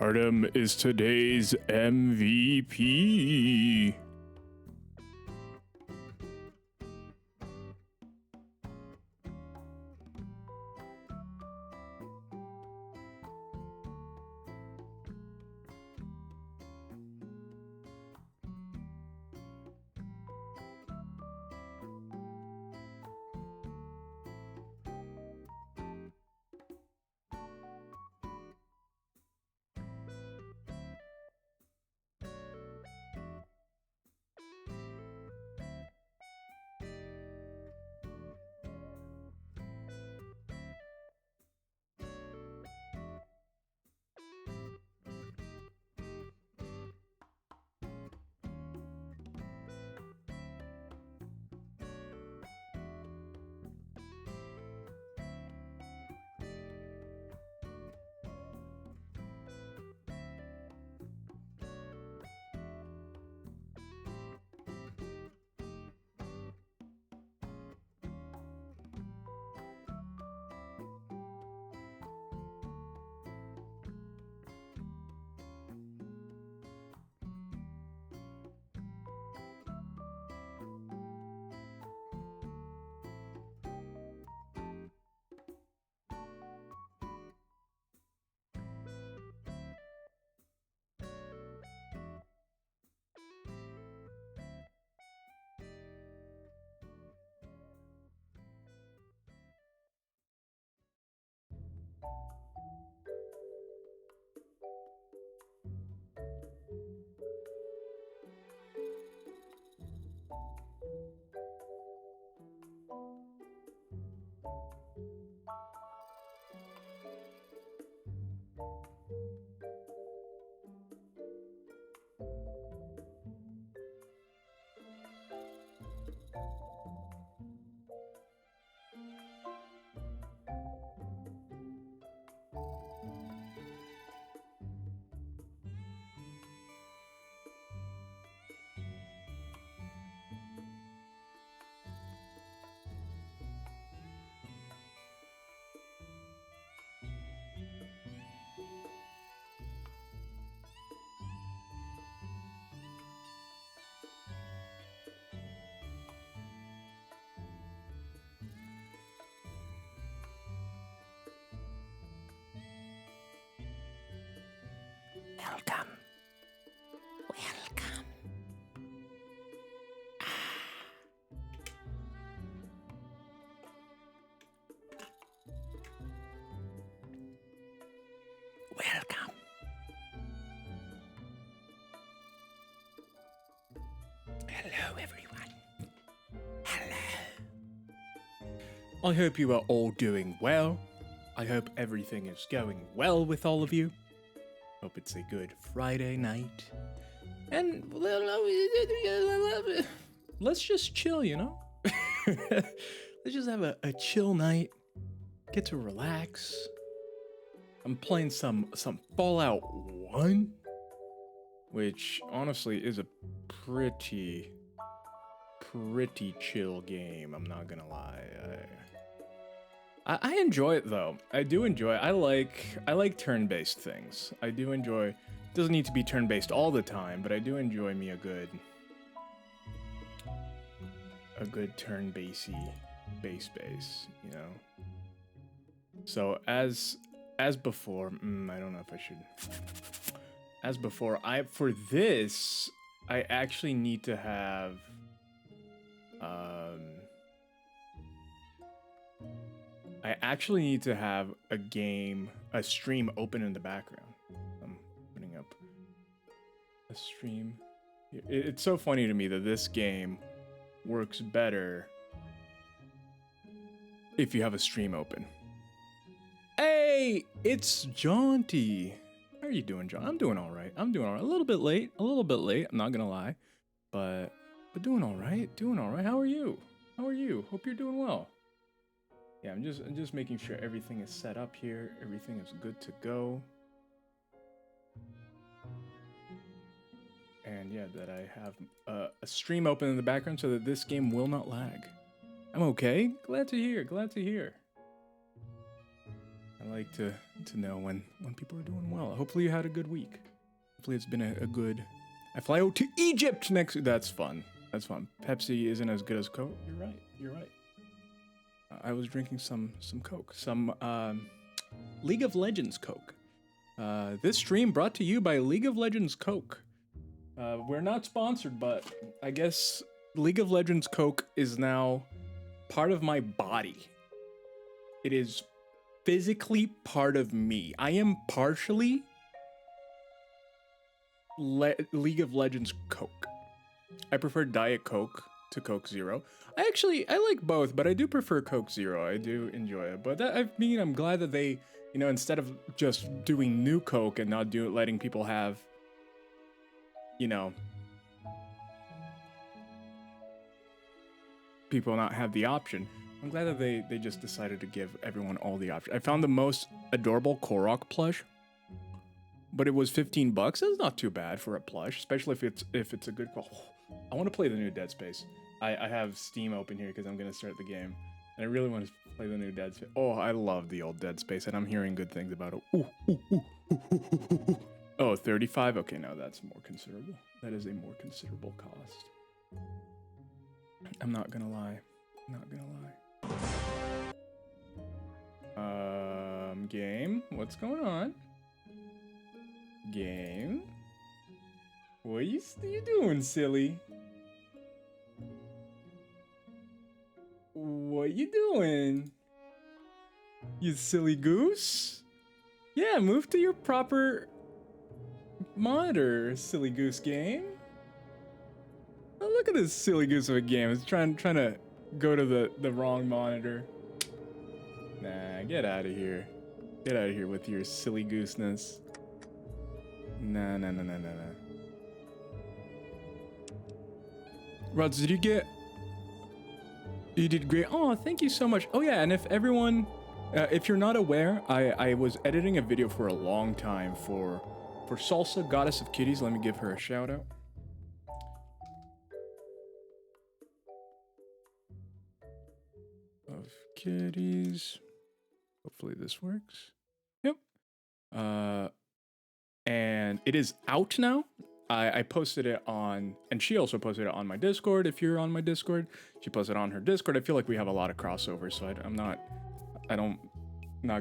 Artem is today's MVP. Welcome. Welcome. Welcome. Hello, everyone. Hello. I hope you are all doing well. I hope everything is going well with all of you. Hope it's a good Friday night. And let's just chill, you know? Let's just have a chill night. Get to relax. I'm playing some Fallout 1, which honestly is a pretty chill game, I'm not gonna lie. I enjoy it though. I do enjoy it. I like turn-based things. I do enjoy. It doesn't need to be turn-based all the time, but I do enjoy me a good turn-basey base, you know. So as before, I don't know if I should. As before, for this I actually need to have a stream open in the background. I'm putting up a stream. It's so funny to me that this game works better if you have a stream open. Hey, it's Jaunty. How are you doing, John? I'm doing all right. A little bit late. I'm not gonna lie, but doing all right. How are you? Hope you're doing well. Yeah, I'm just making sure everything is set up here. Everything is good to go. And yeah, that I have a stream open in the background so that this game will not lag. I'm okay. Glad to hear. I like to know when people are doing well. Hopefully you had a good week. Hopefully it's been a good... I fly out to Egypt next week. That's fun. That's fun. Pepsi isn't as good as Coke. You're right. You're right. I was drinking some Coke. Some League of Legends Coke. This stream brought to you by League of Legends Coke. We're not sponsored, but I guess League of Legends Coke is now part of my body. It is physically part of me. I am partially League of Legends Coke. I prefer Diet Coke to Coke Zero. I like both, but I do prefer Coke Zero. I do enjoy it. But I'm glad that they, instead of just doing new Coke and not letting people have, people not have the option. I'm glad that they just decided to give everyone all the options. I found the most adorable Korok plush, but it was $15. That's not too bad for a plush, especially if it's a good call. I want to play the new Dead Space. I have Steam open here because I'm going to start the game. And I really want to play the new Dead Space. Oh, I love the old Dead Space, and I'm hearing good things about it. Oh, 35? Okay, no, that's more considerable. That is a more considerable cost. I'm not going to lie. Not going to lie. Game? What's going on? Game? What you doing, silly? What you doing? You silly goose? Yeah, move to your proper monitor, silly goose game. Oh, look at this silly goose of a game. It's trying to go to the wrong monitor. Nah, get out of here. Get out of here with your silly gooseness. Nah. Rods, did you get... You did great. Oh, thank you so much. Oh yeah, and if everyone... if you're not aware, I was editing a video for a long time for Salsa, Goddess of Kitties. Let me give her a shout out. Of kitties. Hopefully this works. Yep. And it is out now. I posted it on, and she also posted it on my Discord. If you're on my Discord, she posted it on her Discord. I feel like we have a lot of crossovers, so I'm not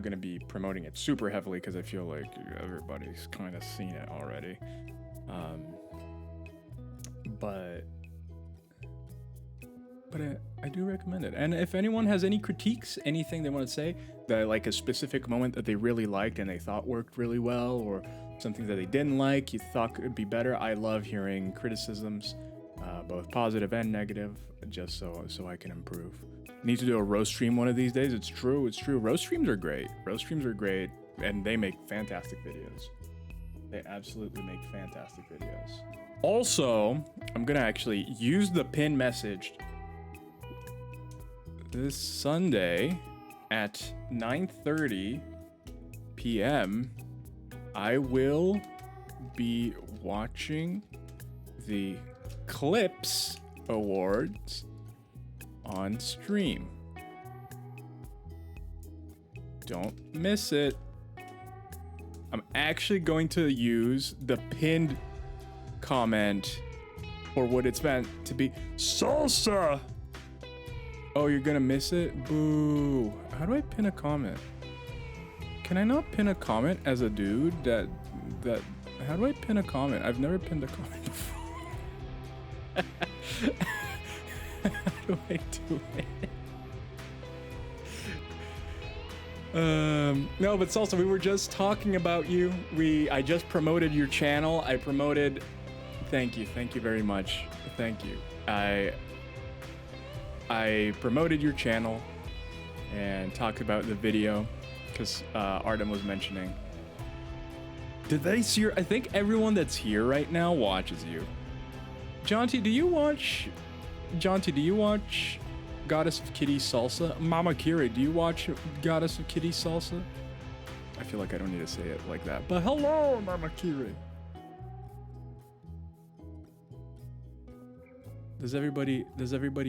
gonna be promoting it super heavily because I feel like everybody's kind of seen it already. But I do recommend it. And if anyone has any critiques, anything they want to say, that like a specific moment that they really liked and they thought worked really well, or something that they didn't like, you thought could be better, I love hearing criticisms, both positive and negative, just so I can improve. Need to do a roast stream one of these days. It's true. Roast streams are great. And they make fantastic videos. They absolutely make fantastic videos. Also, I'm gonna actually use the pin message this Sunday at 9:30 p.m. I will be watching the Clips Awards on stream. Don't miss it. I'm actually going to use the pinned comment for what it's meant to be. Salsa! Oh, you're gonna miss it? Boo. How do I pin a comment? Can I not pin a comment as a dude? How do I pin a comment? I've never pinned a comment before. How do I do it? No, but Salsa, we were just talking about you. I just promoted your channel. Thank you very much. Thank you. I promoted your channel and talked about the video because Artem was mentioning. Did they see I think everyone that's here right now watches you. Jonty, do you watch Goddess of Kitty Salsa? Mama Kiri, do you watch Goddess of Kitty Salsa? I feel like I don't need to say it like that, but hello, Mama Kiri. Does everybody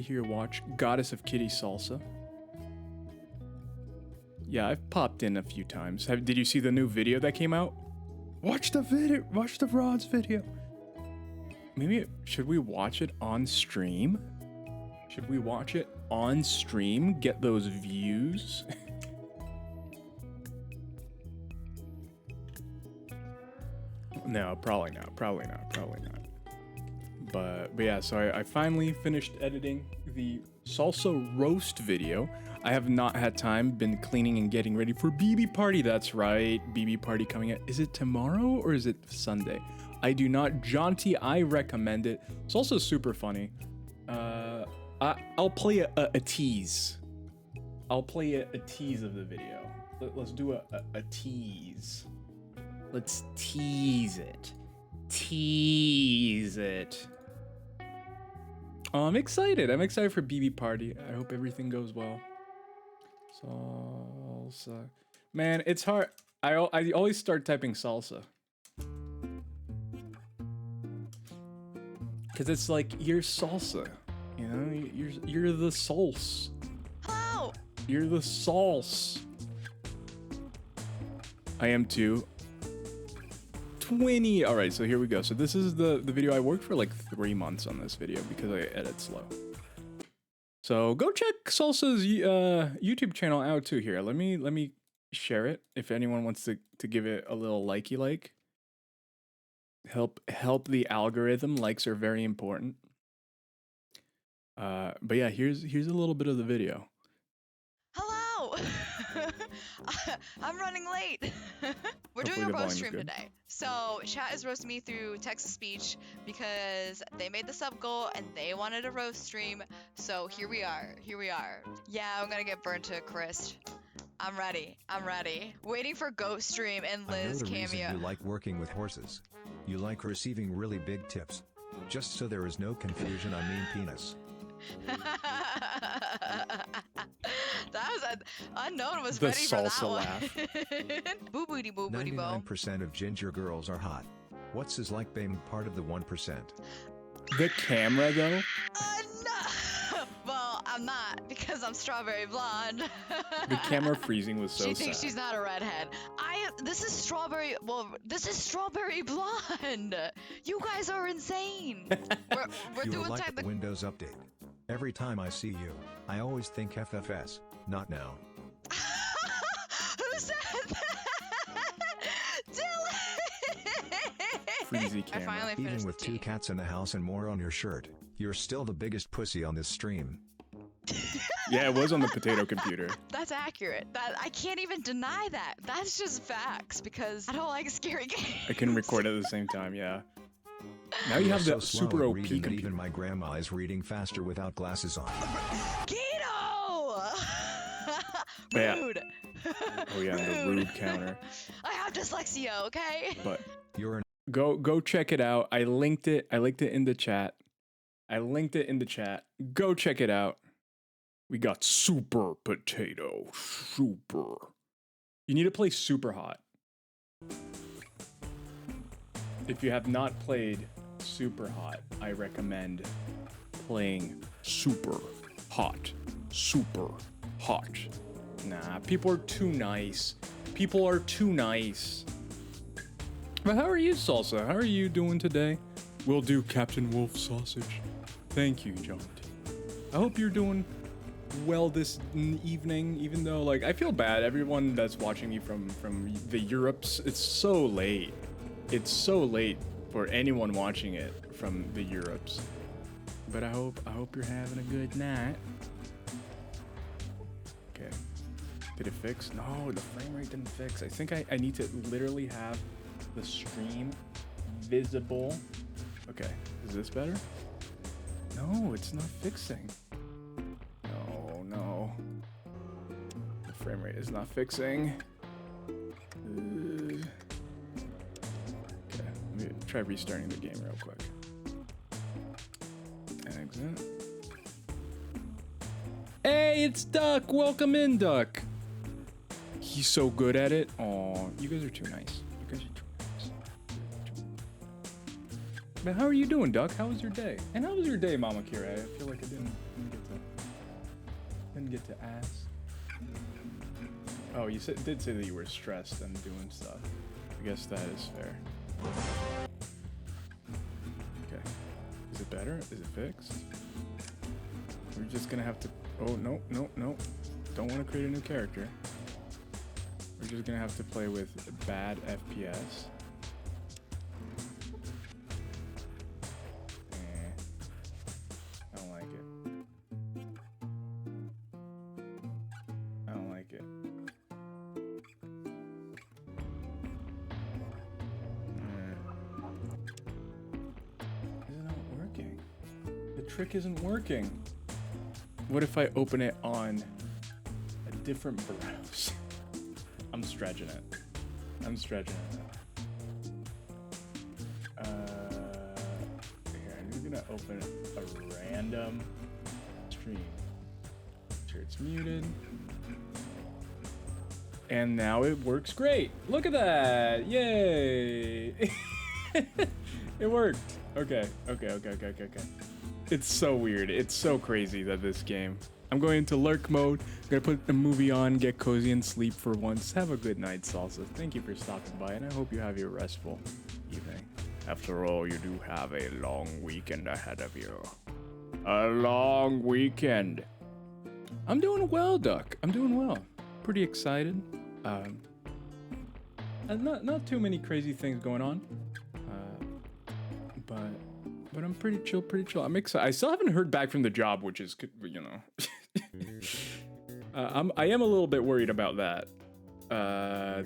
here watch Goddess of Kitty Salsa? Yeah, I've popped in a few times. Did you see the new video that came out? Watch the video. Watch the Rod's video. Maybe should we watch it on stream? Should we watch it on stream? Get those views. No, probably not. Probably not. Probably not. But yeah, so I finally finished editing the salsa roast video. I have not had time, been cleaning and getting ready for BB Party. That's right, BB Party coming out. Is it tomorrow or is it Sunday? I do not. Jaunty, I recommend it. It's also super funny. I'll play a tease. I'll play a tease of the video. Let's do a tease. Let's tease it. Tease it. Oh, I'm excited. I'm excited for BB Party. I hope everything goes well. Salsa. Man, it's hard. I always start typing salsa. Because it's like, you're salsa. You know, you're the sauce. Hello! You're the sauce. I am too. 20. All right, so here we go. So this is the video. I worked for like 3 months on this video because I edit slow. So go check Salsa's YouTube channel out too here. Let me share it if anyone wants to give it a little likey like. Help the algorithm. Likes are very important. But yeah, here's a little bit of the video. Hello! I'm running late. We're Hopefully doing the a roast volume is stream good. today. So chat is roasting me through text-to-speech because they made the sub goal and they wanted a roast stream. So here we are. Here we are. Yeah, I'm gonna get burnt to a crisp. I'm ready. I'm ready. Waiting for Ghost Stream and I know Liz the reason cameo. you like working with horses. You like receiving really big tips. Just so there is no confusion, I mean penis. That was unknown was The ready for that salsa one. laugh. Boo booty boo booty bo. 99% of ginger girls are hot. What's is like being part of the 1%? The camera though. No. Well, I'm not because I'm strawberry blonde. The camera freezing was so She thinks sad. she's not a redhead. This is strawberry. Well, this is strawberry blonde. You guys are insane. We're You are doing like type the of. Windows update. Every time I see you, I always think FFS, not now. Who said that? Dylan. Freezy I camera. finally Even finished with the 2 tea. cats in the house and more on your shirt, you're still the biggest pussy on this stream. Yeah, it was on the potato computer. That's accurate. That I can't even deny that. That's just facts because I don't like scary games. I can record at the same time, yeah. Now you have You're the so slow super at OP reading that computer. even my grandma is reading faster without glasses on. Keto! Yeah. Rude. Oh yeah, the rude counter. I have dyslexia, okay? But You're an go check it out. I linked it in the chat. Go check it out. We got super potato. Super. You need to play super hot. If you have not played super hot, I recommend playing super hot. Super hot. Nah, people are too nice. People are too nice. But how are you, Salsa? How are you doing today? We'll do Captain Wolf sausage. Thank you, John. I hope you're doing well this evening, even though, like, I feel bad. Everyone that's watching me from the Europes, it's so late. It's so late for anyone watching it from the Europes. But I hope you're having a good night. Okay. Did it fix? No, the frame rate didn't fix. I think I need to literally have the stream visible. Okay, is this better? No, it's not fixing. No. The frame rate is not fixing. Okay, let me try restarting the game real quick. Exit. Hey, it's Duck. Welcome in, Duck. He's so good at it. Oh, you guys are too nice. You guys are too nice. But how are you doing, Duck? How was your day? And how was your day, Mama Kira? I feel like I didn't get to ask. Oh, you did say that you were stressed and doing stuff. I guess that is fair. Okay. Is it better? Is it fixed? We're just gonna have to... Oh, no, no, no. Don't want to create a new character. We're just gonna have to play with bad FPS. I don't like it. I don't like it. Is it not working? The trick isn't working. What if I open it on a different browser? I'm stretching it. I'm stretching it. Here, I'm just gonna open a random stream. Make sure it's muted. And now it works great. Look at that! Yay! It worked. Okay. It's so weird. It's so crazy that this game. I'm going into lurk mode. I'm gonna put the movie on, get cozy and sleep for once. Have a good night, Salsa. Thank you for stopping by, and I hope you have your restful evening. After all, you do have a long weekend ahead of you. A long weekend. I'm doing well, Duck. I'm doing well. Pretty excited. Not too many crazy things going on. But I'm pretty chill, I'm excited. I still haven't heard back from the job, which is, you know. I am a little bit worried about that.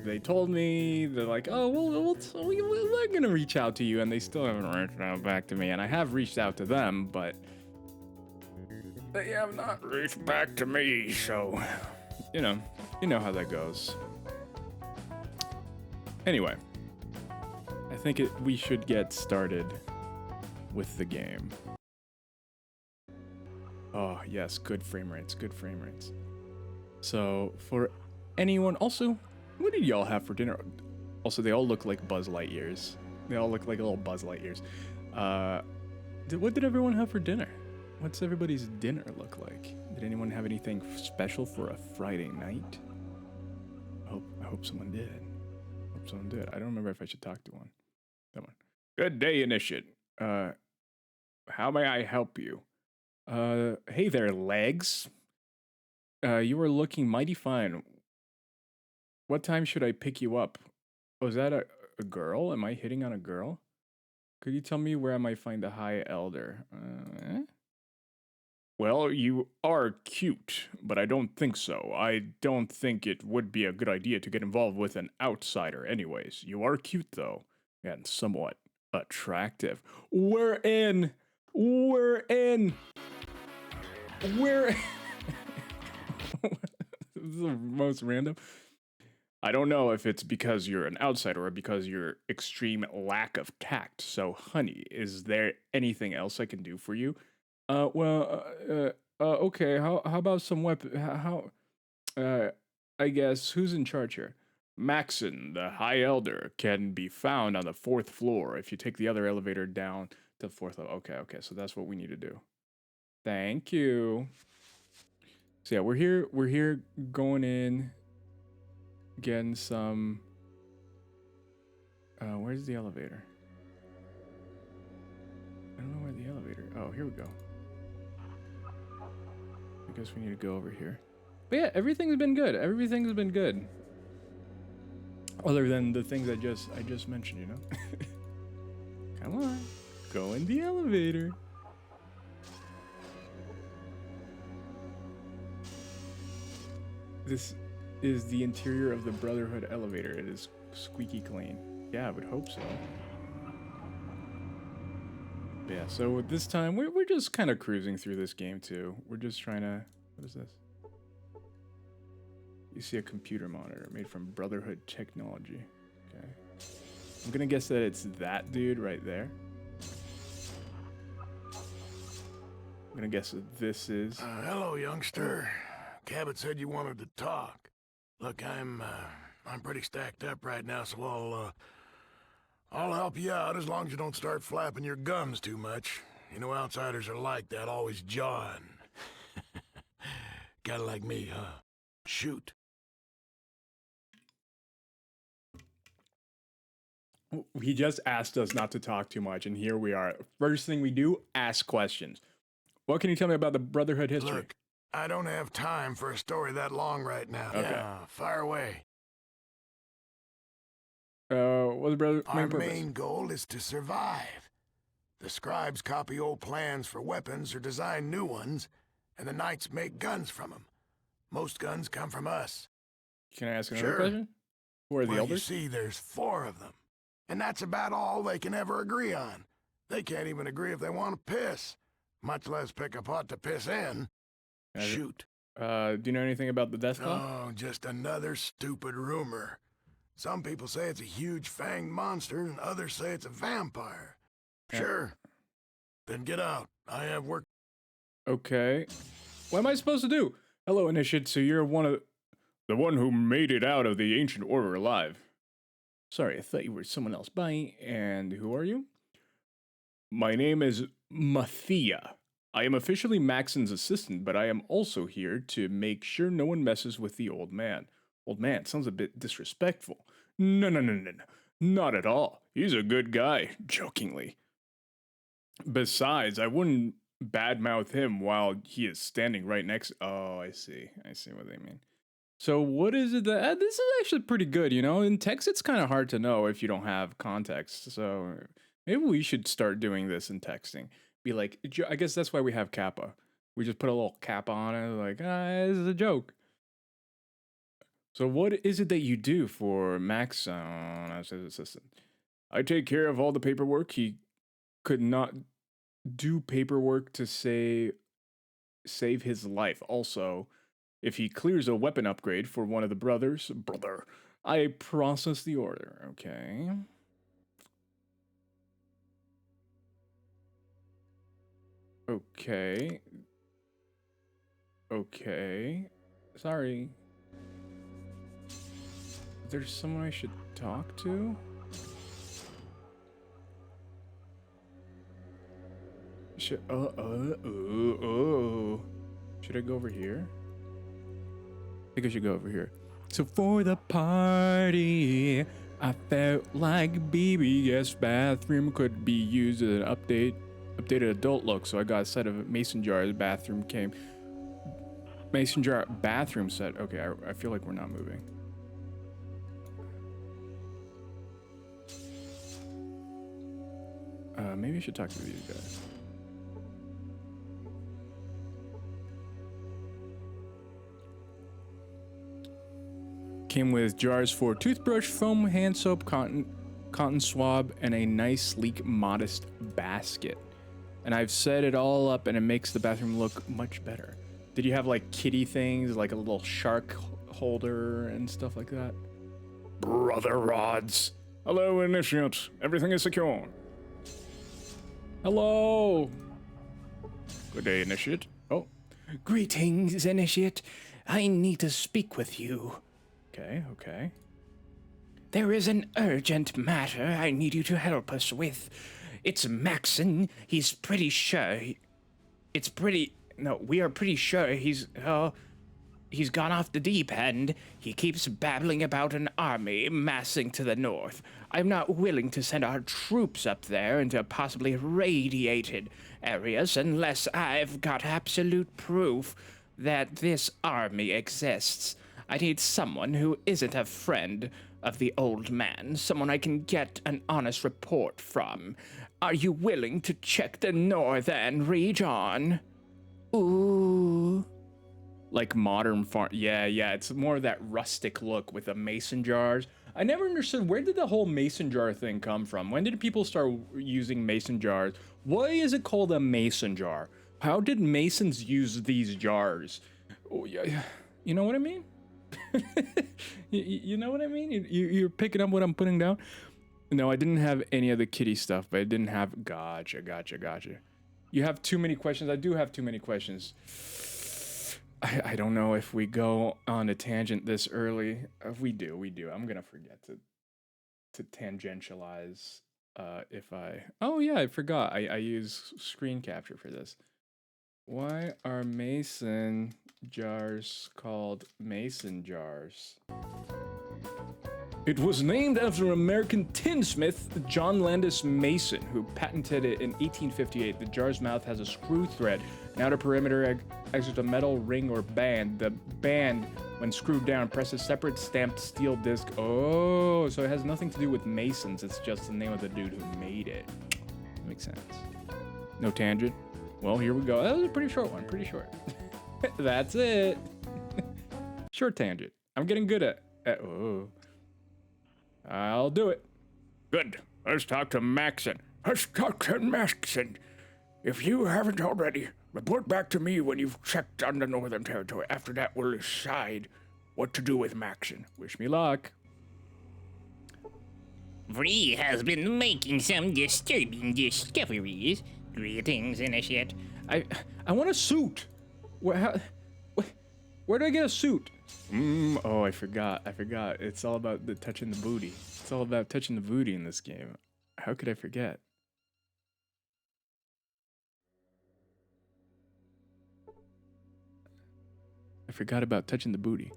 They told me, they're like, oh, we're gonna reach out to you, and they still haven't reached out back to me, and I have reached out to them, but they have not reached back to me, so, you know how that goes. Anyway, I think we should get started with the game. Oh, yes, good frame rates, good frame rates. So, for anyone, also, what did y'all have for dinner? Also, they all look like Buzz Lightyears. They all look like little Buzz Lightyears. What did everyone have for dinner? What's everybody's dinner look like? Did anyone have anything special for a Friday night? I hope someone did. I don't remember if I should talk to one. That one. Good day, Initiate. How may I help you? Hey there, legs. You are looking mighty fine. What time should I pick you up? Oh, is that a girl? Am I hitting on a girl? Could you tell me where I might find the High Elder? Well, you are cute, but I don't think so. I don't think it would be a good idea to get involved with an outsider anyways. You are cute, though, and somewhat attractive. We're in! This is the most random. I don't know if it's because you're an outsider or because your extreme lack of tact. So, honey, is there anything else I can do for you? Okay. How about some weapon? I guess who's in charge here? Maxon, the High Elder, can be found on the 4th floor if you take the other elevator down to the 4th level. Okay, so that's what we need to do. Thank you. So yeah, we're here going in, getting some... where's the elevator? I don't know where the elevator... Oh, here we go. I guess we need to go over here. But yeah, everything's been good. Everything's been good. Other than the things I just mentioned, you know? Come on. Go in the elevator. This is the interior of the Brotherhood elevator. It is squeaky clean. Yeah, I would hope so. But yeah, so this time we're just kind of cruising through this game too. We're just trying to... What is this? You see a computer monitor made from Brotherhood technology. Okay. I'm gonna guess that it's that dude right there. I'm gonna guess that this is... Hello, youngster. Cabot said you wanted to talk. Look, I'm pretty stacked up right now, so I'll help you out as long as you don't start flapping your gums too much. You know outsiders are like that, always jawing. Kinda like me, huh? Shoot. He just asked us not to talk too much, and here we are. First thing we do, ask questions. What can you tell me about the Brotherhood history? Look, I don't have time for a story that long right now. Okay. Yeah, fire away. What's the brother Our main purpose? main goal is to survive. The scribes copy old plans for weapons or design new ones, and the knights make guns from them. Most guns come from us. Can I ask another Sure. question? Who are the Well, you elders? see, there's 4 of them. And that's about all they can ever agree on. They can't even agree if they want to piss, much less pick a pot to piss in. Has it- Shoot. Do you know anything about the Death Claw? Oh, just another stupid rumor. Some people say it's a huge fanged monster, and others say it's a vampire. Yeah. Sure. Then get out. I have work. Okay. What am I supposed to do? Hello, Initiate. So you're the one who made it out of the ancient order alive. Sorry, I thought you were someone else. Bye. And who are you? My name is Mathia. I am officially Maxon's assistant, but I am also here to make sure no one messes with the old man. Old man sounds a bit disrespectful. No. Not at all. He's a good guy, jokingly. Besides, I wouldn't badmouth him while he is standing right next. Oh, I see what they mean. So what is it that this is actually pretty good, you know? In text, it's kind of hard to know if you don't have context. So maybe we should start doing this in texting. Be like, I guess that's why we have Kappa. We just put a little Kappa on it, like, this is a joke. So what is it that you do for Maxon as his assistant? I take care of all the paperwork. He could not do paperwork to save his life. Also, if he clears a weapon upgrade for one of the brothers, I process the order, okay? Okay. Sorry. There's someone I should talk to? Should I go over here? I think I should go over here. So for the party, I felt like BBS bathroom could be used as an updated adult look. So I got a set of mason jars. Bathroom came. Mason jar bathroom set. Okay, I feel like we're not moving. Maybe I should talk to these guys. Came with jars for toothbrush, foam, hand soap, cotton swab, and a nice, sleek, modest basket. And I've set it all up, and it makes the bathroom look much better. Did you have like kitty things, like a little shark holder and stuff like that? Brother rods. Hello, Initiate. Everything is secure. Hello. Good day, Initiate. Oh. Greetings, Initiate. I need to speak with you. Okay. There is an urgent matter I need you to help us with. It's Maxon. He's pretty sure. We are pretty sure he's gone off the deep end. He keeps babbling about an army massing to the north. I'm not willing to send our troops up there into possibly radiated areas unless I've got absolute proof that this army exists. I need someone who isn't a friend of the old man, someone I can get an honest report from. Are you willing to check the northern region? Ooh. Like modern farm. Yeah, it's more of that rustic look with the mason jars. I never understood, where did the whole mason jar thing come from? When did people start using mason jars? Why is it called a mason jar? How did masons use these jars? Oh, yeah. You know what I mean? you know what I mean? You're picking up what I'm putting down? No, I didn't have any of the kitty stuff, but I didn't have... Gotcha. You have too many questions. I do have too many questions. I don't know if we go on a tangent this early. We do. I'm gonna forget to tangentialize if I... Oh yeah, I forgot. I use screen capture for this. Why are mason jars called mason jars? It was named after American tinsmith John Landis Mason, who patented it in 1858. The jar's mouth has a screw thread. An outer perimeter exits a metal ring or band. The band, when screwed down, presses separate stamped steel disc. Oh, so it has nothing to do with Masons. It's just the name of the dude who made it. That makes sense. No tangent. Well, here we go. That was a pretty short one. Pretty short. That's it. Short tangent. I'm getting good at oh. I'll do it. Good. Let's talk to Maxon. Let's talk to Maxon. If you haven't already, report back to me when you've checked on the Northern Territory. After that, we'll decide what to do with Maxon. Wish me luck. Vree has been making some disturbing discoveries. Greetings, Initiate. I want a suit. Where do I get a suit? Oh, I forgot. It's all about touching the booty. It's all about touching the booty in this game. How could I forget? I forgot about touching the booty.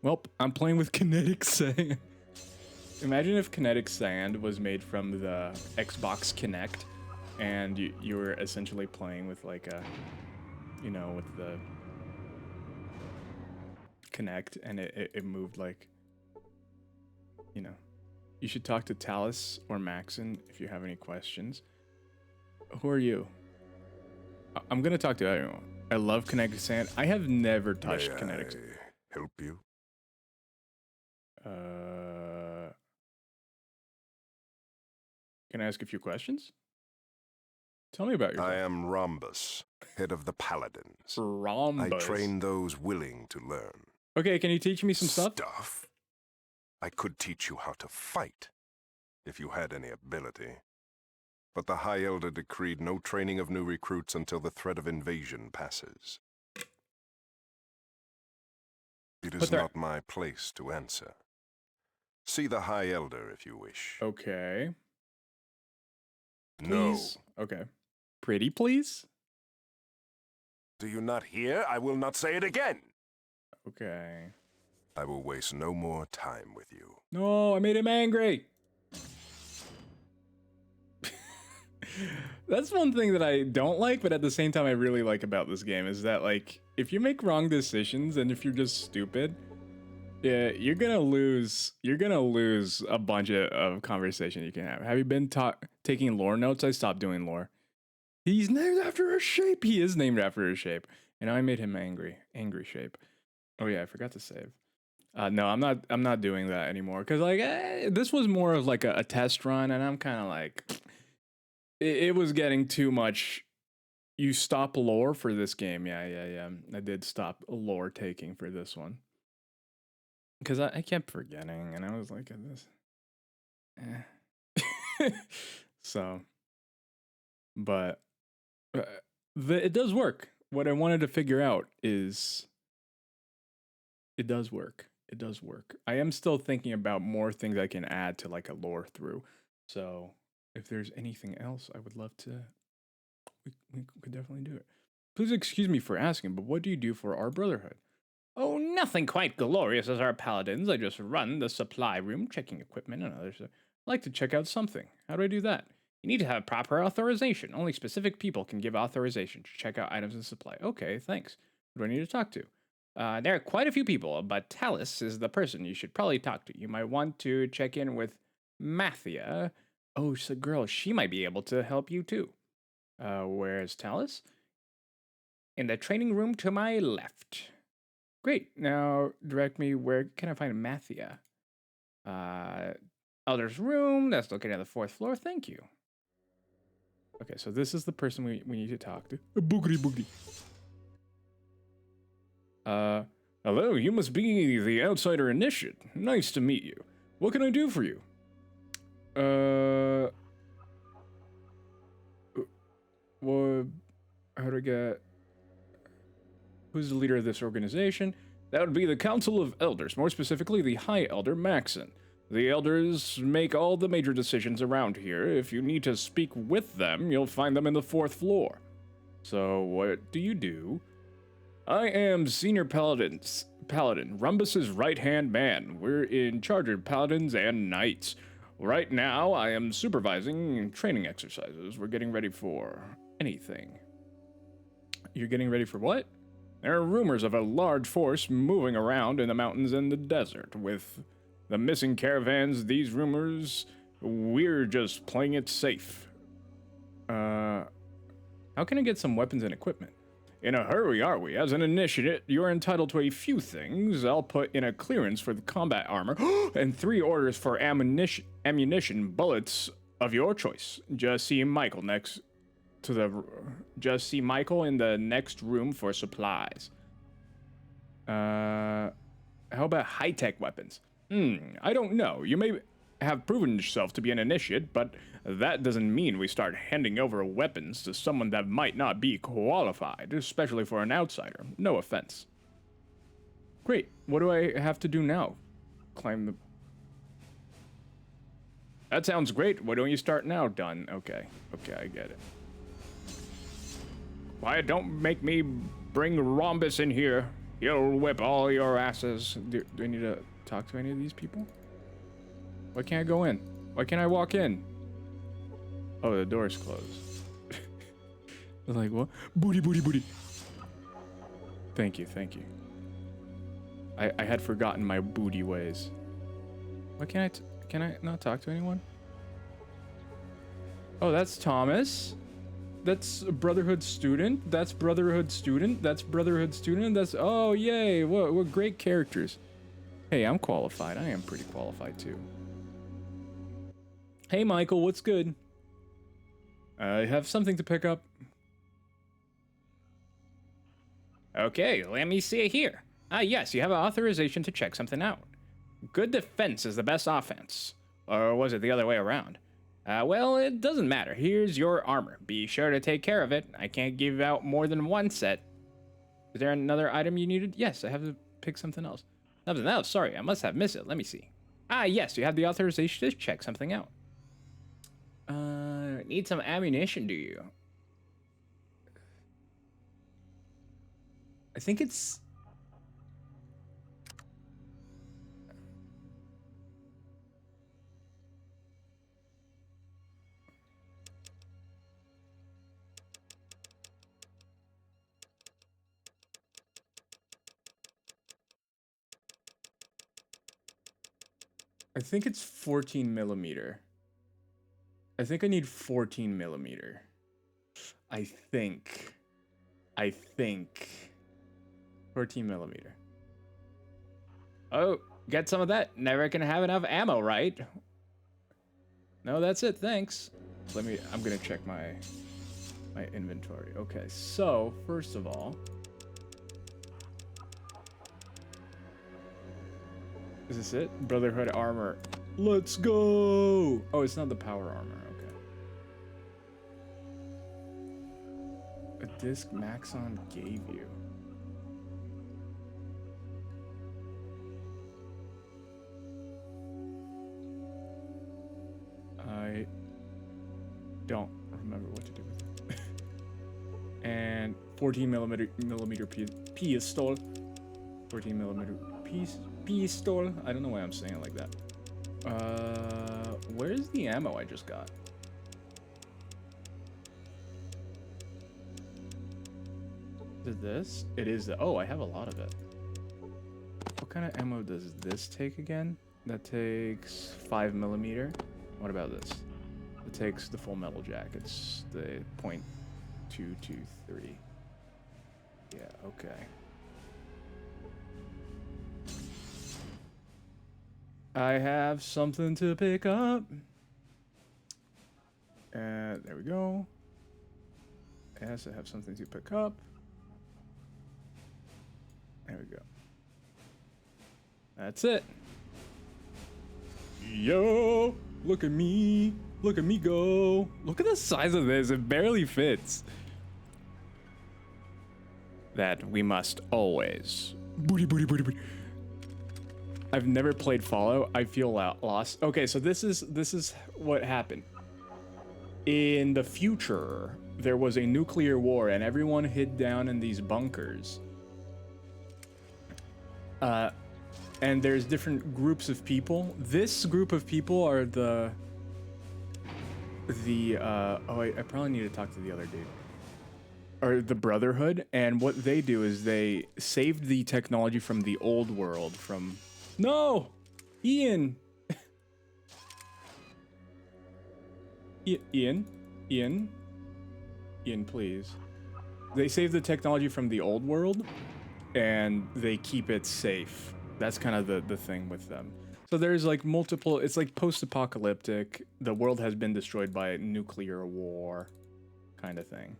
Welp, I'm playing with kinetic sand. Imagine if kinetic sand was made from the Xbox Kinect, and you were essentially playing with like a, you know, with the Kinect, and it moved like, you know. You should talk to Talus or Maxon if you have any questions. Who are you? I'm gonna talk to everyone. I love kinetic sand. I have never touched kinetic sand. Help you? Can I ask a few questions? Tell me about yourself. I am Rhombus, head of the Paladins. Rhombus. I train those willing to learn. Okay, can you teach me some stuff? I could teach you how to fight, if you had any ability. But the High Elder decreed no training of new recruits until the threat of invasion passes. It is not my place to answer. See the High Elder if you wish. Okay. Please? No. Okay. Pretty please? Do you not hear? I will not say it again. Okay. I will waste no more time with you. No, I made him angry. That's one thing that I don't like, but at the same time I really like about this game is that, like, if you make wrong decisions and if you're just stupid, yeah, you're gonna lose a bunch of conversation you can have. Have you been taking lore notes? I stopped doing lore. He's named after a shape. He is named after a shape. And I made him angry shape. Oh yeah, I forgot to save. No, I'm not doing that anymore because like this was more of like a test run, and I'm kind of like it was getting too much. You stop lore for this game, yeah. I did stop lore taking for this one because I kept forgetting, and I was like, this. So, but it does work. What I wanted to figure out is it does work. It does work. I am still thinking about more things I can add to like a lore through. So if there's anything else, I would love to. We could definitely do it. Please excuse me for asking, but what do you do for our brotherhood? Oh, nothing quite glorious as our paladins. I just run the supply room, checking equipment and others. I'd like to check out something. How do I do that? You need to have proper authorization. Only specific people can give authorization to check out items and supply. Okay, thanks. Who do I need to talk to? There are quite a few people, but Talus is the person you should probably talk to. You might want to check in with Mathia. Oh, she's a girl. She might be able to help you too. Where's Talus? In the training room to my left. Great. Now direct me. Where can I find Mathia? Elder's room. That's located on the 4th floor. Thank you. Okay, so this is the person we need to talk to. Boogity. Hello, you must be the outsider initiate. Nice to meet you. What can I do for you? Well, how do I get... Who's the leader of this organization? That would be the Council of Elders, more specifically the High Elder Maxon. The Elders make all the major decisions around here. If you need to speak with them, you'll find them in the 4th floor. So, what do you do? I am Senior Paladin Paladin, Rumbus's right-hand man. We're in charge of paladins and knights. Right now, I am supervising training exercises. We're getting ready for anything. You're getting ready for what? There are rumors of a large force moving around in the mountains and the desert. With the missing caravans, these rumors, we're just playing it safe. How can I get some weapons and equipment? In a hurry, are we? As an initiate, you're entitled to a few things. I'll put in a clearance for the combat armor and 3 orders for ammunition, bullets of your choice. Just see Michael in the next room for supplies. How about high-tech weapons? I don't know. You may have proven yourself to be an initiate, but that doesn't mean we start handing over weapons to someone that might not be qualified, especially for an outsider. No offense. Great. What do I have to do now? Climb the... That sounds great. Why don't you start now? Done. Okay. Okay, I get it. Why don't make me bring Rhombus in here. He'll whip all your asses. Do I need to talk to any of these people? Why can't I go in? Why can't I walk in? Oh, the door's closed. I was like, what? Booty, booty, booty. Thank you, thank you. I had forgotten my booty ways. Why can't can I not talk to anyone? Oh, that's Thomas. That's a Brotherhood student. That's Brotherhood student. That's Brotherhood student. That's, oh, yay. What great characters. Hey, I'm qualified. I am pretty qualified, too. Hey, Michael, what's good? I have something to pick up. Okay, let me see it here. Yes, you have an authorization to check something out. Good defense is the best offense. Or was it the other way around? Well, it doesn't matter. Here's your armor. Be sure to take care of it. I can't give out more than 1 set. Is there another item you needed? Yes, I have to pick something else. Something else? Sorry, I must have missed it. Let me see. Yes, you have the authorization to check something out. Need some ammunition, do you? I think it's... I think it's 14 millimeter. I think I need 14 millimeter. I think 14 millimeter. Oh, get some of that. Never can have enough ammo, right? No, that's it. Thanks. I'm gonna check my inventory. Okay, so first of all, is this it? Brotherhood armor. Let's go. Oh, it's not the power armor. Okay. A disc Maxon gave you. I don't remember what to do with it. And 14 millimeter pistol. 14 millimeter pistol. I don't know why I'm saying it like that. Where's the ammo I just got? Is it this? It is the, oh, I have a lot of it. What kind of ammo does this take again? That takes 5 millimeter. What about this? It takes the full metal jack. It's the .223. Yeah, okay. I have something to pick up. There we go. Yes, I have something to pick up. There we go. That's it. Yo, look at me. Look at me go. Look at the size of this. It barely fits. That we must always. Booty, booty, booty, booty. I've never played Fallout. I feel lost. Okay, so this is what happened. In the future, there was a nuclear war and everyone hid down in these bunkers. And there's different groups of people. This group of people are the I probably need to talk to the other dude. Or the Brotherhood, and what they do is they saved the technology from the old world from... No! Ian! Ian, please. They save the technology from the old world, and they keep it safe. That's kind of the thing with them. So there's like multiple, it's like post-apocalyptic. The world has been destroyed by nuclear war kind of thing.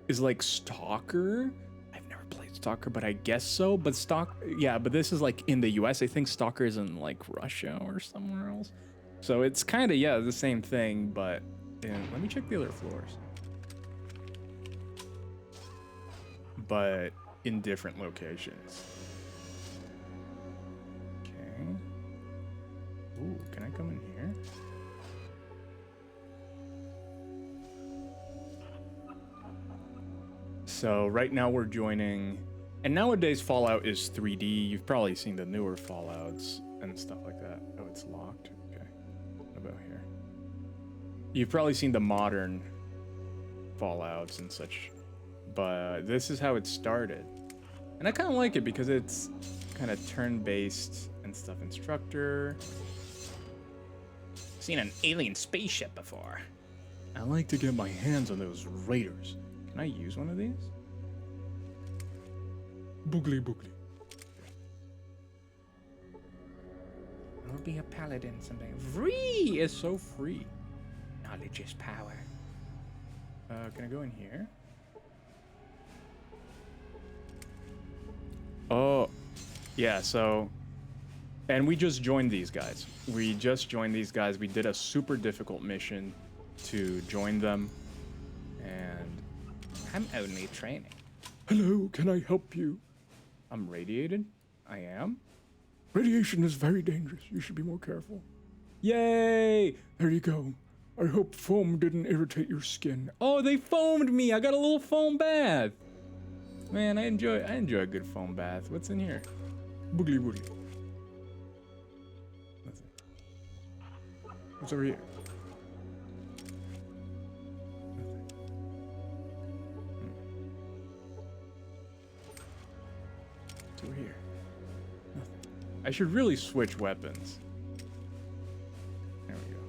Is like Stalker. I've never played Stalker, but I guess so. But but this is like in the US. I think Stalker is in like Russia or somewhere else. So it's kind of, yeah, the same thing, but let me check the other floors. But in different locations. Okay. Ooh, can I come in here? So right now we're joining, and nowadays Fallout is 3D. You've probably seen the newer Fallouts and stuff like that. Oh, it's locked. Okay. What about here? You've probably seen the modern Fallouts and such, but this is how it started. And I kind of like it because it's kind of turn-based and stuff. Instructor. Seen an alien spaceship before. I like to get my hands on those raiders. Can I use one of these? Boogly boogly. I'll be a paladin someday. Free is so free. Knowledge is power. Can I go in here? Oh, yeah, so... And we just joined these guys. We did a super difficult mission to join them. And... I'm only training. Hello, can I help you? I'm radiated? I am? Radiation is very dangerous. You should be more careful. Yay! There you go. I hope foam didn't irritate your skin. Oh, they foamed me! I got a little foam bath! Man, I enjoy a good foam bath. What's in here? Boogly boogly. What's over here? Over here. Nothing. I should really switch weapons. There we go.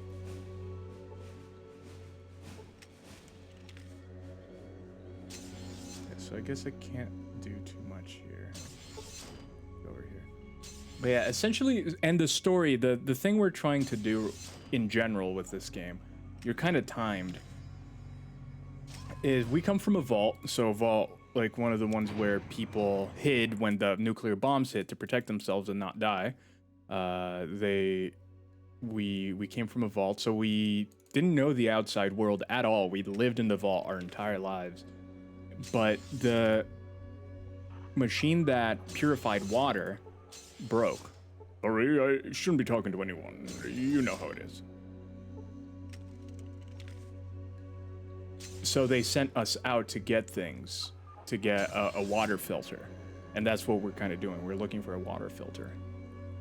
Okay, so I guess I can't do too much here. Over here. But yeah, essentially, and the story, the thing we're trying to do in general with this game, you're kind of timed, is we come from a vault, so a vault, like one of the ones where people hid when the nuclear bombs hit to protect themselves and not die. We came from a vault, so we didn't know the outside world at all. We lived in the vault our entire lives. But the machine that purified water broke. Sorry, I shouldn't be talking to anyone. You know how it is. So they sent us out to get things. To get a water filter, and that's what we're kind of doing. We're looking for a water filter.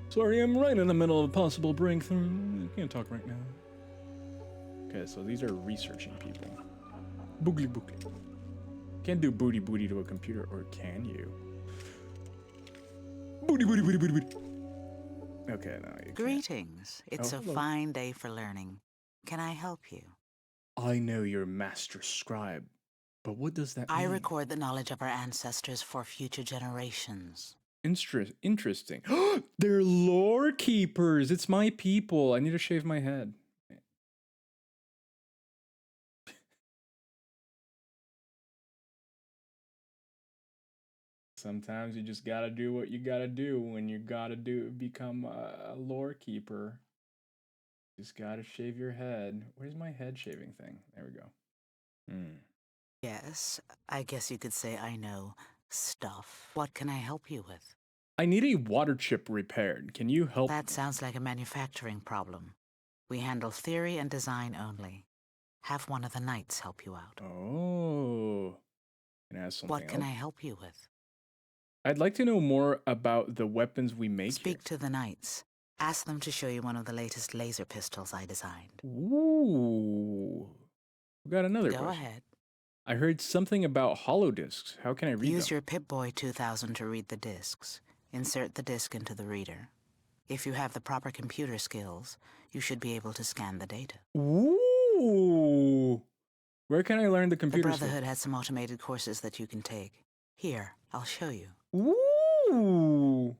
Sorry, I'm right in the middle of a possible breakthrough. I can't talk right now. Okay, so these are researching people. Boogly boogly. Can't do booty booty to a computer, or can you? Booty booty booty booty booty. Okay, no, you can't. Greetings. It's Oh, a hello. fine day for learning. Can I help you? I know you're master scribe, but what does that I mean? record the knowledge of our ancestors for future generations. Interesting. They're lore keepers. It's my people. I need to shave my head. Sometimes you just gotta do what you gotta do when you gotta become a lore keeper. Just gotta shave your head. Where's my head shaving thing? There we go. Yes, I guess you could say I know stuff. What can I help you with? I need a water chip repaired. Can you help? That sounds like a manufacturing problem. We handle theory and design only. Have one of the knights help you out. Oh. Can I ask something What can else? I help you with? I'd like to know more about the weapons we make Speak to the knights. Ask them to show you one of the latest laser pistols I designed. here. Ooh. We got another Go question. ahead. I heard something about holodiscs. How can I read Use them? your Pip-Boy 2000 to read the discs. Insert the disc into the reader. If you have the proper computer skills, you should be able to scan the data. Ooh. Where can I learn the The computer Brotherhood has some automated courses that you can take. Here, I'll show you. Ooh.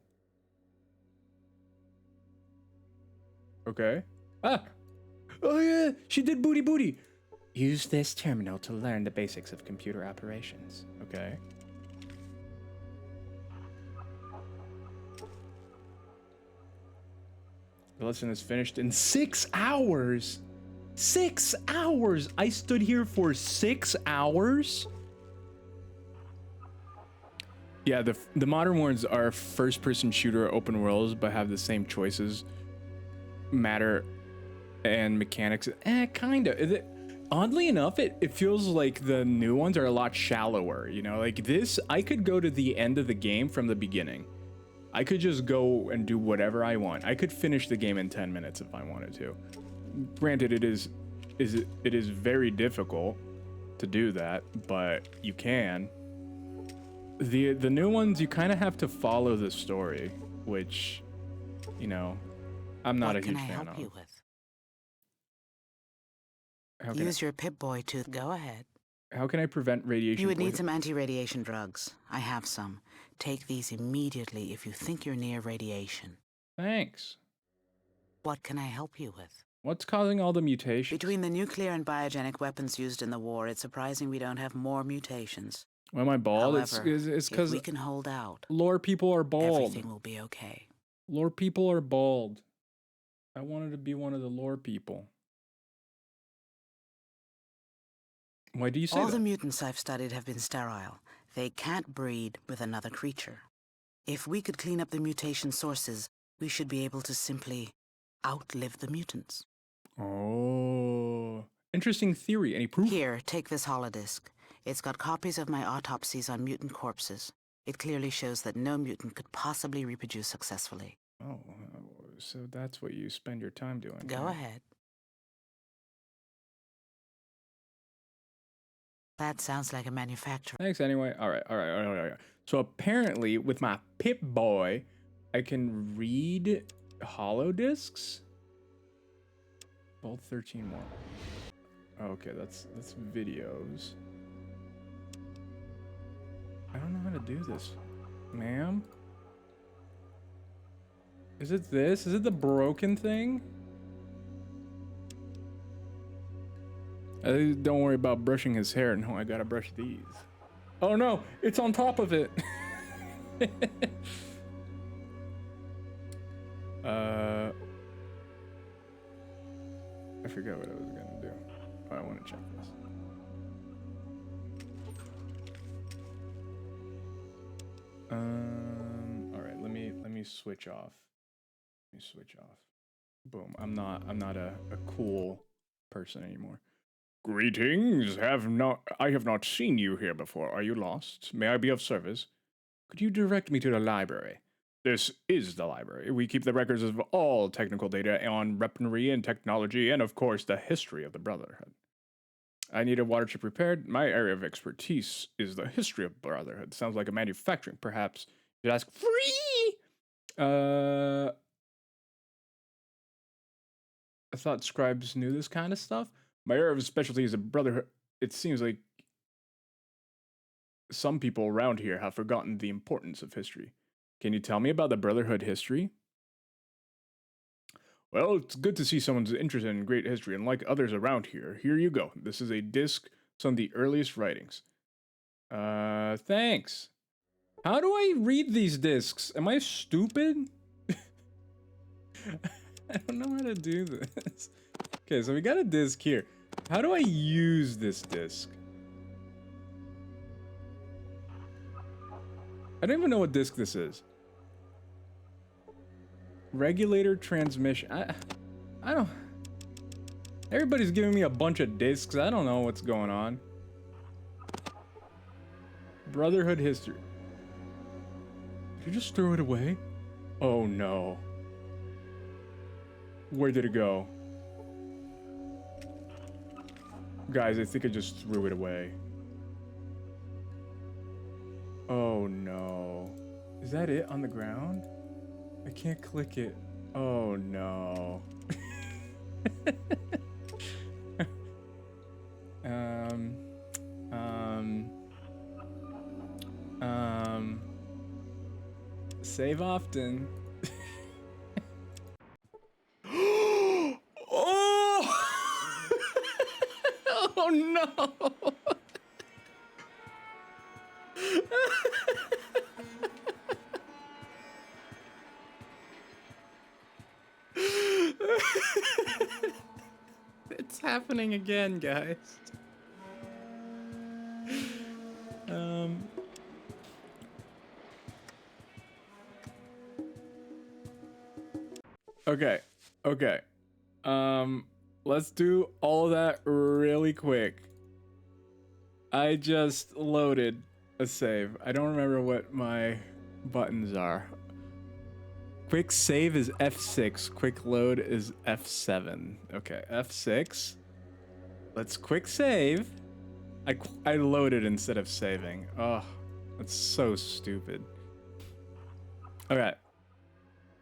Okay. Ah. Oh yeah, she did booty. Use this terminal to learn the basics of computer operations. Okay. The lesson is finished in 6 hours. 6 hours. I stood here for 6 hours. Yeah, the modern ones are first-person shooter open worlds, but have the same choices, matter, and mechanics. Kinda. Oddly enough, it feels like the new ones are a lot shallower. You know, like this, I could go to the end of the game from the beginning. I could just go and do whatever I want. I could finish the game in 10 minutes if I wanted to. Granted, it is very difficult to do that, but you can. The new ones, you kind of have to follow the story, which, you know, I'm not a huge fan What can I help of. you with? How can, Use your Pip-Boy to... Go ahead. how can I prevent radiation You would need poison- some anti-radiation drugs. I have some. Take these immediately if you think you're near radiation. Thanks. What can I help you with? What's causing all the mutations? Between the nuclear and biogenic weapons used in the war, it's surprising we don't have more mutations. Why am I bald? However, it's if because we can hold out, lore people are bald. everything will be okay. Lore people are bald. I wanted to be one of the lore people. Why do you say All that? the mutants I've studied have been sterile. They can't breed with another creature. If we could clean up the mutation sources, we should be able to simply outlive the mutants. Oh, interesting theory. Any proof? Here, take this holodisc. It's got copies of my autopsies on mutant corpses. It clearly shows that no mutant could possibly reproduce successfully. Oh, so that's what you spend your time doing. Go huh? ahead. That sounds like a manufacturer. Thanks anyway. All right. So apparently, with my Pip-Boy, I can read holodiscs. Both 13 more. Okay, that's videos. I don't know how to do this, ma'am. Is it this? Is it the broken thing? Don't worry about brushing his hair. No, I gotta brush these. Oh no, it's on top of it. I forgot what I was gonna do. Oh, I want to check this. All right, let me switch off. Let me switch off. Boom. I'm not a cool person anymore. Greetings. I have not seen you here before. Are you lost? May I be of service? Could you direct me to the library? This is the library. We keep the records of all technical data on weaponry and technology, and of course, the history of the Brotherhood. I need a water chip repaired. My area of expertise is the history of Brotherhood. Sounds like a manufacturing. Perhaps you should ask free. I thought scribes knew this kind of stuff. My area of specialty is a Brotherhood. It seems like some people around here have forgotten the importance of history. Can you tell me about the Brotherhood history? Well, it's good to see someone's interested in great history, and like others around here, here you go. This is a disc, some of the earliest writings. Thanks. How do I read these discs? Am I stupid? I don't know how to do this. Okay, so we got a disc here. How do I use this disc? I don't even know what disc this is. Regulator transmission. I don't. Everybody's giving me a bunch of discs. I don't know what's going on. Brotherhood history. You just threw it away? Oh no. Where did it go? Guys, I think I just threw it away. Oh no. Is that it on the ground? I can't click it. Oh no. Save often. Oh! Oh no! It's happening again, guys. Okay. Okay. Let's do all of that really quick. I just loaded a save. I don't remember what my buttons are. Quick save is F6. Quick load is F7. Okay, F6. Let's quick save. I loaded instead of saving. Oh, that's so stupid. Okay.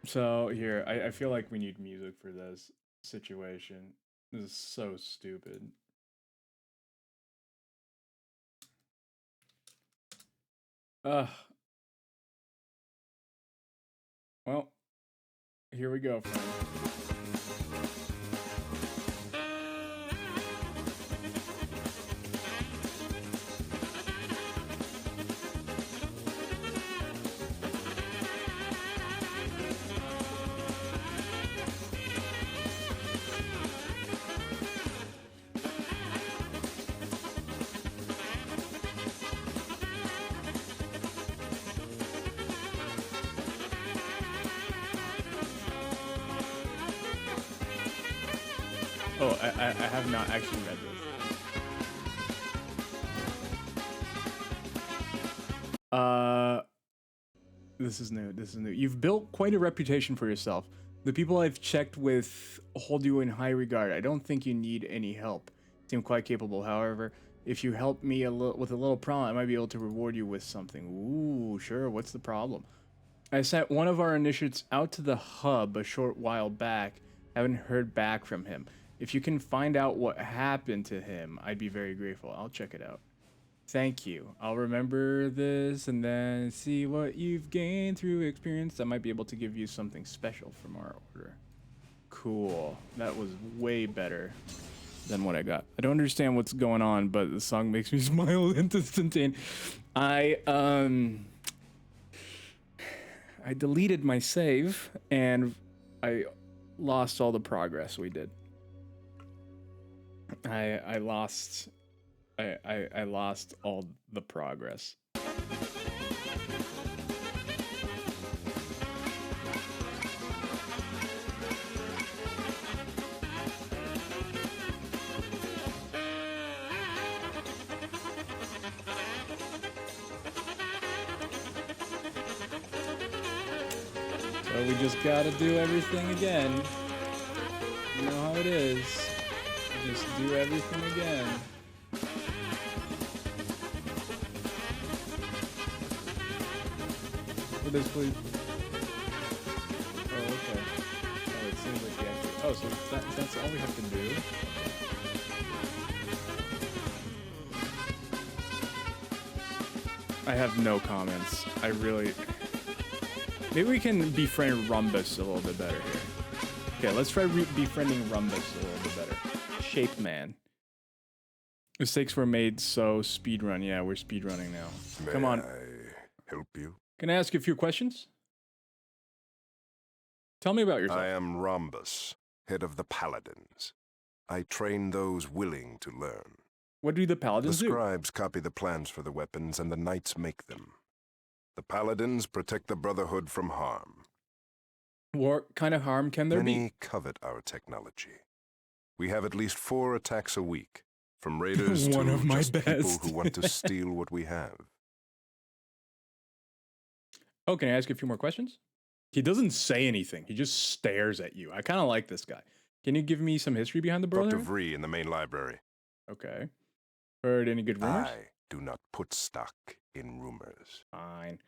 So here, I feel like we need music for this situation. This is so stupid. Ugh. Well, here we go, friend. Oh, I have not actually read this. This is new. This is new. You've built quite a reputation for yourself. The people I've checked with hold you in high regard. I don't think you need any help. You seem quite capable. However, if you help me with a little problem, I might be able to reward you with something. Ooh, sure. What's the problem? I sent one of our initiates out to the hub a short while back. Haven't heard back from him. If you can find out what happened to him, I'd be very grateful. I'll check it out. Thank you. I'll remember this and then see what you've gained through experience. I might be able to give you something special from our order. Cool. That was way better than what I got. I don't understand what's going on, but the song makes me smile instantaneously. I deleted my save and I lost all the progress we did. I lost all the progress. So we just gotta do everything again. You know how it is. Just do everything again. For this, please. Oh, okay. Oh, it seems like we have to. Oh, so that's all we have to do. I have no comments. I really. Maybe we can befriend Rumbus a little bit better here. Okay, let's try befriending Rumbus a little bit better. Shape Man. Mistakes were made, so speedrun. Yeah, we're speedrunning now. Come on. May I help you? Can I ask you a few questions? Tell me about yourself. I am Rhombus, head of the Paladins. I train those willing to learn. What do the Paladins The do? scribes copy the plans for the weapons, and the knights make them. The Paladins protect the Brotherhood from harm. What kind of harm can there Many be? covet our technology. We have at least 4 attacks a week, from raiders One to of my just people best. who want to steal what we have. Oh, can I ask you a few more questions? He doesn't say anything. He just stares at you. I kind of like this guy. Can you give me some history behind the Dr. brother? Vree in the main library. Okay. Heard any good rumors? I do not put stock in rumors. Fine.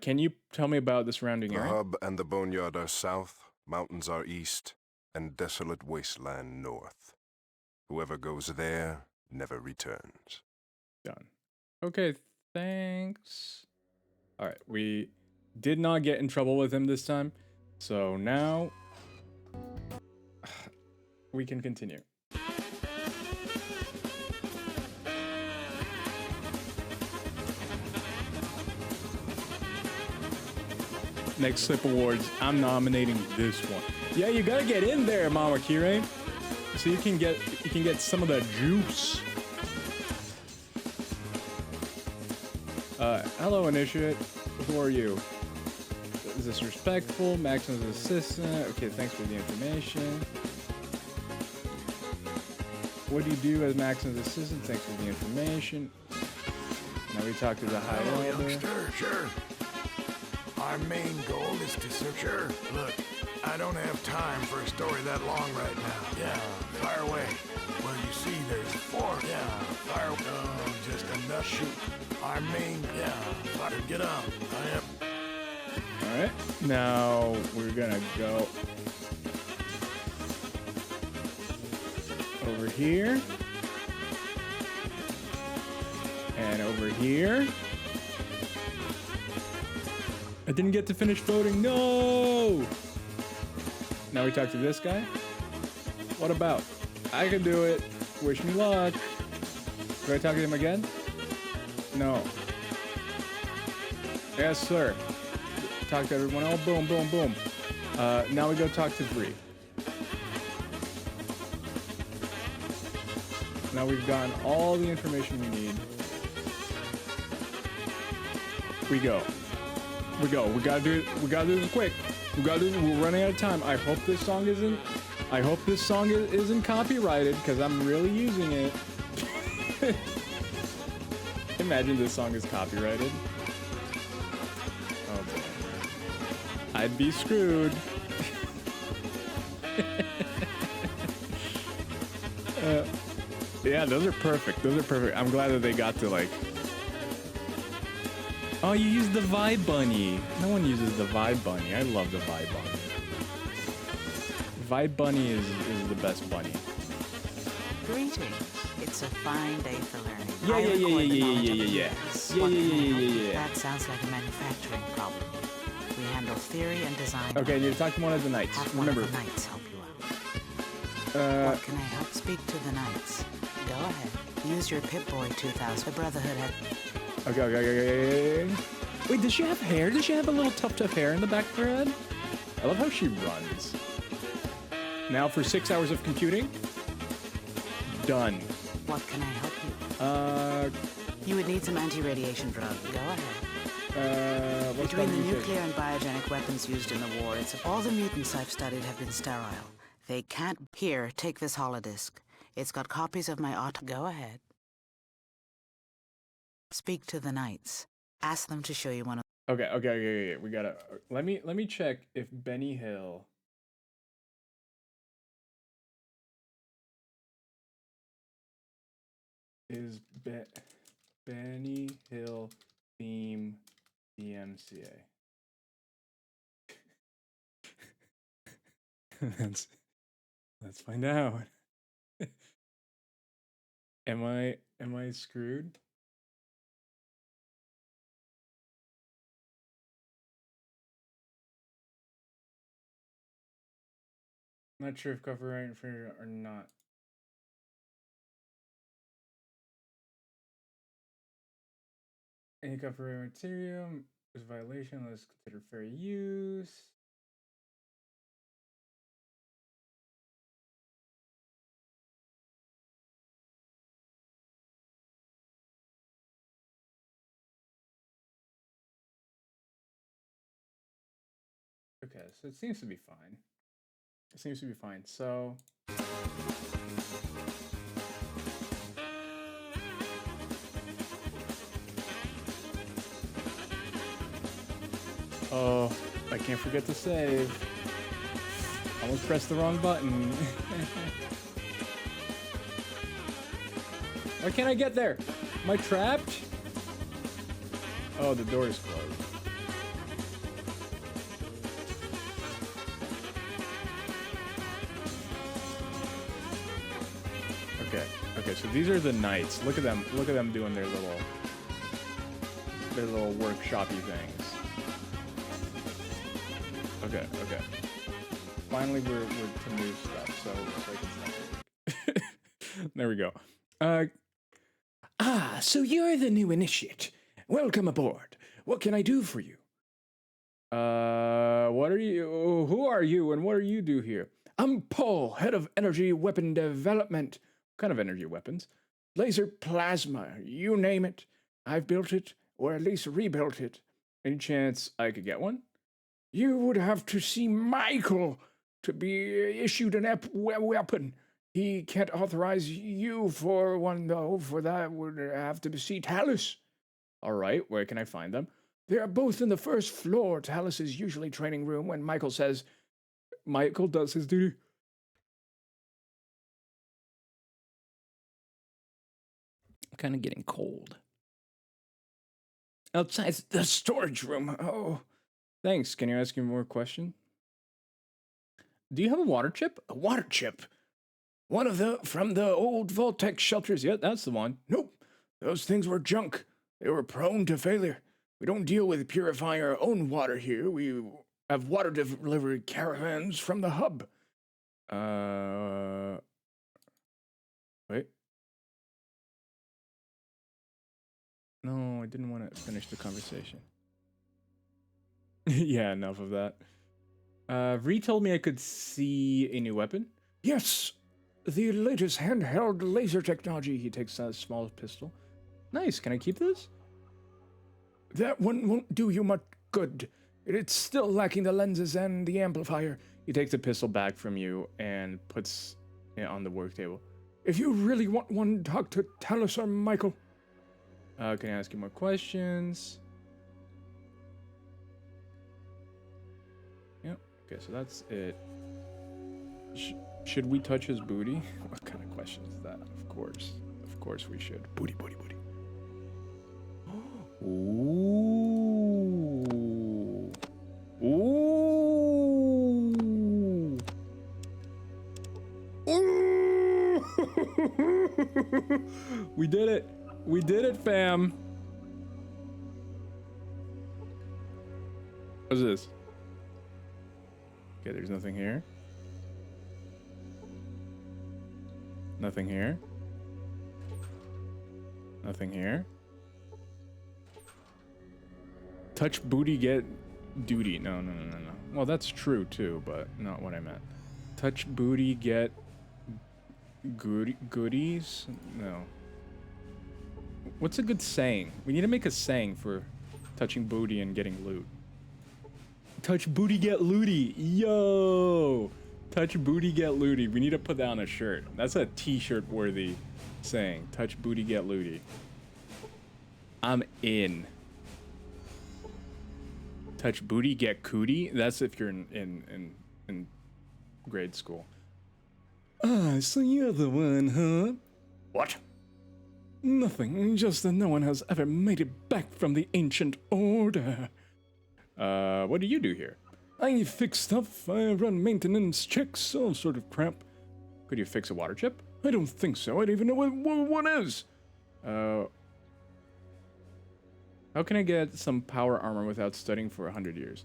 Can you tell me about the surrounding The area? hub and the boneyard are south, mountains are east, and desolate wasteland north. Whoever goes there never returns. Done. Okay, thanks. All right, we did not get in trouble with him this time, so now we can continue. Next Slip Awards, I'm nominating this one. Yeah, you gotta get in there, Mama Kirei, so you can get some of the juice. Hello, Initiate. Who are you? Is this respectful? Maximus assistant. Okay, thanks for the information. What do you do as Maximus assistant? Thanks for the information. Now we talk to the High Hello, Elder. youngster. Sure. Our main goal is to search her. Look, I don't have time for a story that long right now. Yeah, fire away. Well, you see, there's 4. Yeah, fire. Oh, just enough. Shoot. Our main. Yeah, fire. Get up. I am. All right. Now we're gonna go over here and over here. I didn't get to finish voting. No. Now we talk to this guy. What about? I can do it. Wish me luck. Do I talk to him again? No. Yes, sir. Talk to everyone. Oh, boom, boom, boom. Now we go talk to Vree. Now we've gotten all the information we need. We go. We go. We gotta do it. We gotta do this quick. We gotta do this. We're running out of time. I hope this song isn't. I hope this song isn't copyrighted because I'm really using it. Imagine this song is copyrighted. Oh boy. I'd be screwed. Yeah, those are perfect. Those are perfect. I'm glad that they got to like. Oh, you use the Vibe Bunny. No one uses the Vibe Bunny. I love the Vibe Bunny. Vibe Bunny is the best bunny. Greetings. It's a fine day for learning. Yeah, I yeah, yeah, record the yeah, knowledge yeah, of the yeah, yeah. humans. Yeah, What yeah, can I yeah, help yeah, you? yeah. That sounds like a manufacturing problem. We handle theory and design. Okay, I need to talk to one of the knights. Have one Remember. of the knights help you out. What can I help? Speak to the knights. Go ahead. Use your Pip-Boy 2000. The Brotherhood had... Okay. Wait, does she have hair? Does she have a little tough hair in the back of her head? I love how she runs. Now for 6 hours of computing. Done. What can I help you? You would need some anti-radiation drug. Go ahead. What's Between the called nuclear and biogenic weapons used in the war, all the mutants I've studied have been sterile. They can't... Here, take this holodisc. It's got copies of my Go ahead. Speak to the knights. Ask them to show you one of... Okay. We gotta... Let me check if Benny Hill... is Benny Hill theme DMCA. Let's find out. Am I screwed? Not sure if copyright infringement or not. Any copyright material is a violation unless considered fair use. Okay, so it seems to be fine. It seems to be fine. So Oh, I can't forget to save. Almost pressed the wrong button. Why can't I get there? Am I trapped? Oh, the door is closed. Okay, so these are the knights. Look at them doing their little workshopy things. Okay. Finally, we're to new stuff, so it's like it's not. There we go. So you're the new initiate. Welcome aboard. What can I do for you? What are you? Who are you, and what do you do here? I'm Paul, head of energy weapon development. What kind of energy weapons? Laser plasma, you name it. I've built it, or at least rebuilt it. Any chance I could get one? You would have to see Michael to be issued an weapon. He can't authorize you for one, though. For that would have to see Talus. All right, where can I find them? They are both in the first floor. Talus is usually training room when Michael does his duty. I'm kind of getting cold. Outside the storage room. Oh. Thanks. Can you ask me more question? Do you have a water chip? A water chip? One of from the old Voltec shelters. Yeah, that's the one. Nope. Those things were junk. They were prone to failure. We don't deal with purifying our own water here. We have water delivery caravans from the hub. Wait. No, I didn't want to finish the conversation. Yeah, enough of that. Ree told me I could see a new weapon. Yes, the latest handheld laser technology. He takes a small pistol. Nice, can I keep this? That one won't do you much good. It's still lacking the lenses and the amplifier. He takes the pistol back from you and puts it on the work table. If you really want one, talk to Talus or Michael. Can I ask you more questions? Yep. Okay, so that's it. Should we touch his booty? What kind of question is that? Of course we should. Booty. Ooh. We did it. We did it, fam. What's this? Okay, there's nothing here. Nothing here. Nothing here. Touch booty, get duty. No. Well, that's true too, but not what I meant. Touch booty, get goodies? No. What's a good saying? We need to make a saying for touching booty and getting loot. Touch booty, get looty. Yo! Touch booty, get looty. We need to put that on a shirt. That's a t-shirt worthy saying. Touch booty, get looty. I'm in. Touch booty, get cootie. That's if you're in grade school. So you're the one, huh? What? Nothing, just that no one has ever made it back from the ancient order. What do you do here? I fix stuff, I run maintenance checks, all sort of crap. Could you fix a water chip? I don't think so, I don't even know what one is. How can I get some power armor without studying for 100 years?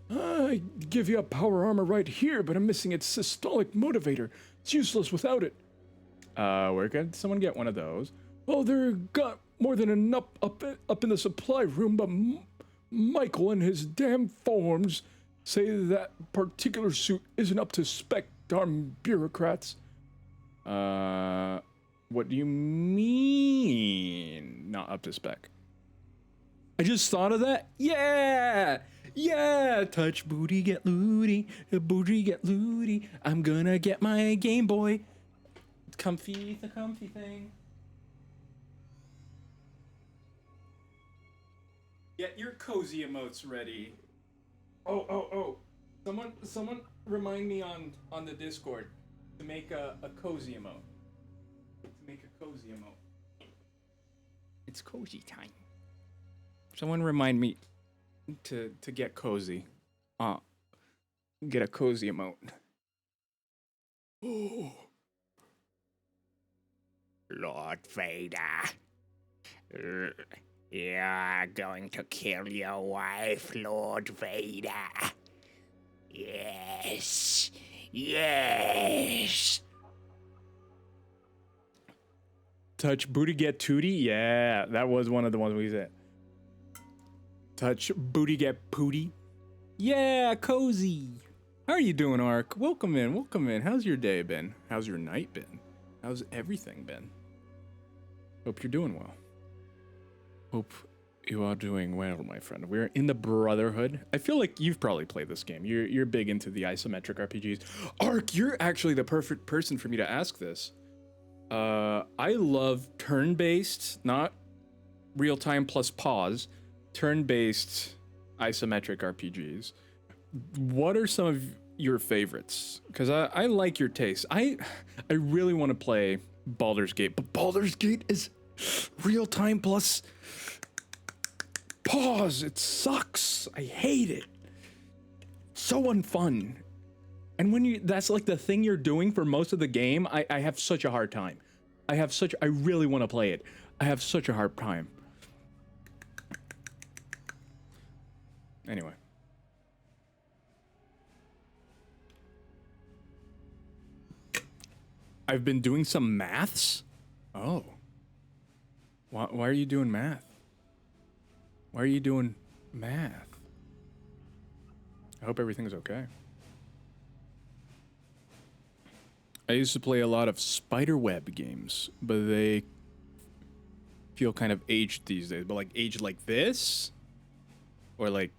I give you a power armor right here, but I'm missing its systolic motivator. It's useless without it. Where can someone get one of those? Oh, there got more than enough up in the supply room, but Michael and his damn forms say that particular suit isn't up to spec, darn bureaucrats. What do you mean, not up to spec? I just thought of that. Yeah! Touch booty, get looty. Booty, get looty. I'm gonna get my Game Boy. It's comfy, the comfy thing. Get your cozy emotes ready. Oh. Someone remind me on the Discord to make a cozy emote. It's cozy time. Someone remind me to get cozy. Get a cozy emote. Oh. Lord Vader. You're going to kill your wife, Lord Vader. Yes. Yes. Touch booty get tootie? Yeah, that was one of the ones we said. Touch booty get pooty? Yeah, cozy. How are you doing, Ark? Welcome in. How's your day been? How's your night been? How's everything been? Hope you're doing well. Hope you are doing well, my friend. We're in the Brotherhood. I feel like you've probably played this game. You're big into the isometric RPGs. Ark, you're actually the perfect person for me to ask this. I love turn-based, not real-time plus pause, turn-based isometric RPGs. What are some of your favorites? Because I like your taste. I really want to play Baldur's Gate, but Baldur's Gate is real-time plus pause. It sucks. I hate it. So unfun. And when that's like the thing you're doing for most of the game, I have such a hard time. I really want to play it. I have such a hard time. Anyway. I've been doing some maths? Oh. Why are you doing math? Why are you doing math? I hope everything's okay. I used to play a lot of spiderweb games, but they feel kind of aged these days. But like aged like this? Or like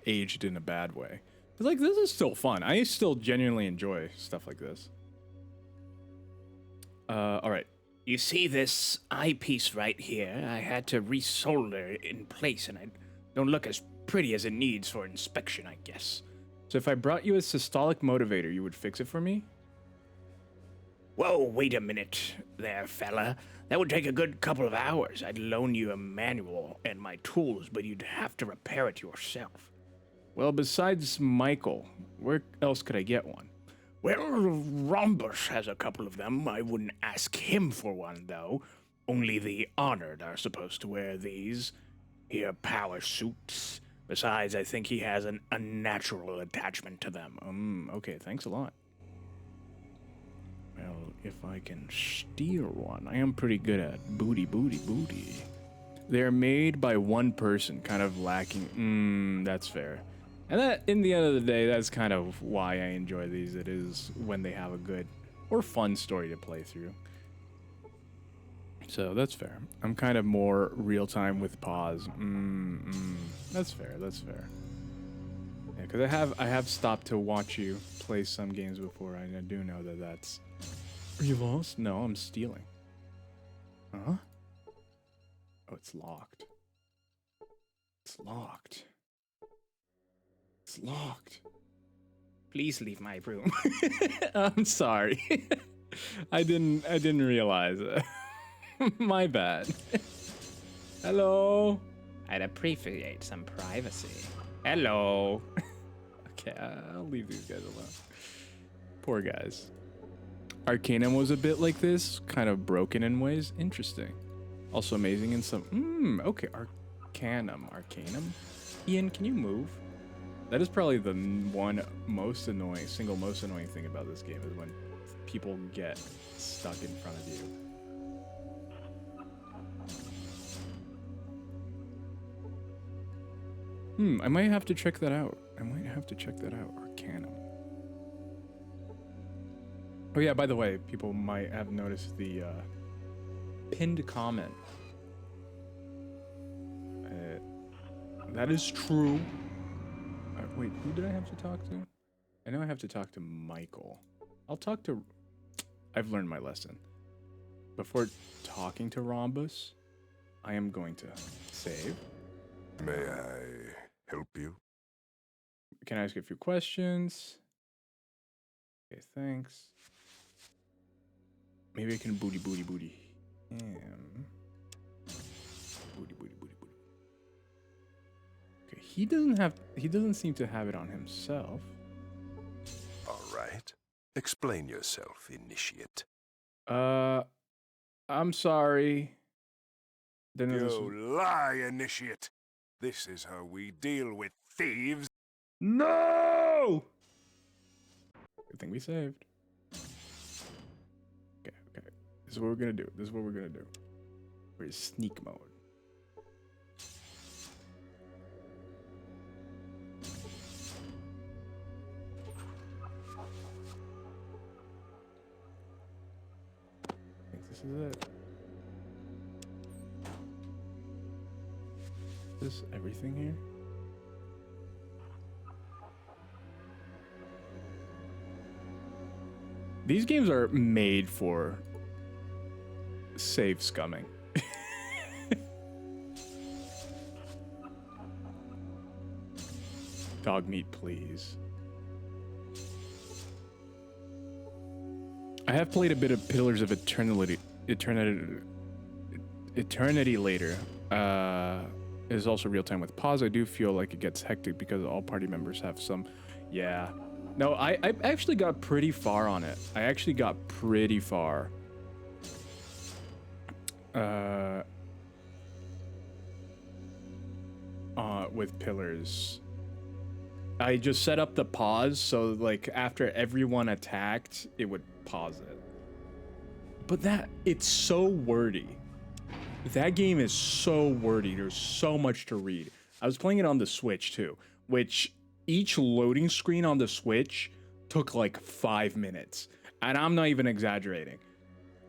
aged in a bad way. But like this is still fun. I still genuinely enjoy stuff like this. Alright. You see this eyepiece right here? I had to resolder it in place, and I don't look as pretty as it needs for inspection, I guess. So if I brought you a systolic motivator, you would fix it for me? Whoa, wait a minute there, fella. That would take a good couple of hours. I'd loan you a manual and my tools, but you'd have to repair it yourself. Well, besides Michael, where else could I get one? Well, Rhombus has a couple of them. I wouldn't ask him for one, though. Only the honored are supposed to wear these here power suits. Besides, I think he has an unnatural attachment to them. Okay, thanks a lot. Well, if I can steal one, I am pretty good at booty. They're made by one person, kind of lacking. That's fair. And that, in the end of the day, that's kind of why I enjoy these. It is when they have a good or fun story to play through. So that's fair. I'm kind of more real time with pause. That's fair. Yeah, because I have stopped to watch you play some games before. I do know that that's. Are you lost? No, I'm stealing. Huh? Oh, it's locked. It's locked. It's locked. Please leave my room. I'm sorry. I didn't realize it. My bad. Hello. I'd appreciate some privacy. Hello. Okay, I'll leave these guys alone. Poor guys. Arcanum was a bit like this, kind of broken in ways. Interesting. Also amazing in some. Okay, Arcanum. Ian, can you move? That is probably the single most annoying thing about this game is when people get stuck in front of you. I might have to check that out. Arcanum. Oh yeah, by the way, people might have noticed the pinned comment. That is true. Wait, who did I have to talk to? I know I have to talk to Michael. I've learned my lesson. Before talking to Rhombus, I am going to save. May I help you? Can I ask you a few questions? Okay, thanks. Maybe I can booty. Booty. Okay, he doesn't seem to have it on himself. All right. Explain yourself, initiate. I'm sorry. You lie, initiate. This is how we deal with thieves. No! Good thing we saved. Okay. This is what we're gonna do. We're in sneak mode. I think this is it. Is everything here? These games are made for save scumming. Dog meat, please. I have played a bit of Pillars of Eternity later. It is also real time with pause. I do feel like it gets hectic because all party members have some. Yeah. No, I actually got pretty far on it. I actually got pretty far. With Pillars. I just set up the pause so like after everyone attacked, it would pause it. But it's so wordy. That game is so wordy. There's so much to read. I was playing it on the Switch too, which each loading screen on the Switch took like 5 minutes. And I'm not even exaggerating.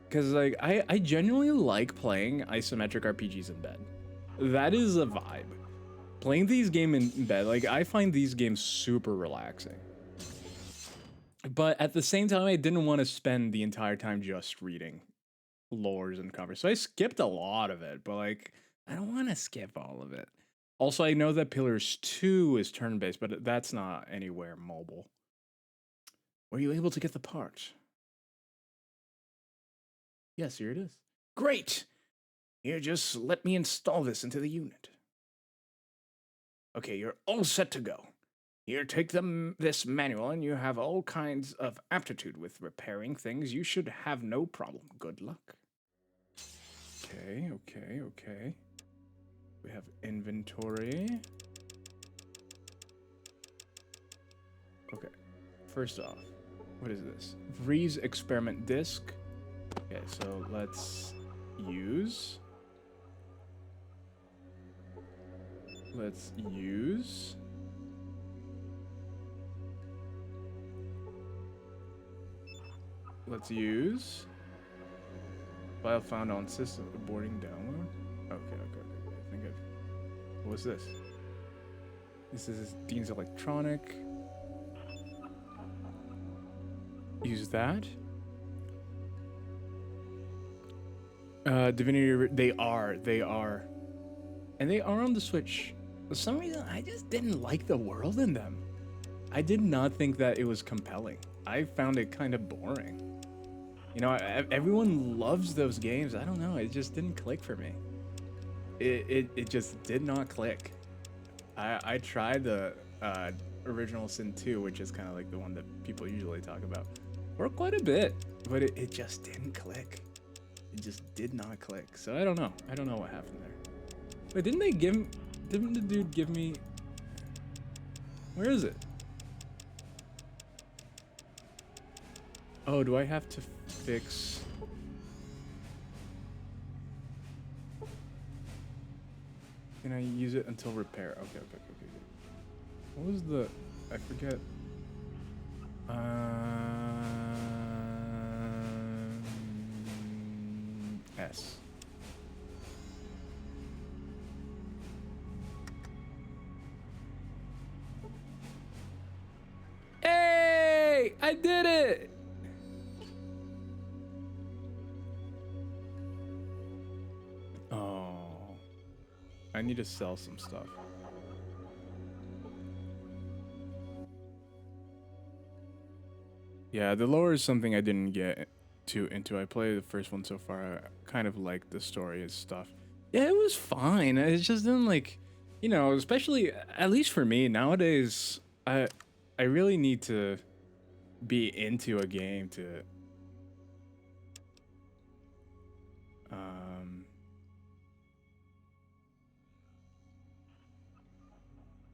Because like I genuinely like playing isometric RPGs in bed. That is a vibe. Playing these games in bed, like I find these games super relaxing. But at the same time, I didn't want to spend the entire time just reading lores and covers. So I skipped a lot of it, but like I don't want to skip all of it. Also, I know that Pillars 2 is turn-based, but that's not anywhere mobile. Were you able to get the part? Yes, here it is. Great! Here, just let me install this into the unit. Okay, you're all set to go. Here, take this manual and you have all kinds of aptitude with repairing things. You should have no problem. Good luck. Okay. We have inventory. Okay, first off, what is this? Vreeze experiment disc. Okay, so let's use. Let's use file found on system boarding download. Okay. I think what's this? This is Dean's Electronic. Use that. Divinity. They are, and they are on the Switch. For some reason, I just didn't like the world in them. I did not think that it was compelling. I found it kind of boring. You know, everyone loves those games. I don't know. It just didn't click for me. It just did not click. I tried the original Sin 2, which is kind of like the one that people usually talk about, for quite a bit, but it just didn't click. It just did not click. So I don't know. I don't know what happened there. Wait, didn't the dude give me? Where is it? Oh, do I have to fix? Can I use it until repair? Okay. What was the? I forget. S. Hey! I did it! Oh. I need to sell some stuff. Yeah, the lore is something I didn't get too into. I played the first one so far. I kind of liked the story and stuff. Yeah, it was fine. It just didn't like, you know, especially at least for me nowadays. I really need to be into a game to.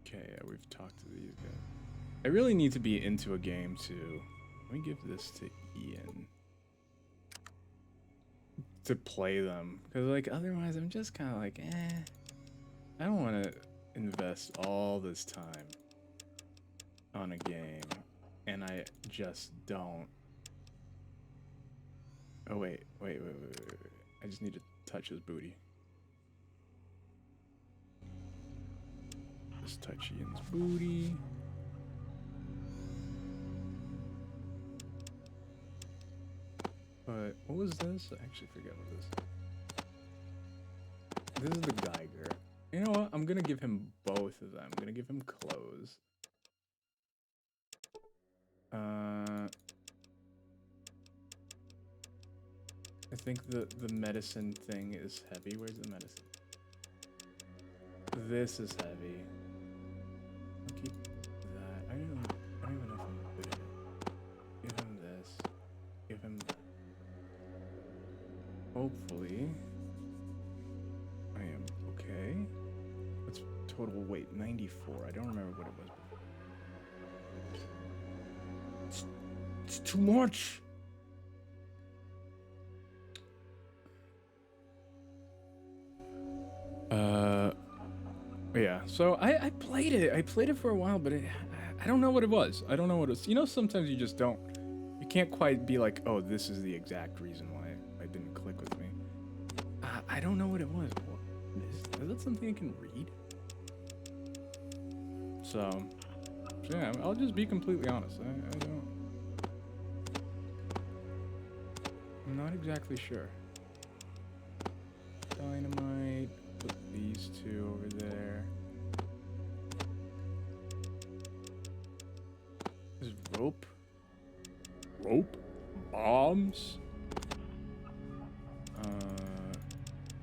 Okay, yeah, we've talked to these guys. I really need to be into a game to. Let me give this to Ian to play them, because like otherwise I'm just kind of like, I don't want to invest all this time on a game, and I just don't. Oh wait. I just need to touch his booty. Just touch Ian's booty. But what was this? I actually forget what this is. This is the Geiger. You know what? I'm gonna give him both of them. I'm gonna give him clothes. I think the medicine thing is heavy. Where's the medicine? This is heavy. I'll keep that. I don't even know if I'm good at it. Give him this. Give him that. Hopefully, I am okay. What's total weight? 94. I don't remember what it was before. It's too much. Yeah, so I played it. I played it for a while, but I don't know what it was. I don't know what it was. You know, sometimes you just don't. You can't quite be like, oh, this is the exact reason why it didn't click with me. I don't know what it was. Is that something I can read? So yeah, I'll just be completely honest. I don't. I'm not exactly sure. Dynamite. Put these two over there. Is rope? Rope? Bombs?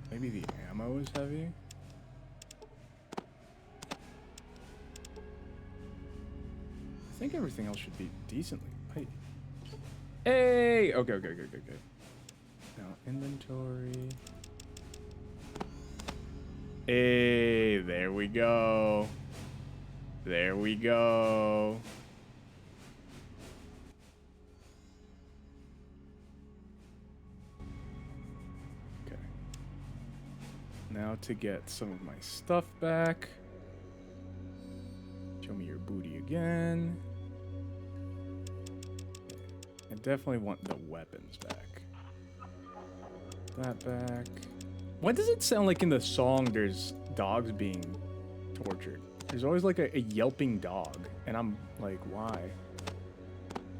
Maybe the ammo is heavy? I think everything else should be decently light. Hey! Okay. Now, inventory. Hey, there we go. There we go. Okay. Now to get some of my stuff back. Show me your booty again. I definitely want the weapons back. That back. Why does it sound like in the song there's dogs being tortured? There's always like a yelping dog, and I'm like, why?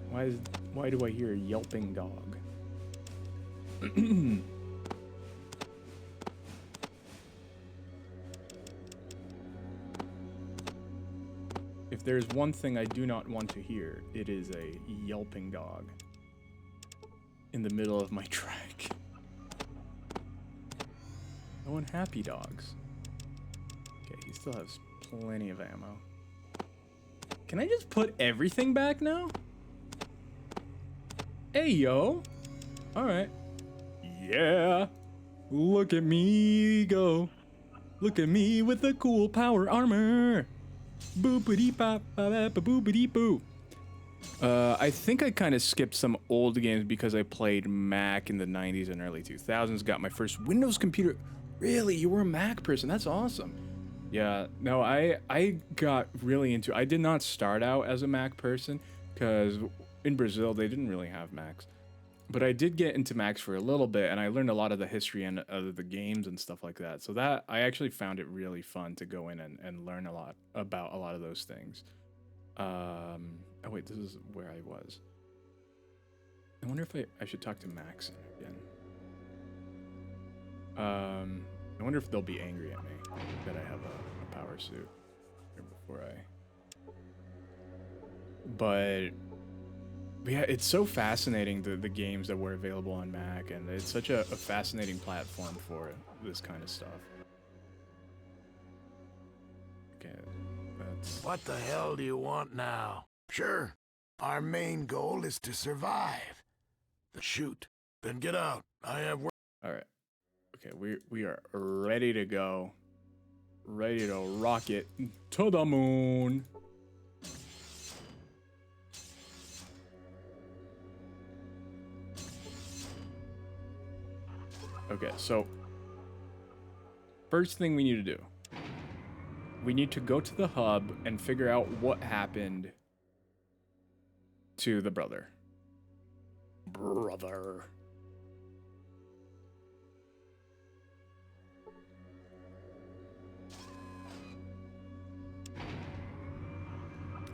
Why do I hear a yelping dog? If there's one thing I do not want to hear, it is a yelping dog in the middle of my track. I want happy dogs. Okay, he still has plenty of ammo. Can I just put everything back now? Hey, yo. Alright. Yeah. Look at me go. Look at me with the cool power armor. Boopity pop, boopity boo. I think I kind of skipped some old games because I played Mac in the 90s and early 2000s. Got my first Windows computer. Really? You were a Mac person? That's awesome. Yeah, no, I got really into. I did not start out as a Mac person because in Brazil they didn't really have Macs. But I did get into Macs for a little bit, and I learned a lot of the history and of the games and stuff like that. So that I actually found it really fun to go in and learn a lot about a lot of those things. Oh wait, this is where I was. I wonder if I should talk to Max again. I wonder if they'll be angry at me that I have a power suit here before I. But But yeah, it's so fascinating, the games that were available on Mac, and it's such a fascinating platform for this kind of stuff. Okay, that's... What the hell do you want now? Sure, our main goal is to survive. Shoot, then get out. I have work. All right. Okay, we are ready to go. Ready to rocket to the moon. Okay, so first thing we need to do, we need to go to the hub and figure out what happened to the brother.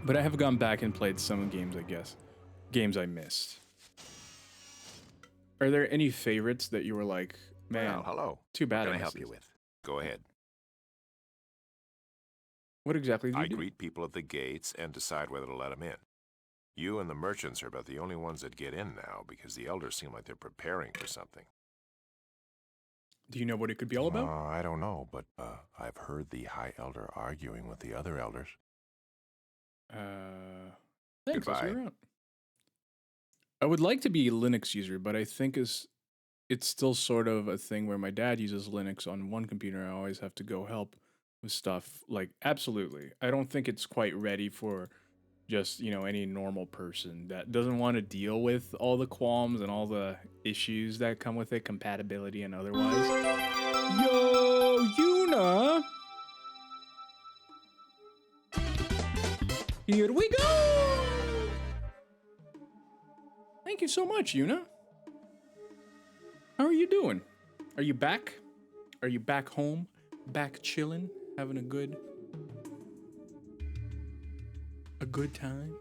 But I have gone back and played some games, I guess. Games I missed. Are there any favorites that you were like, man, Well, hello. too bad What I can I help missed you these? with? Go ahead. What exactly do you I do? greet people at the gates and decide whether to let them in. You and the merchants are about the only ones that get in now because the elders seem like they're preparing for something. Do you know what it could be all about? I don't know, but I've heard the High Elder arguing with the other elders. Thanks, I'll see you Goodbye. around. I would like to be a Linux user, but I think it's still sort of a thing where my dad uses Linux on one computer. I always have to go help with stuff. Like, absolutely. I don't think it's quite ready for just, you know, any normal person that doesn't want to deal with all the qualms and all the issues that come with it, compatibility and otherwise. Yo, Yuna! Here we go! Thank you so much, Yuna. How are you doing? Are you back? Are you back home? Back chilling? Having a good time?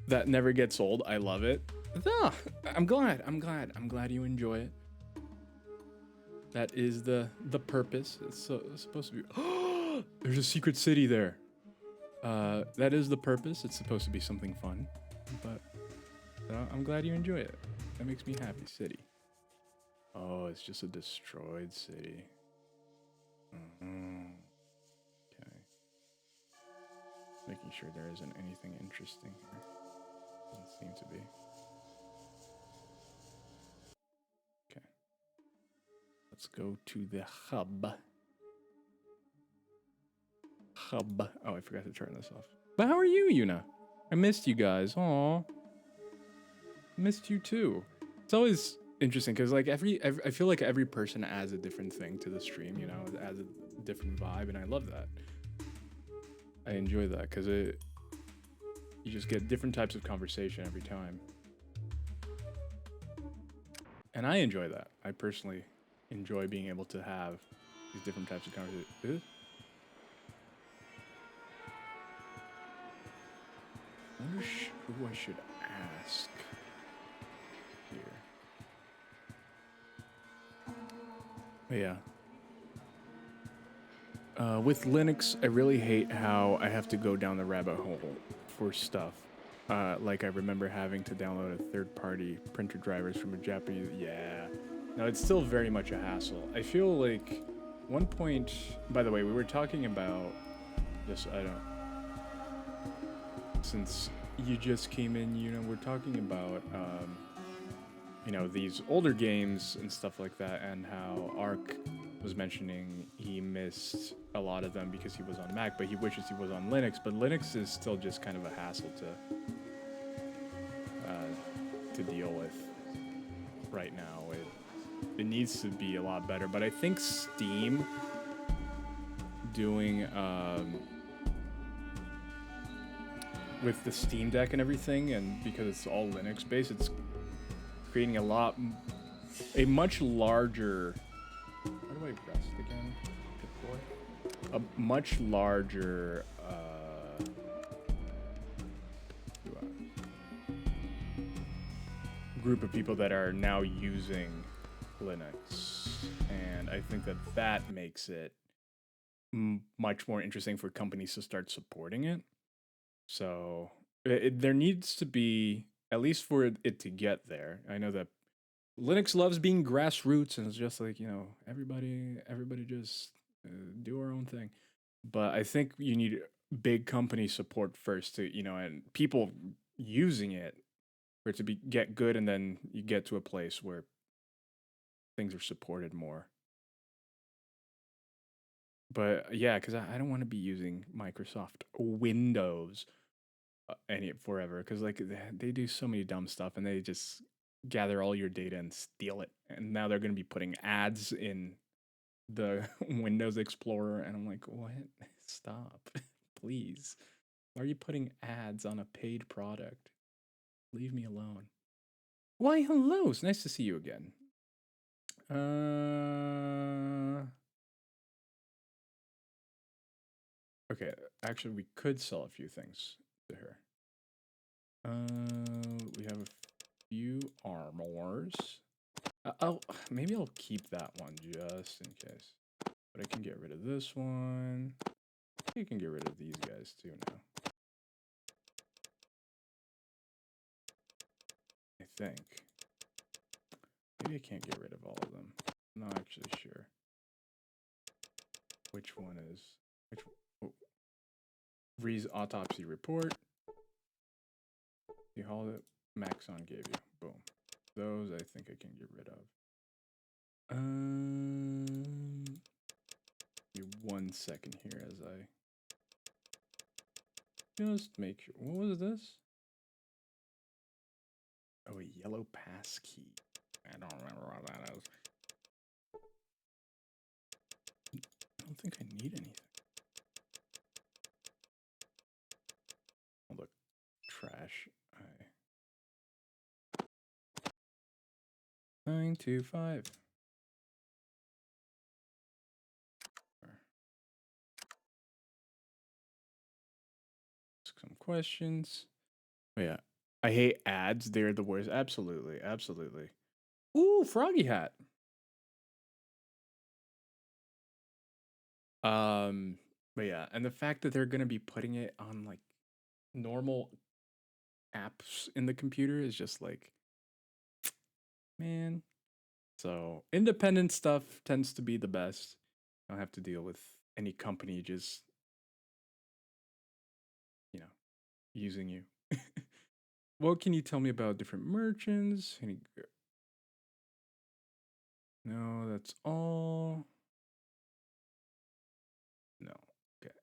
That never gets old. I love it. Ah, I'm glad you enjoy it. That is the purpose. It's supposed to be. There's a secret city there. That is the purpose. It's supposed to be something fun, but I'm glad you enjoy it. That makes me happy. City. Oh, it's just a destroyed city. Okay. Making sure there isn't anything interesting here. Doesn't seem to be. Okay. Let's go to the hub. Oh, I forgot to turn this off. But how are you, Yuna? I missed you guys. Aw. Missed you too. It's always interesting because like every I feel like every person adds a different thing to the stream, you know, it adds a different vibe, and I love that. I enjoy that because you just get different types of conversation every time. And I enjoy that. I personally enjoy being able to have these different types of conversations. I wonder who I should ask here. But yeah. With Linux, I really hate how I have to go down the rabbit hole for stuff. Like I remember having to download a third-party printer drivers from a Japanese. Yeah. No, it's still very much a hassle. I feel like one point. By the way, we were talking about this. I don't. Since you just came in, you know, we're talking about, you know, these older games and stuff like that, and how Ark was mentioning he missed a lot of them because he was on Mac, but he wishes he was on Linux. But Linux is still just kind of a hassle to deal with right now. It needs to be a lot better, but I think Steam doing with the Steam Deck and everything, and because it's all Linux based, it's creating a much larger. How do I rest again? Good boy. A much larger. Group of people that are now using Linux, and I think that makes it much more interesting for companies to start supporting it. So there needs to be, at least for it to get there. I know that Linux loves being grassroots, and it's just like, everybody just do our own thing. But I think you need big company support first to, and people using it for it to get good, and then you get to a place where things are supported more. But yeah, because I don't want to be using Microsoft Windows forever, because like they do so many dumb stuff, and they just gather all your data and steal it. And now they're going to be putting ads in the Windows Explorer, and I'm like, what? Stop, please. Why are you putting ads on a paid product? Leave me alone. Why, hello. It's nice to see you again. Okay, actually, we could sell a few things to her. We have a few armors. Maybe I'll keep that one just in case. But I can get rid of this one. You can get rid of these guys too now. I think. Maybe I can't get rid of all of them. I'm not actually sure. Which one is... Ree's autopsy report. You hauled it. Maxon gave you. Boom. Those I think I can get rid of. Give me 1 second here as I just make sure. What was this? Oh, a yellow pass key. I don't remember what that is. I don't think I need anything. All the trash. 925. Ask some questions. Oh, yeah. I hate ads. They're the worst. Absolutely. Absolutely. Ooh, froggy hat. But yeah, and the fact that they're gonna be putting it on like normal apps in the computer is just like, man. So independent stuff tends to be the best. I don't have to deal with any company just, using you. What can you tell me about different merchants? No, that's all. No. Okay.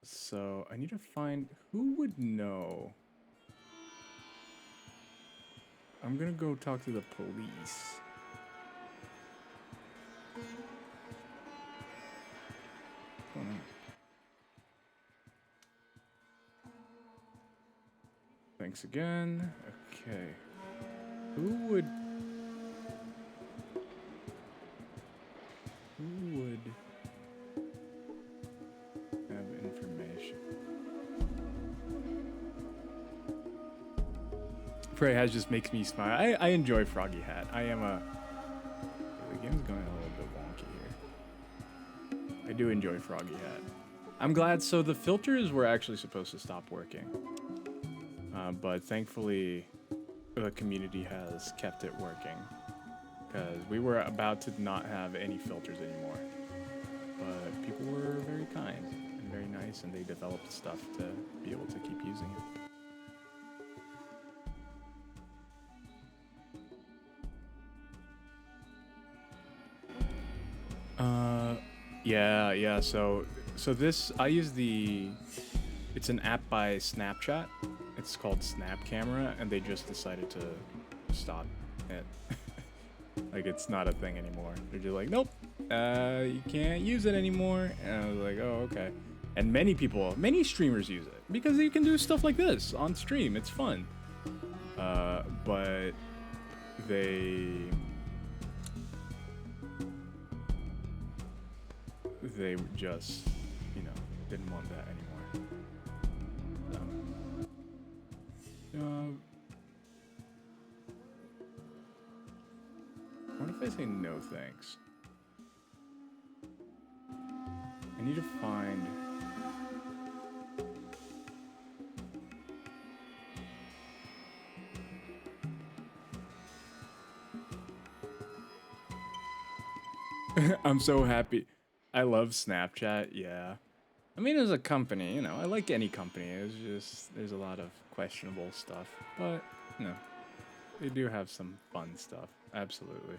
So I need to find who would know. I'm gonna go talk to the police. What's going on? Thanks again. Okay. Who would have information? Frey Has just makes me smile. I enjoy Froggy Hat. The game's going a little bit wonky here. I do enjoy Froggy Hat. I'm glad. So the filters were actually supposed to stop working. But thankfully, the community has kept it working. Because we were about to not have any filters anymore. But people were very kind and very nice, and they developed stuff to be able to keep using it. Yeah. So this, I use it's an app by Snapchat. It's called Snap Camera, and they just decided to stop it. Like, it's not a thing anymore. They're just like, nope, you can't use it anymore. And I was like, oh, okay. And many streamers use it because you can do stuff like this on stream. It's fun. But they just, didn't want that anymore. What if I say no thanks? I need to find I'm so happy. I love Snapchat, yeah. I mean, as a company, you know, I like any company. It's just, there's a lot of questionable stuff. But, you know, they do have some fun stuff. Absolutely.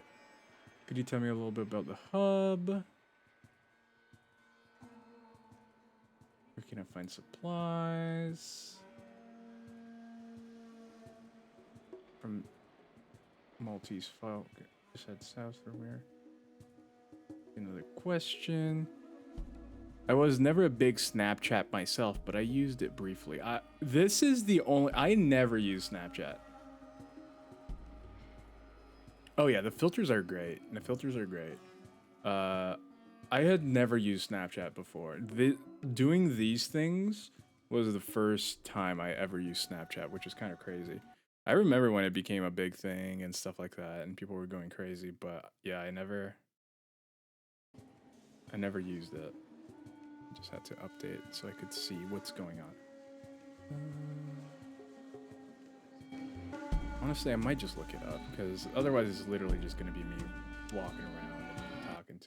Could you tell me a little bit about the hub? Where can I find supplies? From Maltese folk. Just head south from where? Another question. I was never a big Snapchat myself, but I used it briefly. This is the only... I never use Snapchat. Oh yeah, the filters are great. The filters are great. I had never used Snapchat before. Doing these things was the first time I ever used Snapchat, which is kind of crazy. I remember when it became a big thing and stuff like that, and people were going crazy, but yeah, I never used it. I just had to update so I could see what's going on. Honestly, I might just look it up, because otherwise it's literally just going to be me walking around and talking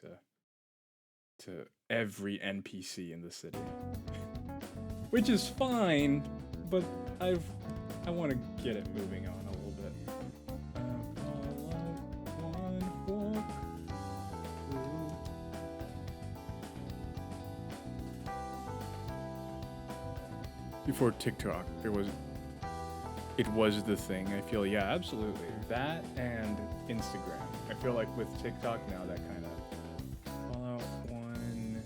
to every NPC in the city. Which is fine, but I want to get it moving on a little bit. Before TikTok, it was the thing. I feel, yeah, absolutely. That and Instagram. I feel like with TikTok now, that kind of Fallout 1.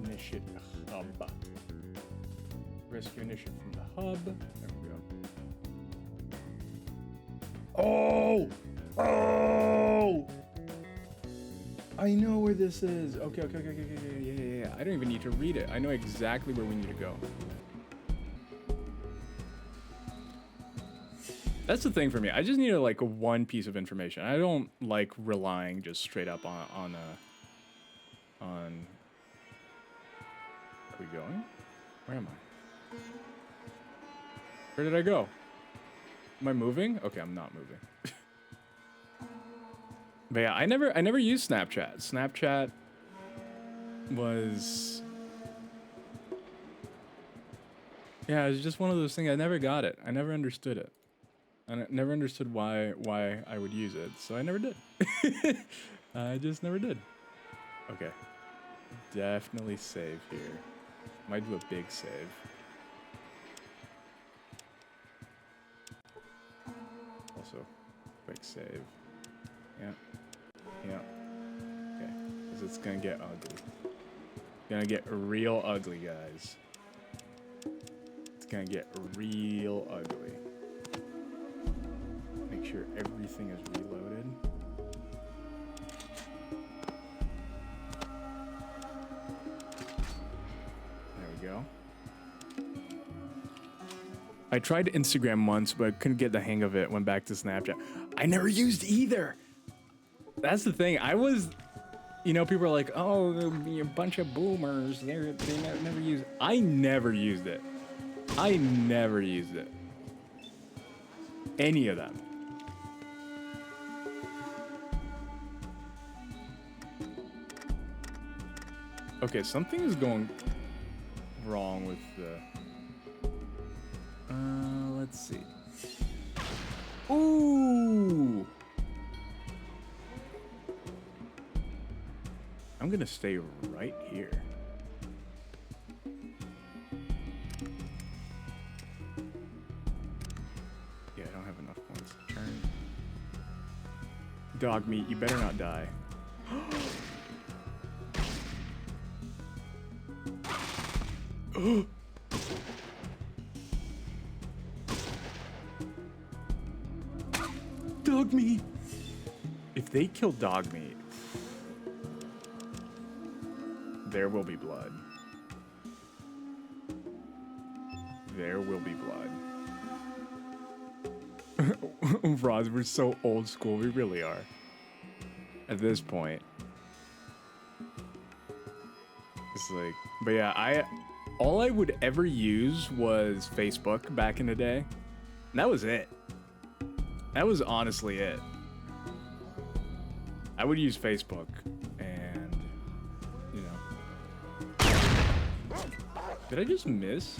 Initiate hub. Rescue initiative from the hub. There we go. Oh! Oh! I know where this is. Okay. Yeah. I don't even need to read it. I know exactly where we need to go. That's the thing for me. I just need like one piece of information. I don't like relying just straight up on. Are we going? Where am I? Where did I go? Am I moving? Okay, I'm not moving. But yeah, I never used Snapchat. Snapchat was... Yeah, it was just one of those things. I never got it. I never understood it. I never understood why I would use it, so I never did. I just never did. Okay. Definitely save here. Might do a big save. Also, quick save. Yeah. Okay. Because it's gonna get ugly. It's gonna get real ugly, guys. It's gonna get real ugly. Make sure everything is reloaded. There we go. I tried Instagram once, but couldn't get the hang of it. Went back to Snapchat. I never used either. That's the thing. I was, you know, people are like, oh, you're a bunch of boomers. They never use. I never used it. I never used it. Any of them. Okay, something is going wrong with the... let's see. Ooh! I'm gonna stay right here. Yeah, I don't have enough points to turn. Dog meat, you better not die. Dog meat! If they kill dog meat, there will be blood. There will be blood. Roz, we're so old school. We really are. At this point. It's like, but yeah, all I would ever use was Facebook back in the day. And that was it. That was honestly it. I would use Facebook and, you know. Did I just miss?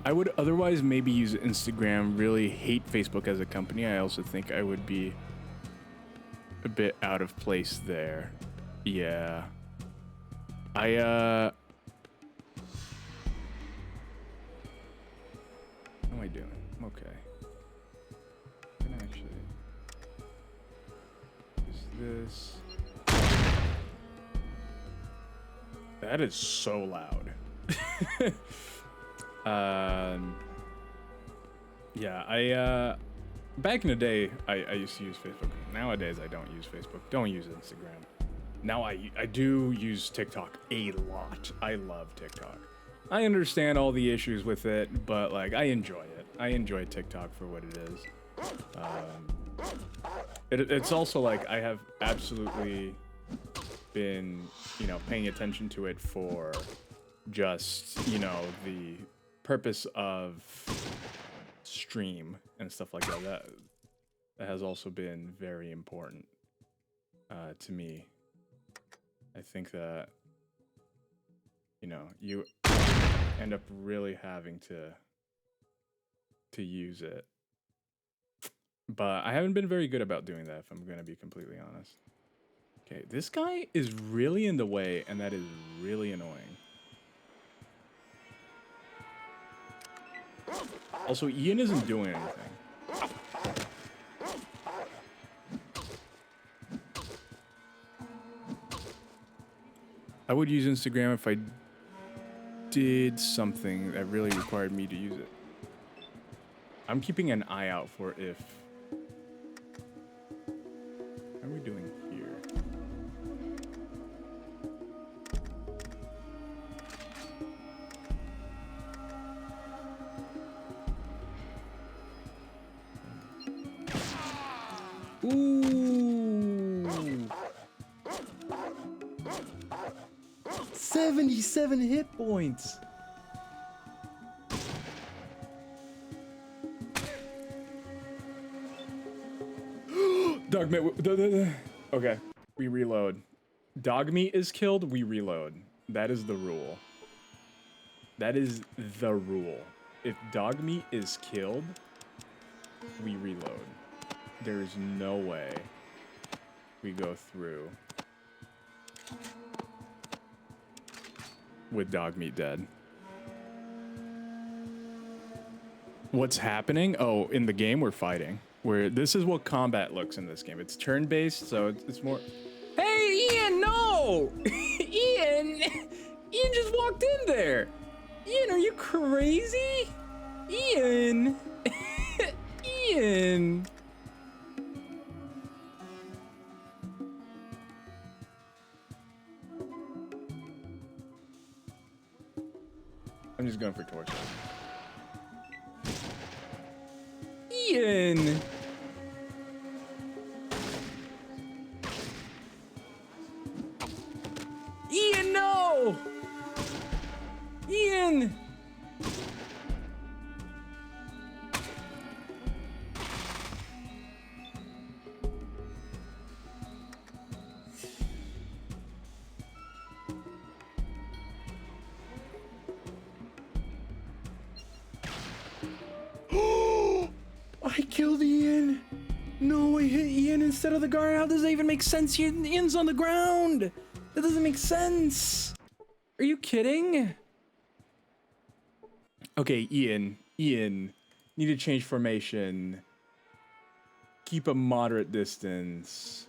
I would otherwise maybe use Instagram. Really hate Facebook as a company. I also think I would be a bit out of place there. Yeah. What am I doing? Okay. Can I actually use this? That is so loud. Yeah, back in the day, I used to use Facebook. Nowadays, I don't use Facebook. Don't use Instagram. Now I do use TikTok a lot. I love TikTok. I understand all the issues with it, but like I enjoy it. I enjoy TikTok for what it is. It's also like I have absolutely been, you know, paying attention to it for just, you know, the purpose of stream and stuff like that. That has also been very important to me. I think that, you know, you end up really having to use it. But I haven't been very good about doing that, if I'm going to be completely honest. Okay, this guy is really in the way, and that is really annoying. Also, Ian isn't doing anything. I would use Instagram if I did something that really required me to use it. I'm keeping an eye out for if... How are we doing here? Ooh! 77 hit points! Dogmeat. Okay, we reload. Dogmeat is killed, we reload. That is the rule. That is the rule. If Dogmeat is killed, we reload. There is no way we go through with Dogmeat dead. What's happening? Oh, in the game we're fighting. This is what combat looks in this game. It's turn-based, so it's more... Hey, Ian, no! Ian! Ian just walked in there! Ian, are you crazy? Ian! Ian! I'm just going for torso. Ian! Ian, no! Ian! I killed Ian! No, I hit Ian instead of the guard. How does that even make sense? Ian's on the ground! That doesn't make sense! Are you kidding? Okay, Ian, need to change formation. Keep a moderate distance.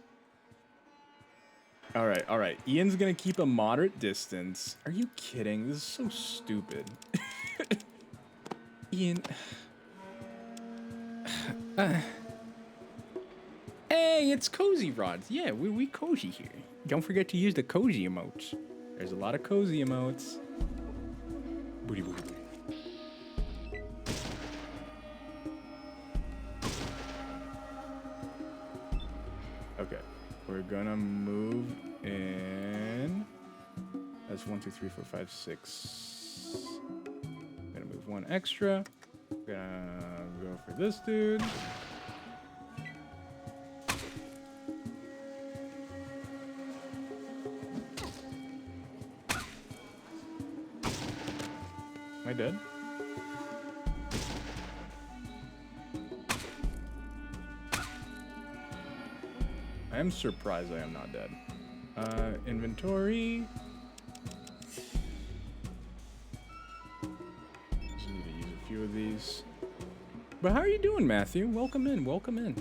Alright. Ian's gonna keep a moderate distance. Are you kidding? This is so stupid. Ian... Hey, it's Cozy Rods. Yeah, we cozy here. Don't forget to use the cozy emotes. There's a lot of cozy emotes. Booty, booty, booty. we're gonna move in. That's 1, 2, 3, 4, 5, 6. Gonna move one extra. Gonna go for this dude. Am I dead? I am surprised I am not dead. Inventory. Just need to use a few of these. But how are you doing, Matthew? Welcome in, welcome in.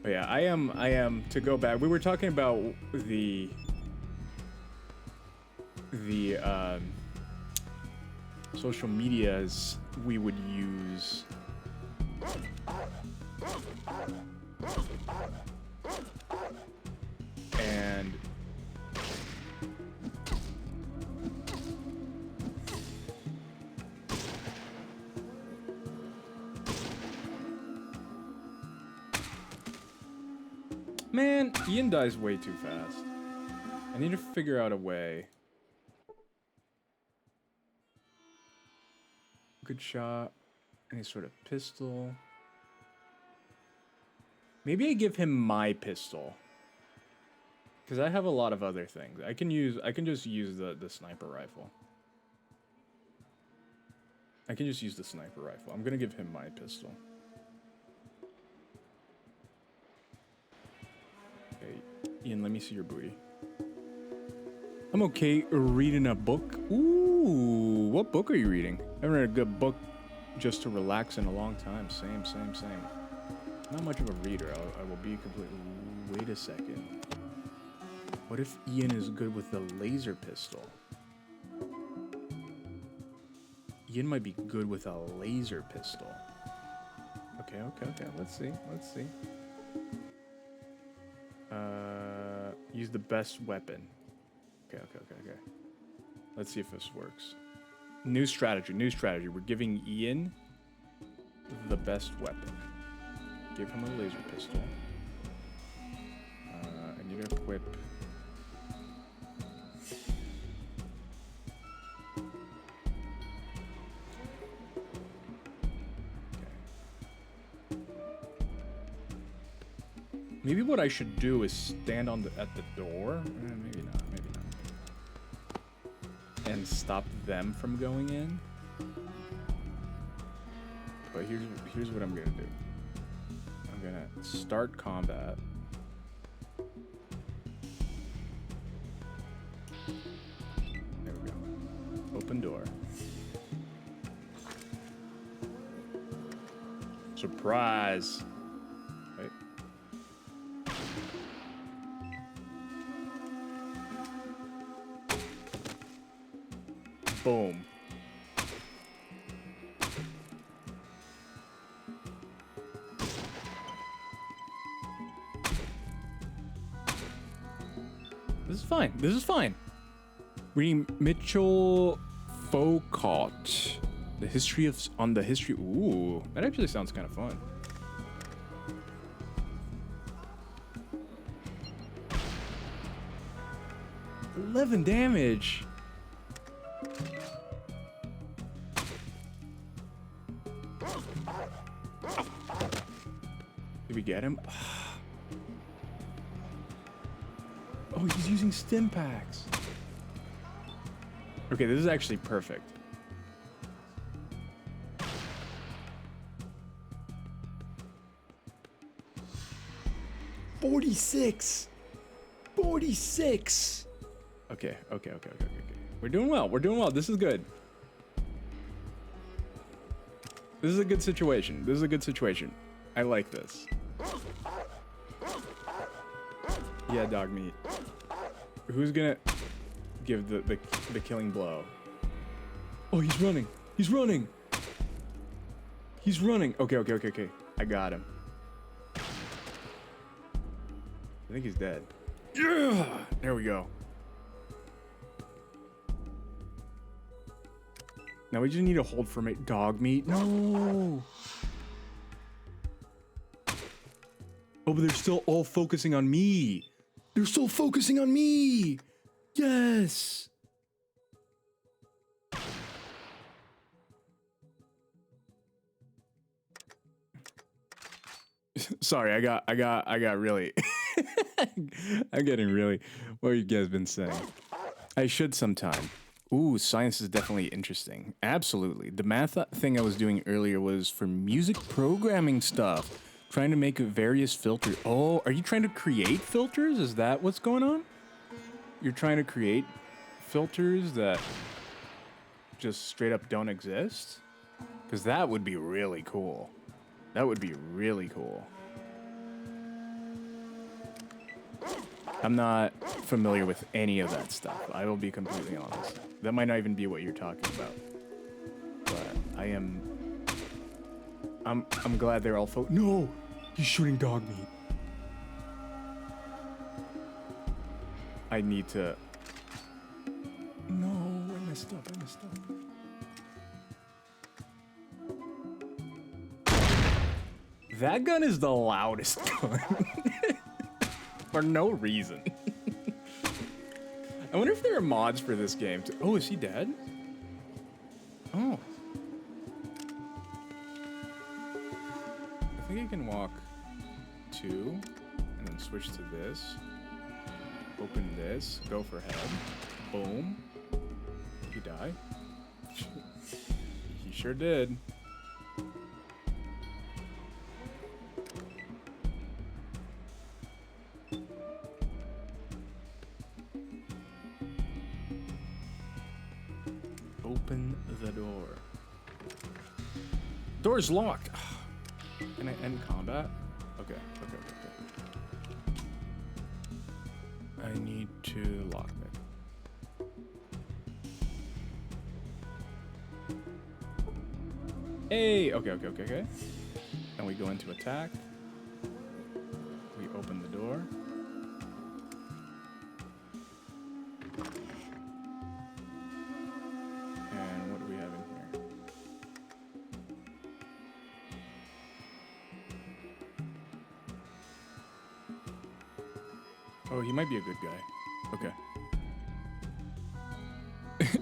But yeah, I am, to go back, we were talking about the social medias we would use. And man, Ian dies way too fast. I need to figure out a way. Good shot. Any sort of pistol. Maybe I give him my pistol. Because I have a lot of other things. I can just use the sniper rifle. I can just use the sniper rifle. I'm gonna give him my pistol. Okay, Ian, let me see your booty. I'm okay reading a book. Ooh, what book are you reading? I haven't read a good book just to relax in a long time. Same. Not much of a reader. I will be completely... Wait a second. What if Ian is good with the laser pistol? Ian might be good with a laser pistol. Okay. Let's see. Use the best weapon. Okay. Let's see if this works. New strategy. We're giving Ian the best weapon. Give him a laser pistol. I need to equip... Maybe what I should do is stand on at the door. Maybe not. And stop them from going in. But here's what I'm gonna do. I'm gonna start combat. There we go. Open door. Surprise! Wait. Boom. This is fine. Reading Mitchell Foucault. The history of... Ooh, that actually sounds kind of fun. $11 damage. Did we get him? Oh, he's using stim packs. Okay, this is actually perfect. $46. Okay. We're doing well. This is good. This is a good situation. I like this. Yeah, dog meat. Who's gonna give the killing blow? Oh, he's running. Okay. I got him. I think he's dead. Yeah! There we go. Now we just need to hold for dog meat. No! Oh, but they're still all focusing on me. They're still focusing on me. Yes. Sorry, I got really. I'm getting really. What have you guys been saying? I should sometime. Ooh, science is definitely interesting. Absolutely. The math thing I was doing earlier was for music programming stuff. Trying to make various filters. Oh, are you trying to create filters? Is that what's going on? You're trying to create filters that just straight up don't exist? Because that would be really cool. That would be really cool. I'm not familiar with any of that stuff. I will be completely honest. That might not even be what you're talking about. But I am... I'm glad they're all No! He's shooting dog meat. I need to... No, I messed up. That gun is the loudest gun. For no reason. I wonder if there are mods for this game. Oh, is he dead? Oh. I think I can walk 2 and then switch to this. Open this, go for head. Boom. Did he die? He sure did. Open the door. Door's locked. Can I end combat? Okay. I need to lock it. Hey! Okay. And we go into attack. We open the door. And what do we have in here? Oh, he might be a good guy. Okay.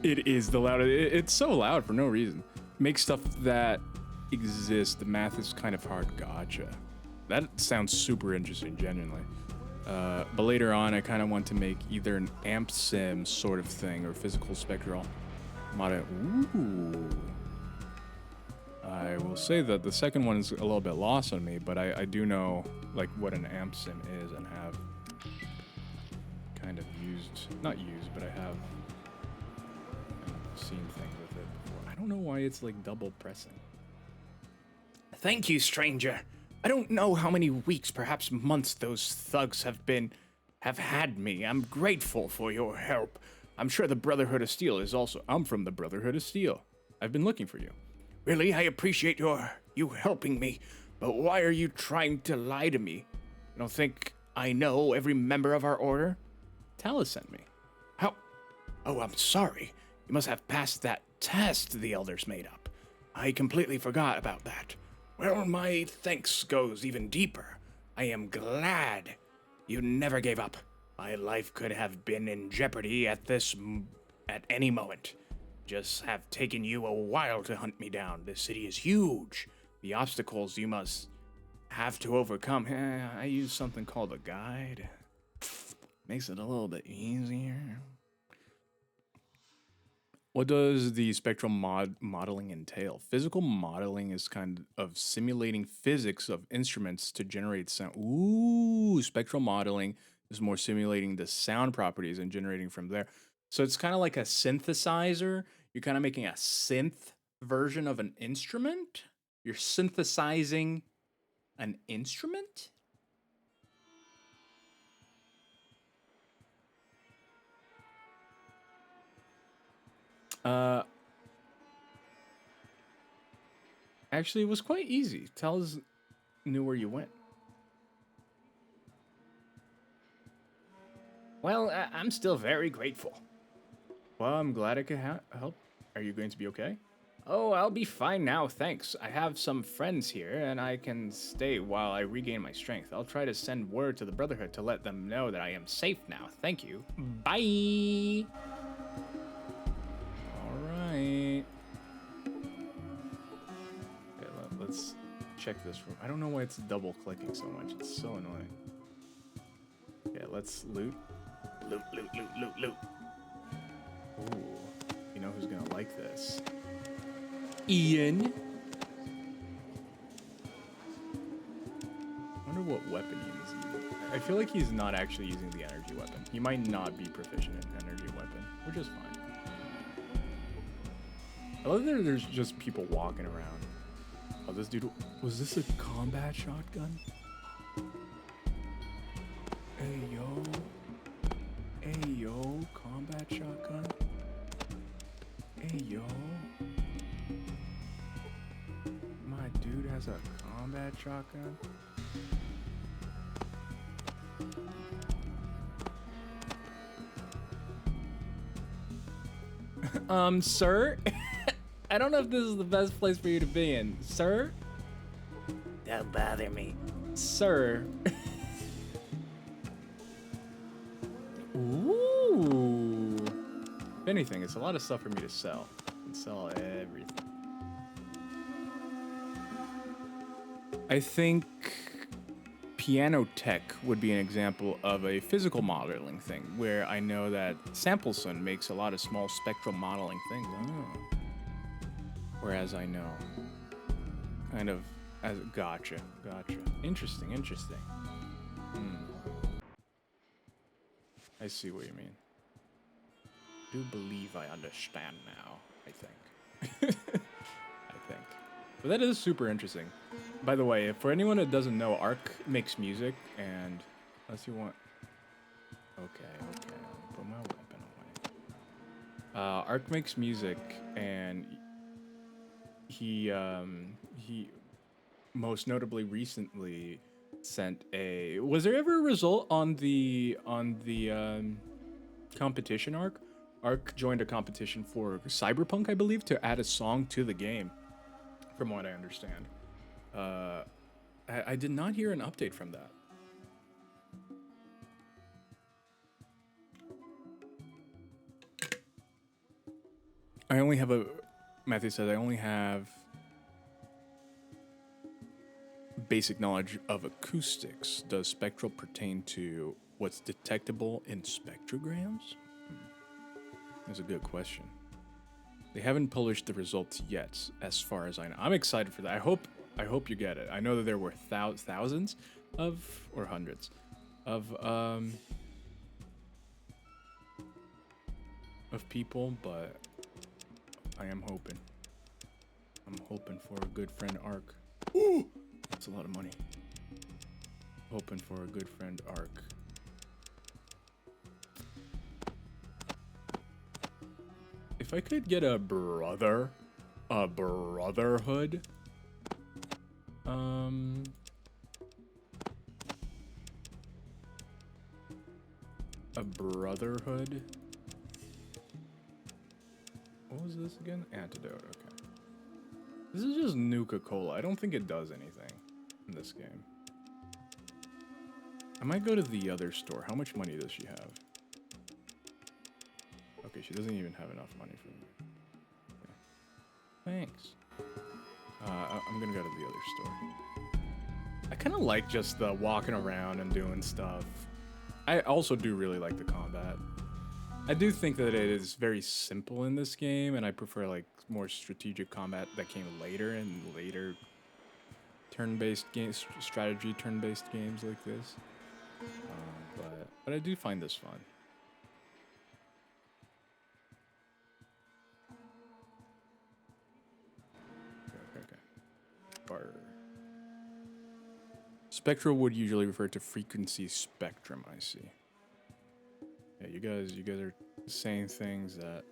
It is the loudest. It's so loud for no reason. Make stuff that exists. The math is kind of hard. Gotcha. That sounds super interesting, genuinely. But later on, I kind of want to make either an amp sim sort of thing or physical spectral model. Ooh. I will say that the second one is a little bit lost on me, but I do know like what an amp sim is and have kind of not used, but I have seen things with it before. I don't know why it's like double pressing. Thank you, stranger. I don't know how many weeks, perhaps months, those thugs have had me. I'm grateful for your help. I'm sure the Brotherhood of Steel is also. I'm from the Brotherhood of Steel. I've been looking for you. Really, I appreciate you helping me, but why are you trying to lie to me? You don't think I know every member of our order? Talus sent me. How? Oh, I'm sorry. You must have passed that test the elders made up. I completely forgot about that. Well, my thanks goes even deeper. I am glad you never gave up. My life could have been in jeopardy at any moment. Just have taken you a while to hunt me down. This city is huge. The obstacles you must have to overcome. I use something called a guide. Makes it a little bit easier. What does the spectral modeling entail? Physical modeling is kind of simulating physics of instruments to generate sound. Ooh, spectral modeling is more simulating the sound properties and generating from there. So it's kind of like a synthesizer. You're kind of making a synth version of an instrument. You're synthesizing an instrument? Actually, it was quite easy. Talus knew where you went. Well, I'm still very grateful. Well, I'm glad I could help. Are you going to be okay? Oh, I'll be fine now, thanks. I have some friends here, and I can stay while I regain my strength. I'll try to send word to the Brotherhood to let them know that I am safe now. Thank you. Bye! Alright. Okay, let's check this room. I don't know why it's double clicking so much. It's so annoying. Okay, let's loot. Loot, loot, loot, loot, loot. Ooh. You know who's gonna like this? Ian. I wonder what weapon he's using. I feel like he's not actually using the energy weapon. He might not be proficient in energy weapon, which is fine. I love that there's just people walking around. Oh, this dude, was this a combat shotgun? Hey, yo. Hey, yo, combat shotgun. Hey, yo. My dude has a combat shotgun. Sir? I don't know if this is the best place for you to be in. Sir? Don't bother me. Sir. Ooh. If anything, it's a lot of stuff for me to sell. I can sell everything. I think Piano Tech would be an example of a physical modeling thing, where I know that Sampleson makes a lot of small spectral modeling things. Oh. Whereas I know kind of as gotcha. Interesting. I see what you mean. Do believe I understand now, I think. I think. But that is super interesting. By the way, for anyone that doesn't know, Ark makes music, and unless you want... Okay, I'll put my weapon away. Ark makes music, and he most notably recently sent a... Was there ever a result on the competition, Ark? Ark joined a competition for Cyberpunk, I believe, to add a song to the game, from what I understand. I did not hear an update from that. I only have a... Matthew says, I only have basic knowledge of acoustics. Does spectral pertain to what's detectable in spectrograms? That's a good question. They haven't published the results yet, as far as I know. I'm excited for that. I hope you get it. I know that there were thousands of, or hundreds of people, but I am hoping. I'm hoping for a good friend Ark. Ooh, that's a lot of money. Hoping for a good friend Ark. If I could get a brotherhood, a brotherhood, what was this again? Antidote, okay. This is just Nuka-Cola. I don't think it does anything in this game. I might go to the other store. How much money does she have? Okay, she doesn't even have enough money for me. Okay. Thanks. I'm gonna go to the other store. I kind of like just the walking around and doing stuff. I also do really like the combat. I do think that it is very simple in this game, and I prefer like more strategic combat that came later in later turn-based games, strategy turn-based games like this. But I do find this fun. Okay. Bar. Spectral would usually refer to frequency spectrum, I see. Yeah, you guys are saying things that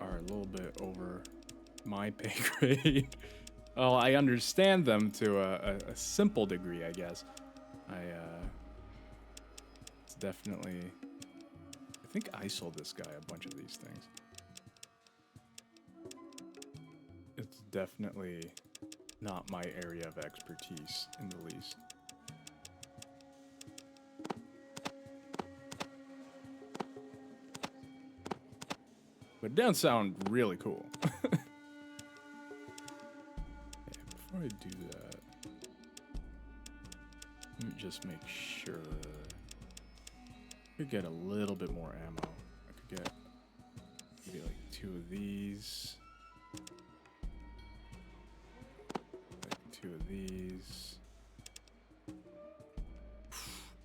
are a little bit over my pay grade. Well, I understand them to a simple degree, I guess. It's definitely... I think I sold this guy a bunch of these things. definitely not my area of expertise in the least. But it does sound really cool. Okay, before I do that, let me just make sure. I could get a little bit more ammo. I could get maybe like 2 of these. Like 2 of these.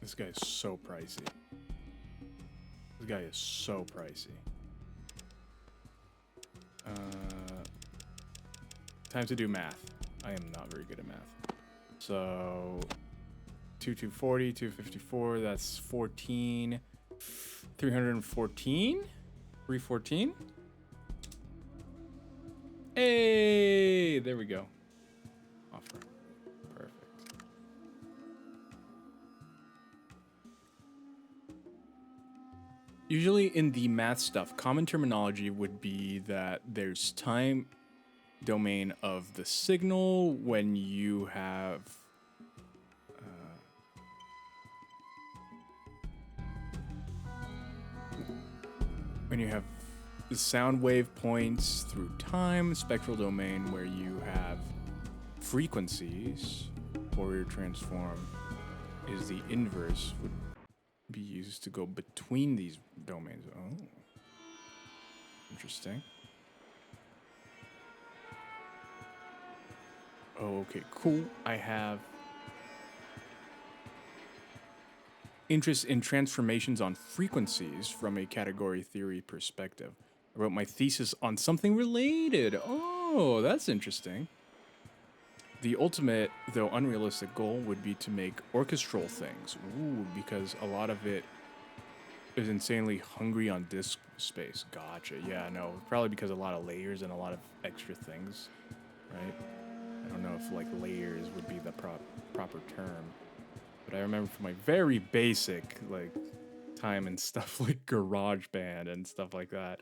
This guy is so pricey. This guy is so pricey. Time to do math. I am not very good at math. So 240, 254, that's 14. 314? 314? Hey, there we go. Offer. Perfect. Usually in the math stuff, common terminology would be that there's time domain of the signal when you have the sound wave points through time, spectral domain where you have frequencies. Fourier transform is the inverse, would be used to go between these domains. Oh, interesting. Oh, okay, cool. I have interest in transformations on frequencies from a category theory perspective. I wrote my thesis on something related. Oh, that's interesting. The ultimate, though unrealistic, goal would be to make orchestral things. Ooh, because a lot of it is insanely hungry on disk space. Gotcha. Yeah, no, probably because a lot of layers and a lot of extra things, right? I don't know if like layers would be the proper term, but I remember from my very basic like time and stuff like GarageBand and stuff like that,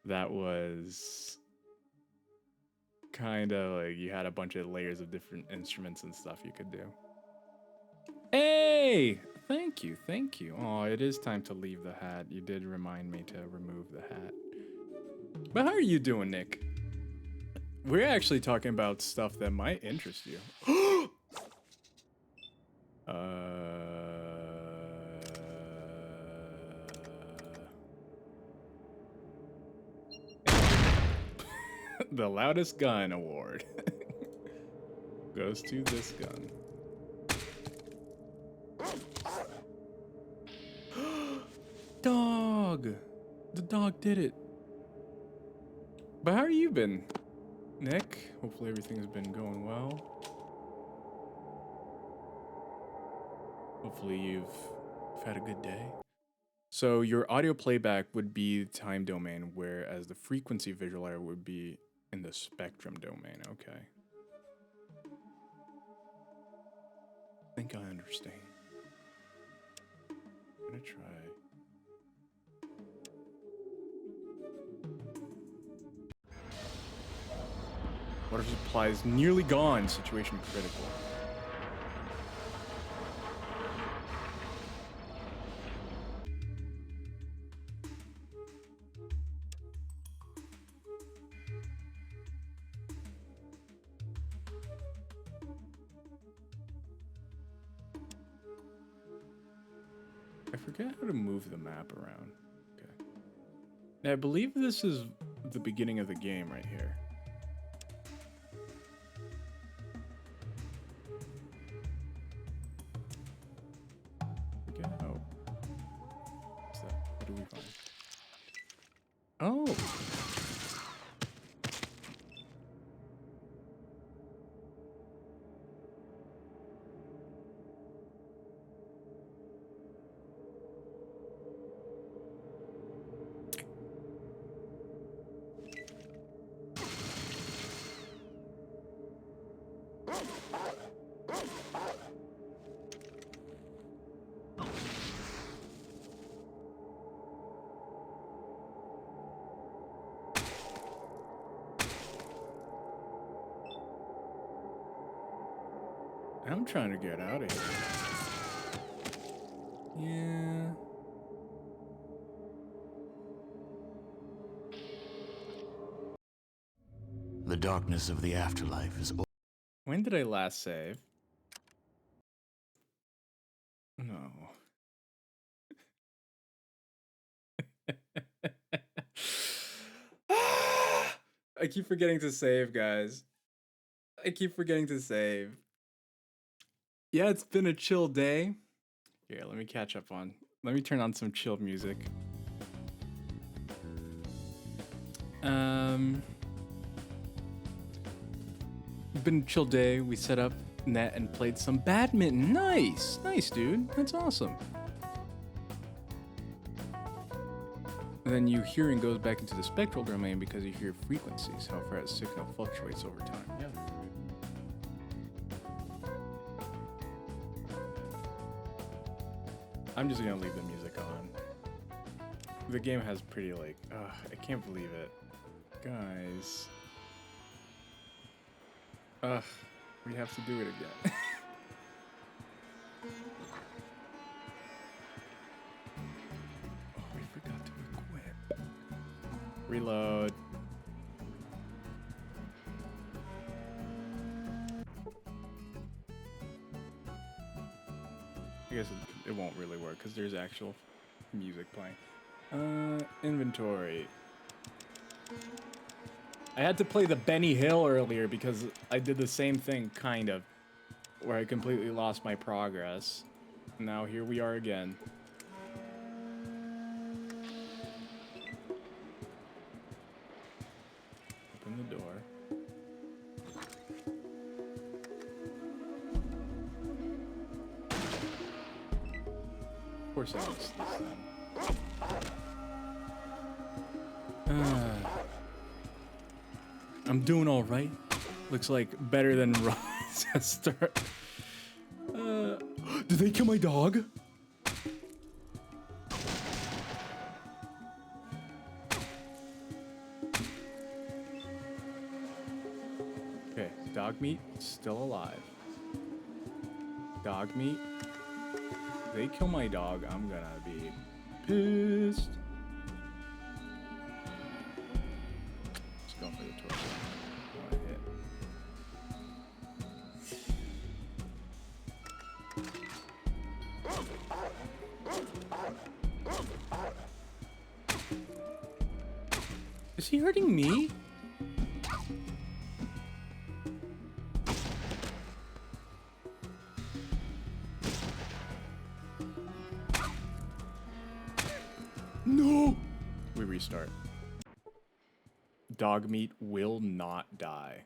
that was kind of like you had a bunch of layers of different instruments and stuff you could do. Hey, thank you, thank you. Oh, it is time to leave the hat. You did remind me to remove the hat. But how are you doing, Nick? We're actually talking about stuff that might interest you. The loudest gun award goes to this gun. Dog! The dog did it. But how are you been, Nick? Hopefully everything has been going well. Hopefully you've had a good day. So your audio playback would be time domain, whereas the frequency visualizer would be in the spectrum domain. Okay. I think I understand. I'm gonna try. Water supply is nearly gone. Situation critical. I forget how to move the map around. Okay. Now, I believe this is the beginning of the game right here. Go. What's that? What do we find? Oh. I'm trying to get out of here. Yeah. The darkness of the afterlife is. When did I last save? No. I keep forgetting to save, guys. I keep forgetting to save. Yeah, it's been a chill day. Here, let me catch up on. Let me turn on some chill music. Been a chill day. We set up net and played some badminton. Nice, nice, dude. That's awesome. And then your hearing goes back into the spectral domain because you hear frequencies. However, as signal fluctuates over time. Yeah. I'm just gonna leave the music on. The game has pretty like, I can't believe it, guys. We have to do it again. Oh, we forgot to equip. Reload. I guess it won't really work because there's actual music playing. Inventory. I had to play the Benny Hill earlier because I did the same thing, kind of, where I completely lost my progress. Now here we are again. Open the door. Of course I missed this then. I'm doing all right. Looks like better than Rochester. Did they kill my dog? Okay, dog meat still alive. Dog meat. If they kill my dog, I'm gonna be pissed. Just going for the torso. One hit. Is he hurting me? No! We restart. Dog meat will not die.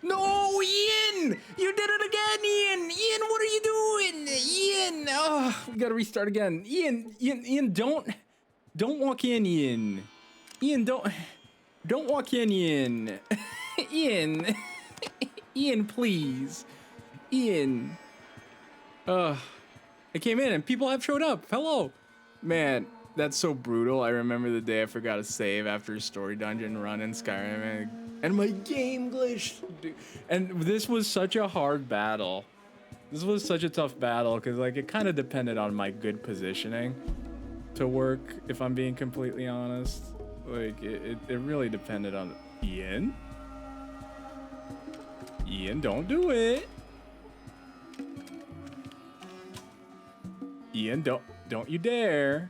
No, Ian! You did it again, Ian! Ian, what are you doing? Ian! Oh, we gotta restart again. Ian, don't walk in, Ian. Ian, don't walk in, Ian. Ian. Ian, please. Ian. I came in and people have showed up. Hello. Man, that's so brutal. I remember the day I forgot to save after a story dungeon run in Skyrim and my game glitched. And this was such a hard battle. This was such a tough battle because like it kind of depended on my good positioning to work, if I'm being completely honest. Like it really depended on Ian. Ian, don't do it. Ian, don't you dare.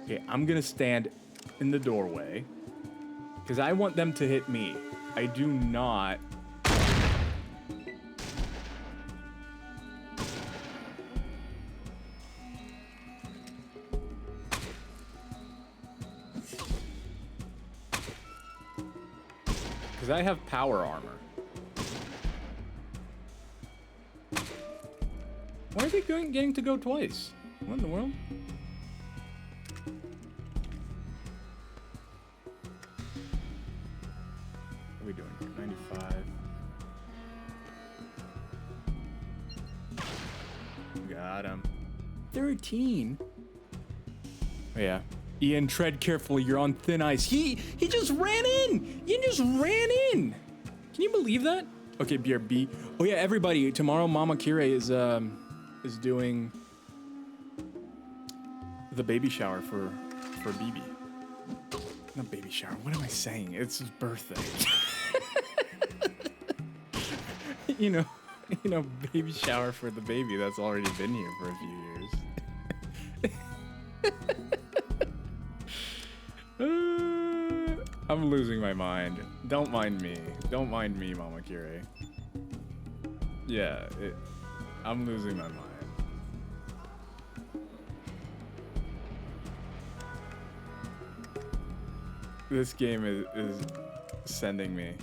Okay, I'm gonna stand in the doorway because I want them to hit me. I do not. Because I have power armor. Why are they getting to go twice? What in the world? What are we doing here? 95. Got him. 13. Oh, yeah. Ian, tread carefully. You're on thin ice. He just ran in. Ian just ran in. Can you believe that? Okay, BRB. Oh yeah, everybody. Tomorrow, Mama Kire is doing the baby shower for BB. Not baby shower. What am I saying? It's his birthday. you know, baby shower for the baby that's already been here for a few years. I'm losing my mind. Don't mind me. Don't mind me, Mama Kire. Yeah, I'm losing my mind. This game is sending me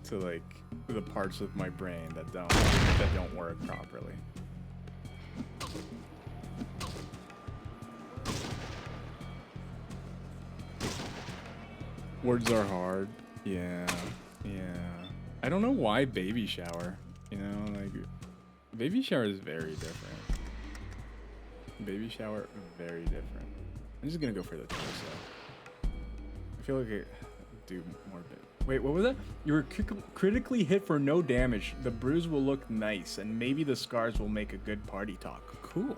to like the parts of my brain that don't work properly. Words are hard. Yeah. I don't know why baby shower. You know, like baby shower is very different. Baby shower, very different. I'm just gonna go for the torso. I feel like I do more bit. Wait, what was that? You were critically hit for no damage. The bruise will look nice, and maybe the scars will make a good party talk. Cool.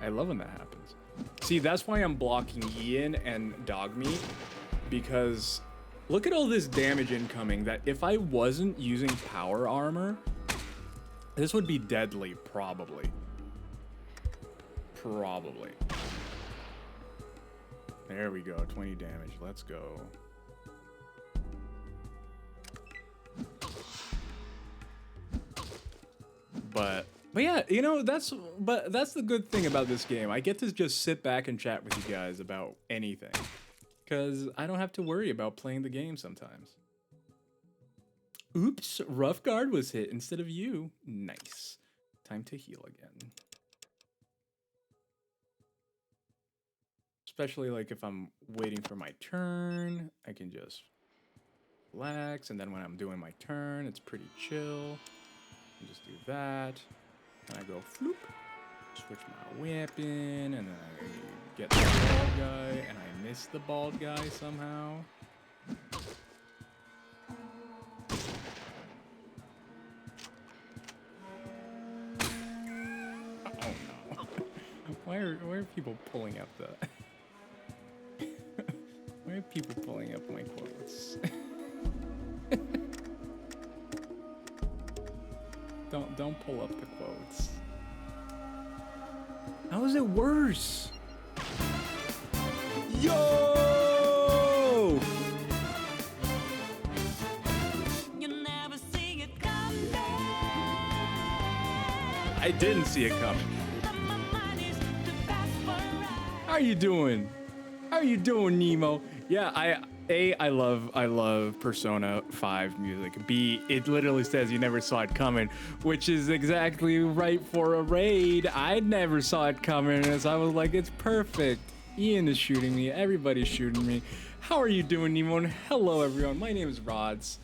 I love when that happens. See, that's why I'm blocking Ian and Dogmeat, because look at all this damage incoming that if I wasn't using power armor, this would be deadly, probably. Probably. There we go, 20 damage. Let's go. But yeah, you know, that's the good thing about this game. I get to just sit back and chat with you guys about anything, because I don't have to worry about playing the game sometimes. Oops, rough guard was hit instead of you. Nice. Time to heal again. Especially like if I'm waiting for my turn, I can just relax, and then when I'm doing my turn, it's pretty chill. And just do that. And I go floop, switch my weapon, and then I get the bald guy, and I miss the bald guy somehow. Oh no. Why are people pulling up the... Why are people pulling up my quotes? Don't pull up the quotes. How is it worse? Yo! You never see it coming. I didn't see it coming. How are you doing? How are you doing, Nemo? Yeah, I love Persona 5 music. B, it literally says you never saw it coming, which is exactly right for a raid. I never saw it coming, as I was like, it's perfect. Ian is shooting me, everybody's shooting me. How are you doing, Nemo? And hello, everyone. My name is Rods.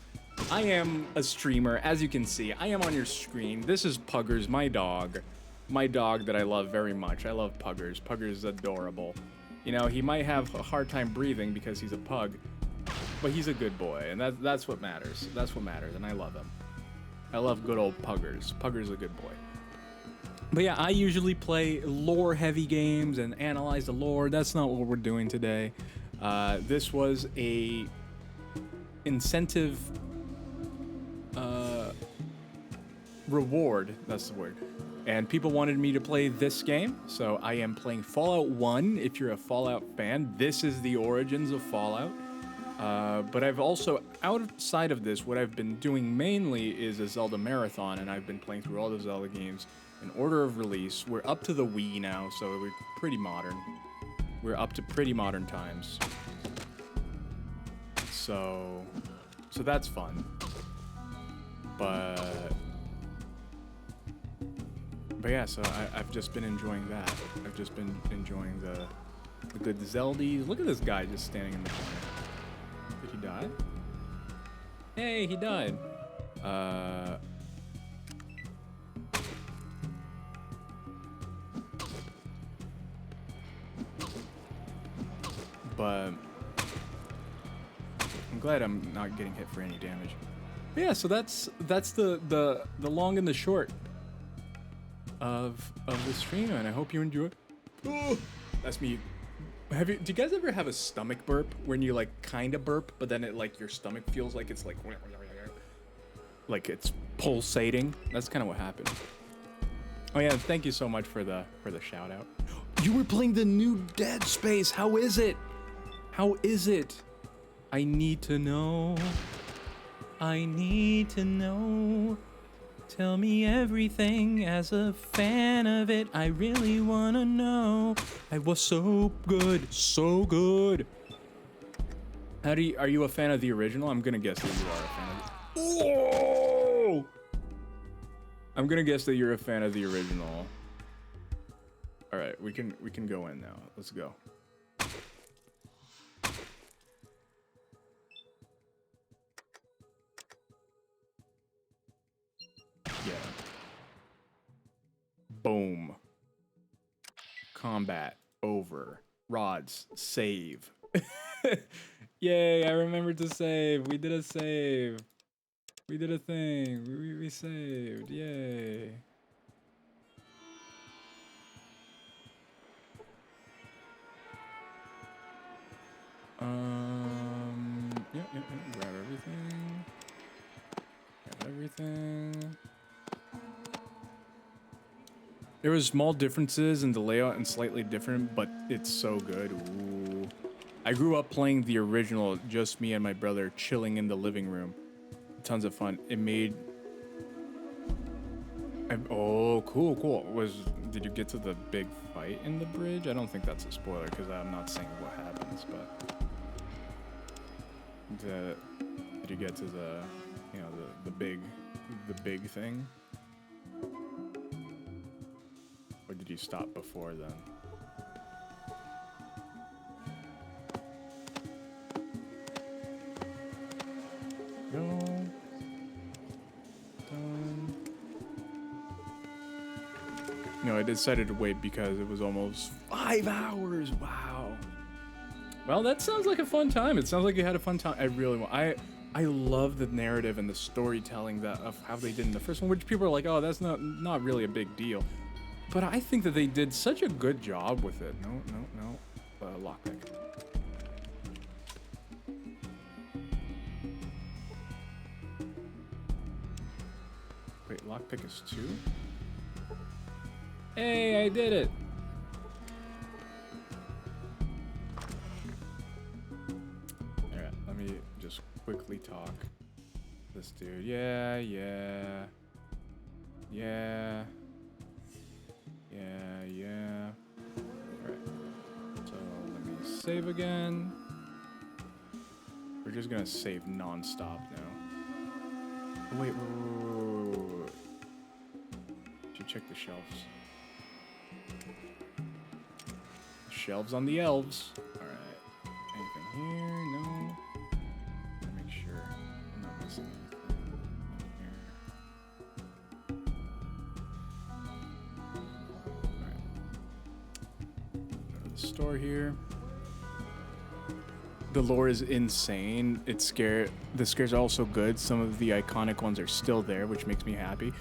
I am a streamer, as you can see. I am on your screen. This is Puggers, my dog. My dog that I love very much. I love Puggers. Puggers is adorable. You know, he might have a hard time breathing because he's a pug, but he's a good boy, and that's what matters. That's what matters, and I love him. I love good old Puggers. Puggers is a good boy. But yeah, I usually play lore-heavy games and analyze the lore. That's not what we're doing today. This was a incentive reward. That's the word. And people wanted me to play this game, so I am playing Fallout 1. If you're a Fallout fan, this is the origins of Fallout. But I've also, outside of this, what I've been doing mainly is a Zelda marathon, and I've been playing through all the Zelda games in order of release. We're up to the Wii now, so we're pretty modern. We're up to pretty modern times. So that's fun. But yeah, so I've just been enjoying that. I've just been enjoying the good Zeldies. Look at this guy just standing in the corner. Did he die? Hey, he died. but I'm glad I'm not getting hit for any damage. But yeah, so that's the long and the short of the stream, and I hope you enjoy. Oh, that's me. Do you guys ever have a stomach burp when you like kind of burp, but then it like your stomach feels like it's like it's pulsating? That's kind of what happened. Oh yeah, thank you so much for the shout out. You were playing the new Dead Space. How is it? How is it? I need to know. I need to know. Tell me everything as a fan of it. I really wanna know. It was so good, so good. Are you a fan of the original? I'm gonna guess that you are a fan of it. Whoa! I'm gonna guess that you're a fan of the original. All right, we can go in now. Let's go. Yeah. Boom. Combat over. Rods save. Yay! I remembered to save. We did a save. We did a thing. We saved. Yay. Yeah, grab everything. Grab everything. There was small differences in the layout and slightly different, but it's so good. Ooh. I grew up playing the original, just me and my brother chilling in the living room. Tons of fun. It made... oh, cool. Did you get to the big fight in the bridge? I don't think that's a spoiler because I'm not saying what happens, but... did you get to the, you know, the big thing? Or did you stop before then? Go. Done. No, I decided to wait because it was almost 5 hours. Wow. Well, that sounds like a fun time. It sounds like you had a fun time. I really want. I love the narrative and the storytelling of how they did in the first one, which people are like, oh, that's not really a big deal. But I think that they did such a good job with it. No. Lockpick. Wait, lockpick is 2? Hey, I did it! Alright, let me just quickly talk. This dude. Yeah. Alright. So let me save again. We're just gonna save non-stop now. Oh, wait. Should check the shelves. Shelves on the elves. Alright. Anything here? No. Make sure I'm not missing anything here. Alright. Go to the store here. The lore is insane. The scares are also good. Some of the iconic ones are still there, which makes me happy.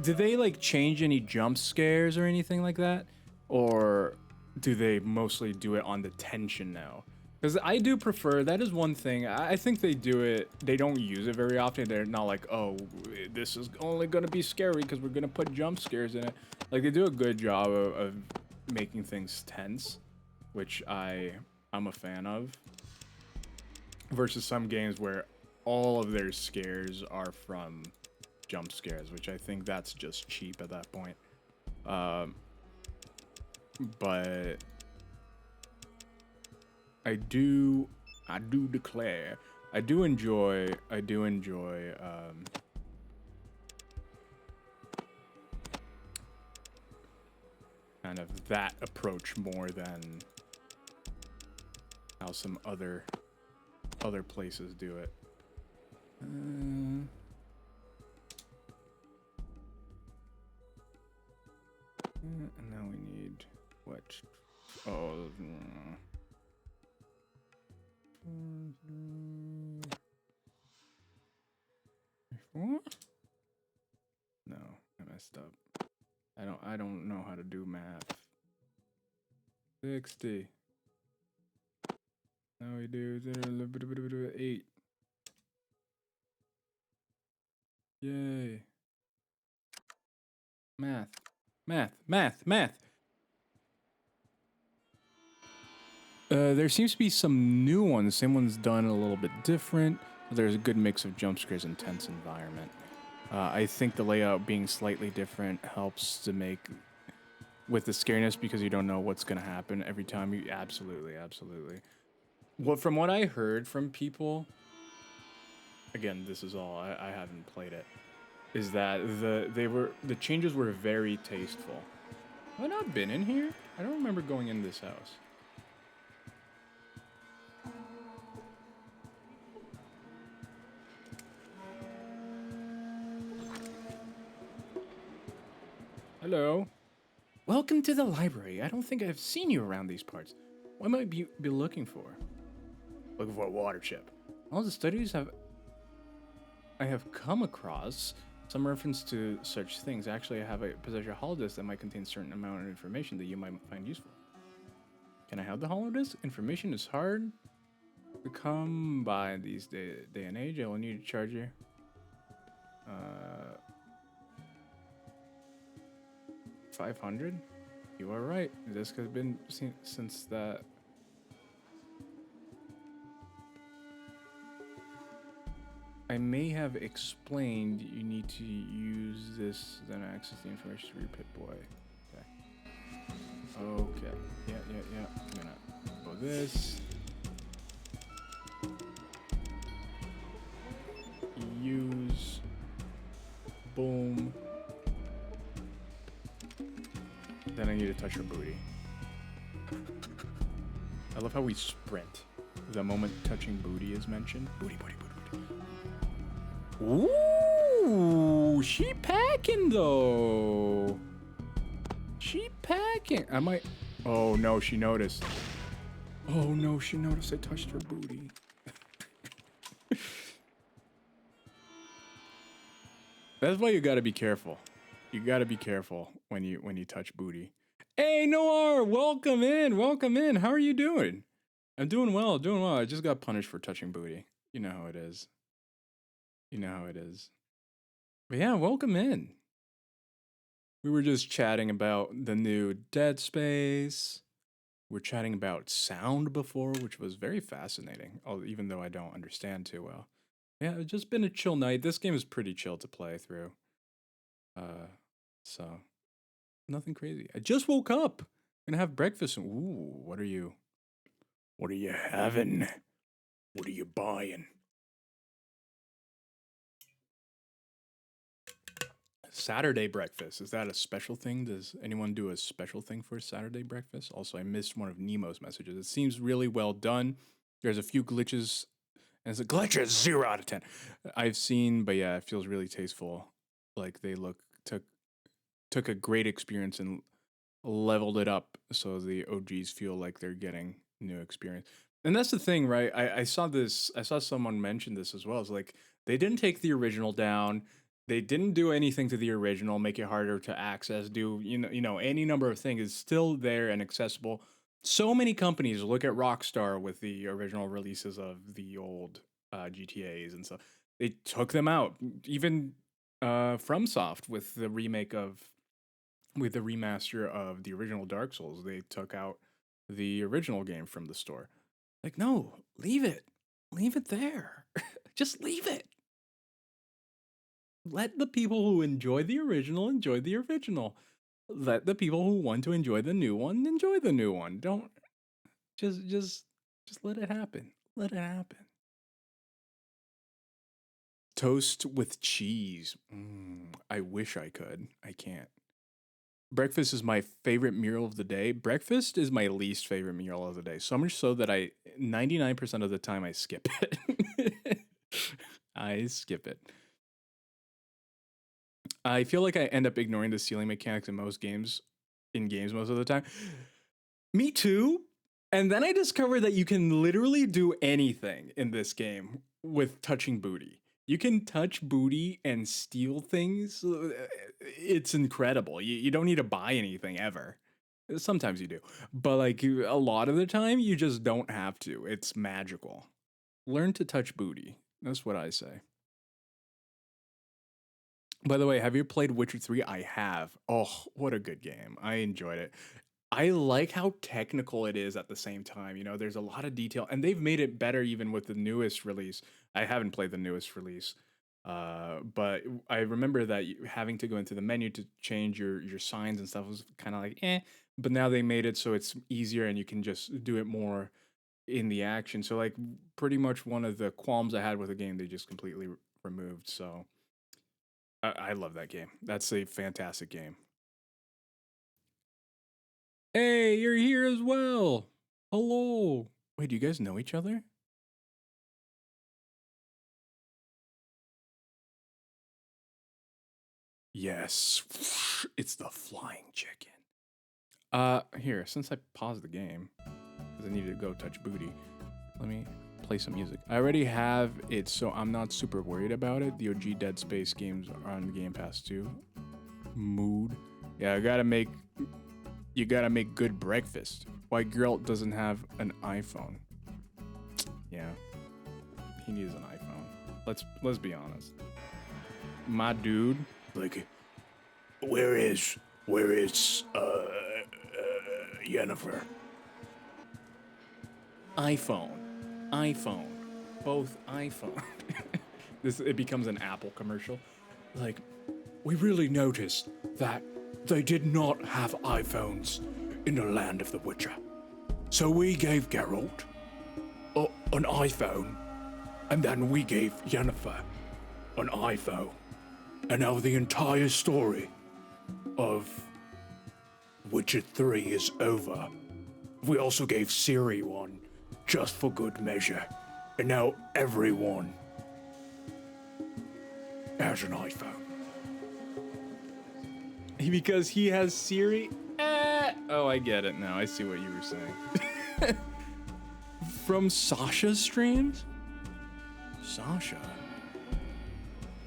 Did they like change any jump scares or anything like that? Or do they mostly do it on the tension now? Because I do prefer, that is one thing. I think they do it, they don't use it very often. They're not like, oh, this is only going to be scary because we're going to put jump scares in it. Like, they do a good job of making things tense, which I'm a fan of. Versus some games where all of their scares are from jump scares, which I think that's just cheap at that point. But I do declare, I do enjoy kind of that approach more than how some other places do it. And now we need what? Oh, 34? No, I messed up. I don't know how to do math. 60. Now we do 8. Yay. Math. Math. Math. Math. There seems to be some new ones. Same one's done a little bit different. There's a good mix of jump scares and tense environment. I think the layout being slightly different helps to make with the scariness because you don't know what's going to happen every time. You absolutely. Well, from what I heard from people, again, this is all I haven't played it, is that the changes were very tasteful. Have I not been in here? I don't remember going in this house. Hello. Welcome to the library. I don't think I've seen you around these parts. What might you be looking for? Looking for a water chip. All the studies I have come across some reference to such things. Actually, I have a possession holodisc that might contain a certain amount of information that you might find useful. Can I have the holodisc? Information is hard to come by these day and age. I will need a charger. 500? You are right. This has been seen since that. I may have explained you need to use this, then access the information to your Pip-Boy. Okay. Yeah. I'm gonna go this. Use. Boom. Then I need to touch her booty. I love how we sprint the moment touching booty is mentioned. Booty. Ooh, she packing though. She packing. I might. Oh no, she noticed. Oh no, she noticed I touched her booty. That's why you gotta be careful. You gotta be careful when you touch booty. Hey Noir, welcome in. How are you doing? I'm doing well. I just got punished for touching booty. You know how it is. But yeah, welcome in. We were just chatting about the new Dead Space. We're chatting about sound before, which was very fascinating, even though I don't understand too well. Yeah, it's just been a chill night. This game is pretty chill to play through. So nothing crazy. I just woke up. Gonna have breakfast. Ooh, what are you having? What are you buying? Saturday breakfast. Is that a special thing? Does anyone do a special thing for Saturday breakfast? Also, I missed one of Nemo's messages. It seems really well done. There's a few glitches. And it's a glitches 0 out of 10. I've seen, but yeah, it feels really tasteful. Like they took a great experience and leveled it up so the OGs feel like they're getting new experience. And that's the thing, right? I saw someone mention this as well. It's like they didn't take the original down. They didn't do anything to the original, make it harder to access, do any number of things is still there and accessible. So many companies look at Rockstar with the original releases of the old GTAs and stuff. They took them out. Even FromSoft with the remaster of the original Dark Souls, they took out the original game from the store. Like, no, leave it there. Just leave it. Let the people who enjoy the original enjoy the original. Let the people who want to enjoy the new one enjoy the new one. Don't just let it happen. Let it happen. Toast with cheese. I wish I could. I can't. Breakfast is my favorite meal of the day. Breakfast is my least favorite meal of the day. So much so that 99% of the time I skip it. I skip it. I feel like I end up ignoring the ceiling mechanics in games most of the time. Me too. And then I discovered that you can literally do anything in this game with touching booty. You can touch booty and steal things. It's incredible. You don't need to buy anything ever. Sometimes you do, but like a lot of the time, you just don't have to. It's magical. Learn to touch booty. That's what I say. By the way, have you played Witcher 3? I have. Oh, what a good game. I enjoyed it. I like how technical it is at the same time. You know, there's a lot of detail, and they've made it better even with the newest release. I haven't played the newest release, but I remember that having to go into the menu to change your signs and stuff was kind of like eh. But now they made it so it's easier, and you can just do it more in the action. So like pretty much one of the qualms I had with the game, they just completely removed. So I love that game. That's a fantastic game. Hey, you're here as well. Hello. Wait, do you guys know each other? Yes. It's the flying chicken. Here, since I paused the game, because I needed to go touch booty, let me play some music. I already have it, so I'm not super worried about it. The OG Dead Space games are on Game Pass too. Mood. Yeah, you gotta make good breakfast. White girl doesn't have an iPhone. Yeah, he needs an iPhone. Let's be honest. My dude, Like, where is Yennefer? iPhone, both iPhone. It becomes an Apple commercial. Like, we really noticed that they did not have iPhones in the land of the Witcher. So we gave Geralt an iPhone, and then we gave Yennefer an iPhone. And now the entire story of Witcher 3 is over. We also gave Ciri one, just for good measure. And now everyone has an iPhone. Because he has Ciri? Oh, I get it now. I see what you were saying. From Sasha's streams? Sasha?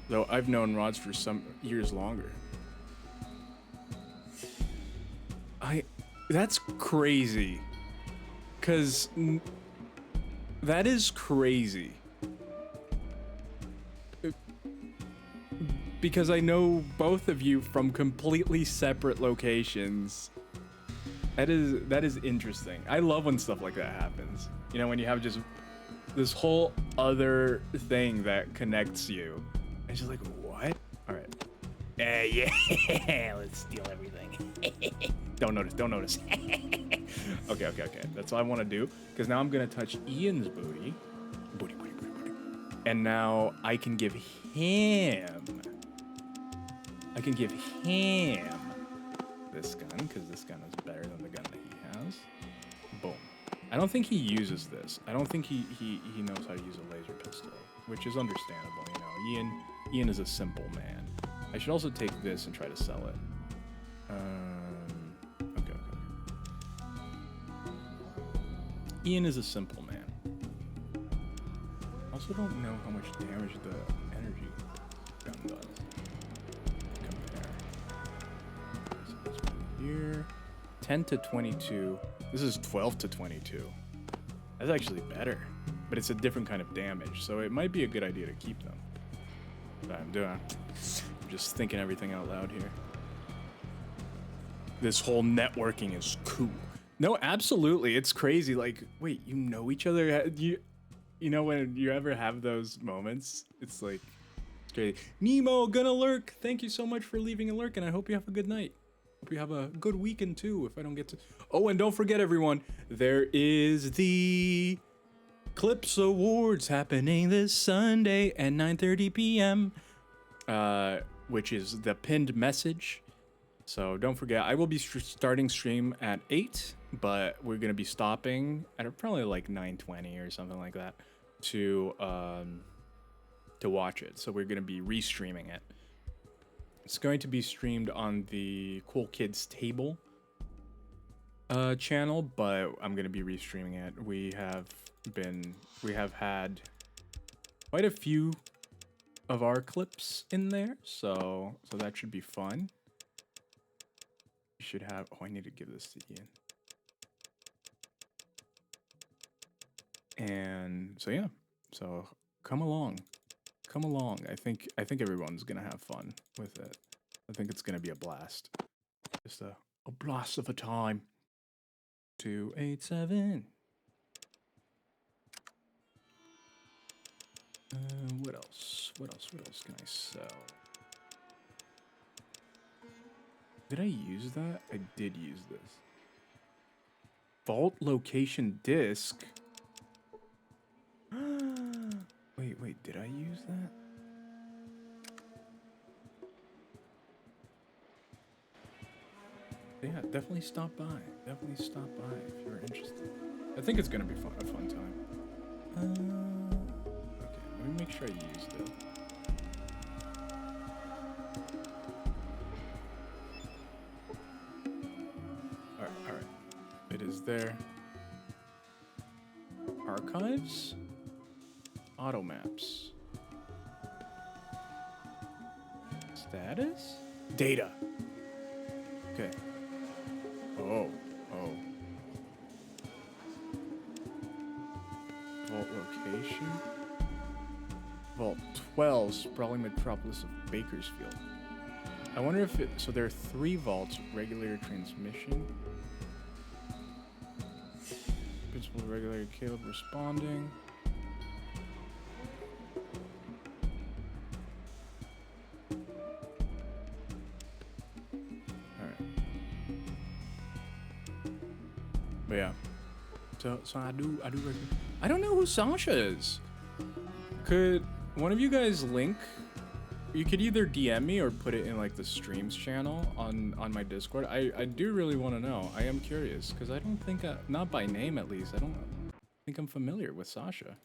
Though I've known Rods for some years longer. That's crazy. Cause that is crazy. Because I know both of you from completely separate locations. That is interesting. I love when stuff like that happens. You know, when you have just this whole other thing that connects you. It's just like, what? All right. Yeah, let's steal everything. Don't notice. Okay. That's what I want to do. Because now I'm going to touch Ian's booty. Booty. And now I can give him this gun, because this gun is better than the gun that he has. Boom. I don't think he uses this. I don't think he knows how to use a laser pistol, which is understandable, you know. Ian is a simple man. I should also take this and try to sell it. Okay. Ian is a simple man. Also don't know how much damage the energy gun does. Compare. So this one here, 10 to 22. This is 12 to 22. That's actually better, but it's a different kind of damage, so it might be a good idea to keep them. But I'm just thinking everything out loud here. This whole networking is cool. No, absolutely, it's crazy. Like, wait, you know each other? You know when you ever have those moments? It's like, it's crazy. Nemo, gonna lurk. Thank you so much for leaving a lurk, and I hope you have a good night. Hope you have a good weekend too, if I don't get to. Oh, and don't forget, everyone, there is the Clips Awards happening this Sunday at 9:30 p.m., which is the pinned message. So don't forget, I will be starting stream at 8, but we're going to be stopping at probably like 9:20 or something like that to watch it. So we're going to be restreaming it. It's going to be streamed on the Cool Kids Table channel, but I'm going to be restreaming it. We have had quite a few of our clips in there, so that should be fun. You should have. Oh, I need to give this to Ian. And so yeah, so come along. I think everyone's gonna have fun with it. I think it's gonna be a blast. Just a blast of a time. 287. What else? What else can I sell? Did I use that? I did use this. Vault location disc. Wait, did I use that? Yeah, definitely stop by. Definitely stop by if you're interested. I think it's gonna be a fun time. Okay, let me make sure I used it. Alright. It is there. Archives? Auto maps. Status? Data. Okay. Oh. Vault location. Vault 12, sprawling metropolis of Bakersfield. I wonder if it. So there are 3 vaults: regulator transmission, principal regulator Caleb responding. But yeah, so I do recommend. I don't know who Sasha is. Could one of you guys link? You could either DM me or put it in like the streams channel on my Discord. I do really want to know. I am curious because I don't think not by name at least. I don't think I'm familiar with Sasha.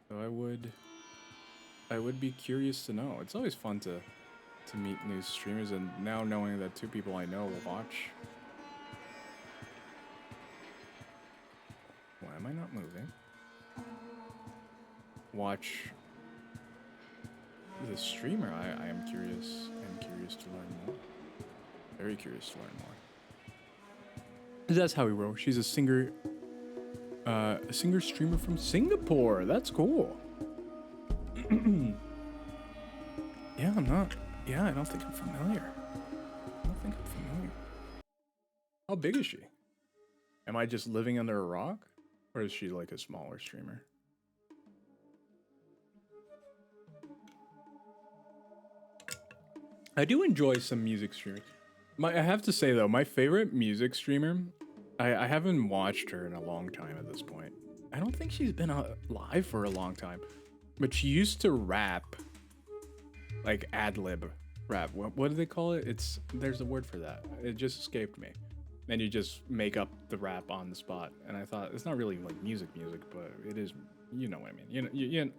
So I would be curious to know. It's always fun to meet new streamers, and now knowing that 2 people I know will watch. Why am I not moving? Watch the streamer. I am curious. I'm curious to learn more. Very curious to learn more. That's how we roll. She's a singer streamer from Singapore. That's cool. Yeah, I don't think I'm familiar. How big is she? Am I just living under a rock? Or is she like a smaller streamer? I do enjoy some music streamers. I have to say though, my favorite music streamer, I haven't watched her in a long time at this point. I don't think she's been live for a long time, but she used to rap, like ad-lib rap. What do they call it? There's a word for that. It just escaped me. And you just make up the rap on the spot. And I thought, it's not really like music, but it is, you know what I mean.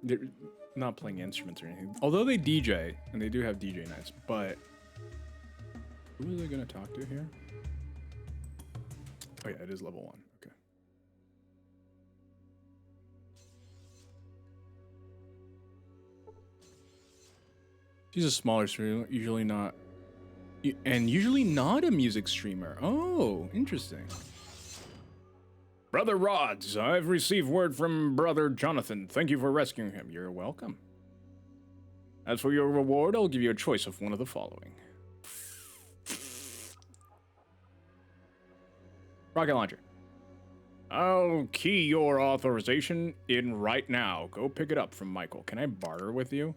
They're not playing instruments or anything. Although they DJ, and they do have DJ nights, but who are they gonna talk to here? Oh yeah, it is level 1, okay. She's a smaller streamer, usually not a music streamer. Oh, interesting. Brother Rods, I've received word from Brother Jonathan. Thank you for rescuing him. You're welcome. As for your reward, I'll give you a choice of one of the following. Rocket launcher. I'll key your authorization in right now. Go pick it up from Michael. Can I barter with you?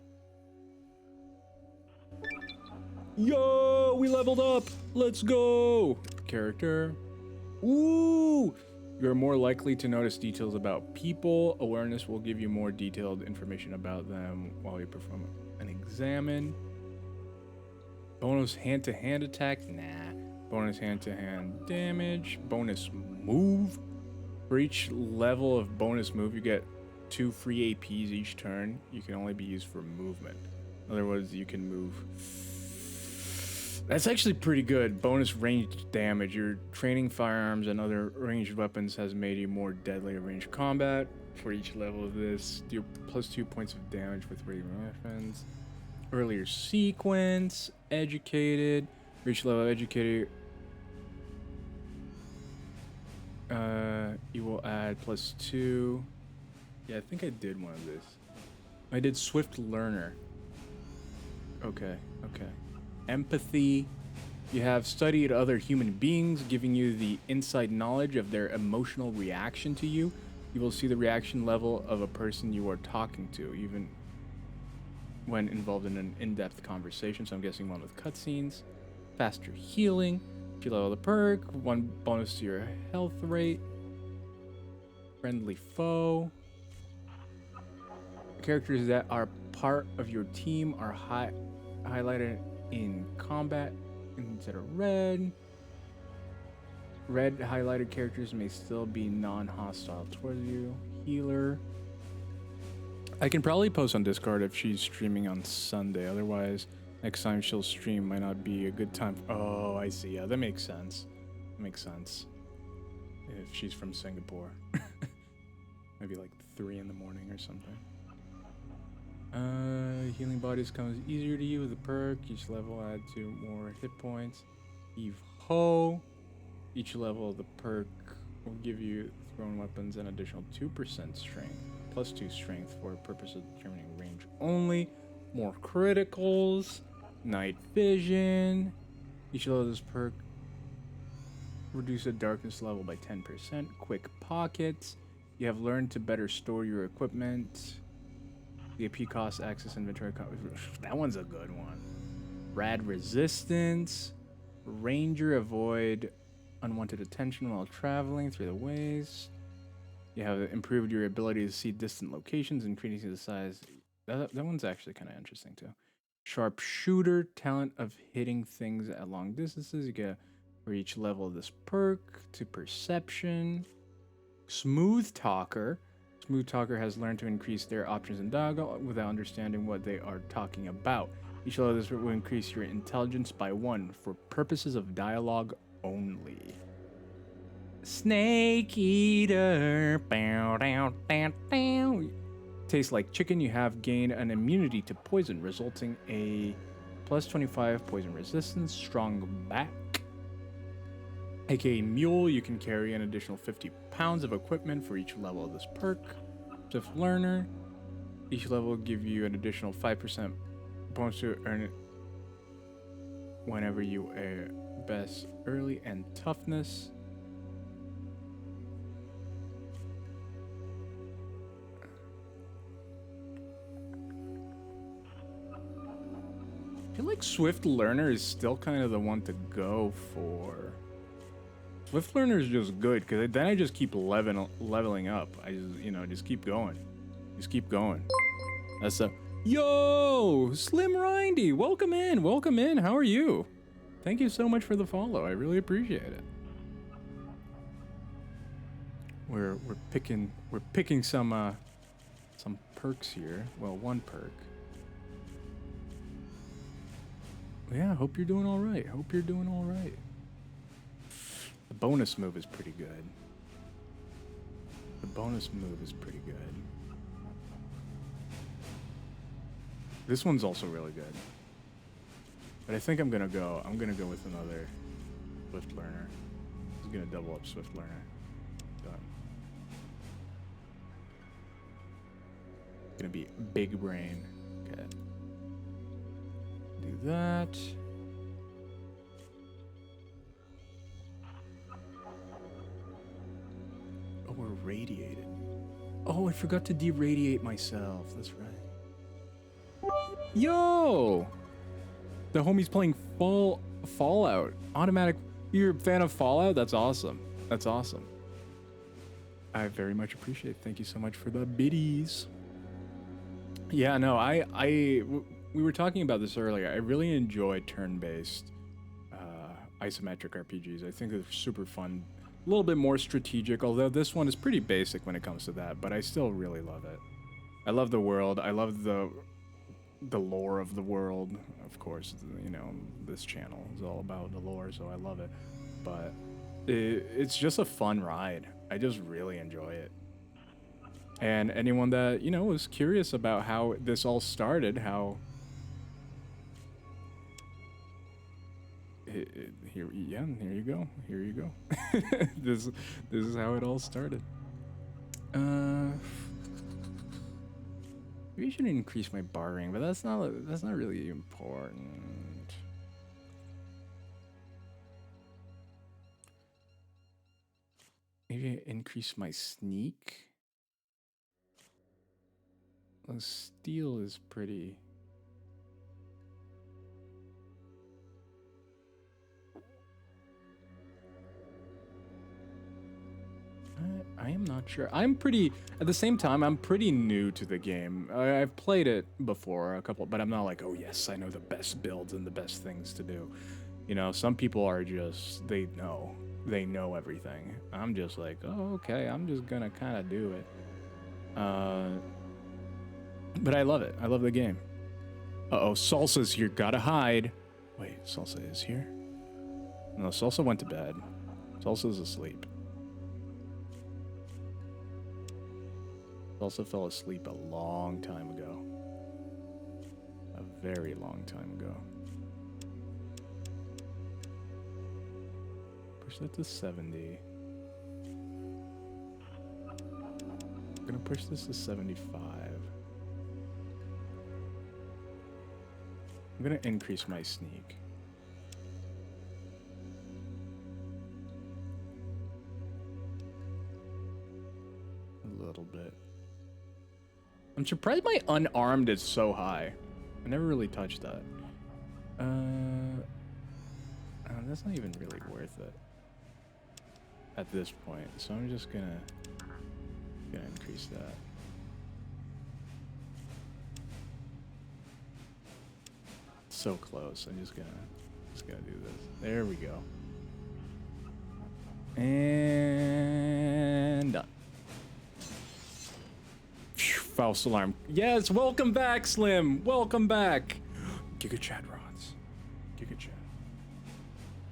Yo, we leveled up. Let's go. Character. Ooh. You're more likely to notice details about people. Awareness will give you more detailed information about them while you perform an examine. Bonus hand-to-hand attack. Nah. Bonus hand-to-hand damage. Bonus move. For each level of bonus move, you get 2 free APs each turn. You can only be used for movement. In other words, you can move. That's actually pretty good. Bonus ranged damage. Your training firearms and other ranged weapons has made you more deadly at ranged combat. for each level of this. Do +2 points of damage with radiant weapons. Earlier sequence, educated. For each level of educated, you will add +2. Yeah, I think I did one of this. I did Swift Learner. Okay. Empathy. You have studied other human beings, giving you the inside knowledge of their emotional reaction to you. You will see the reaction level of a person you are talking to, even when involved in an in-depth conversation. So I'm guessing one with cutscenes. Faster healing. If you level the perk, 1 bonus to your health rate. Friendly foe. Characters that are part of your team are highlighted in combat instead of red. Red highlighted characters may still be non-hostile towards you. Healer. I can probably post on Discord if she's streaming on Sunday. Otherwise, next time she'll stream might not be a good time. Oh, I see. Yeah, that makes sense. Makes sense. If she's from Singapore. Maybe like 3 in the morning or something. Healing bodies comes easier to you with a perk. Each level add 2 more hit points. Eve Ho. Each level of the perk will give you thrown weapons an additional 2% strength. +2 strength for purpose of determining range only. More criticals. Night vision. Each level of this perk reduce the darkness level by 10%. Quick pockets. You have learned to better store your equipment. The AP cost access inventory. That one's a good one. Rad resistance. Ranger avoid unwanted attention while traveling through the waste. You have improved your ability to see distant locations, increasing the size. That one's actually kind of interesting too. Sharpshooter, talent of hitting things at long distances. You get for each level of this perk to perception. Smooth Talker. Smooth Talker has learned to increase their options in dialogue without understanding what they are talking about. Each level of this will increase your intelligence by 1 for purposes of dialogue only. Snake Eater. Bow, down, down, down. Tastes like chicken. You have gained an immunity to poison, resulting a +25 poison resistance. Strong back. aka Mule, you can carry an additional 50 pounds of equipment for each level of this perk. Swift Learner. Each level will give you an additional 5% bonus to earn it whenever you are best early, and toughness. I feel like Swift Learner is still kind of the one to go for. Swift Learner is just good because then I just keep leveling up. I just keep going. Just keep going. That's a yo Slim Rindy. Welcome in. Welcome in. How are you? Thank you so much for the follow. I really appreciate it. We're picking some perks here. Well, one perk. Yeah, hope you're doing all right. Hope you're doing all right. The bonus move is pretty good. The bonus move is pretty good. This one's also really good. But I think I'm gonna go with another Swift Learner. I'm gonna double up Swift Learner. Done. Gonna be big brain. Okay. Do that. Oh, we're radiated. Oh, I forgot to deradiate myself. That's right. Yo! The homie's playing Fallout. Automatic. You're a fan of Fallout? That's awesome. That's awesome. I very much appreciate it. Thank you so much for the biddies. Yeah, no, we were talking about this earlier. I really enjoy turn-based isometric RPGs. I think they're super fun. A little bit more strategic, although this one is pretty basic when it comes to that, but I still really love it. I love the world. I love the lore of the world. Of course, you know, this channel is all about the lore, so I love it. But it's just a fun ride. I just really enjoy it. And anyone that, you know, was curious about how this all started, how... here you go. Here you go. This is how it all started. Maybe I should increase my barring, but that's not really important. Maybe I increase my sneak. Well, steel is pretty. I am not sure. I'm pretty, at the same time, I'm pretty new to the game. I've played it before a couple, but I'm not like, oh yes, I know the best builds and the best things to do. You know, some people are just, they know everything. I'm just like, oh, okay, I'm just gonna kind of do it. But I love it. I love the game. Uh-oh, Salsa's here. Gotta hide. Wait, Salsa is here? No, Salsa went to bed. Salsa's asleep. Salsa fell asleep a long time ago. A very long time ago. Push that to 70. I'm gonna push this to 75. I'm gonna increase my sneak. A little bit. I'm surprised my unarmed is so high. I never really touched that. That's not even really worth it at this point. So I'm just gonna increase that. So close. I'm just gonna do this. There we go. And done. Phew, false alarm. Yes, welcome back, Slim. Welcome back. Giga Chad rods. Giga Chad.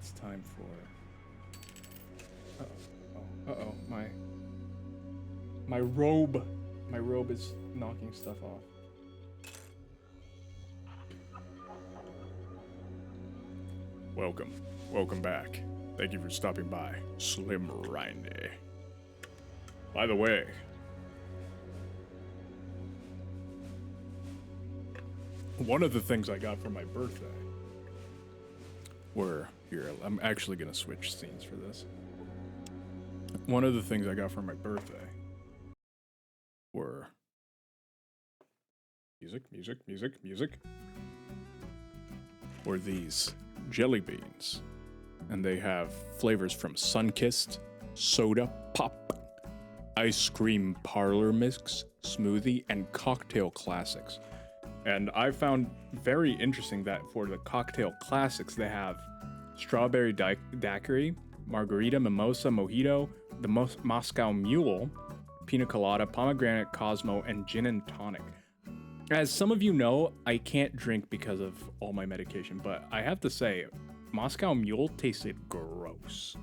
It's time for. Uh-oh. My robe. My robe is knocking stuff off. Welcome back. Thank you for stopping by, Slim Rindy. By the way, one of the things I got for my birthday were, here, I'm actually gonna switch scenes for this. One of the things I got for my birthday were music, were these jelly beans, and they have flavors from Sunkissed, Soda Pop, Ice Cream Parlor Mix, Smoothie, and Cocktail Classics. And I found very interesting that for the Cocktail Classics, they have Strawberry Daiquiri, Margarita, Mimosa, Mojito, the Moscow Mule, Pina Colada, Pomegranate, Cosmo, and Gin and Tonic. As some of you know, I can't drink because of all my medication, but I have to say, Moscow Mule tasted gross.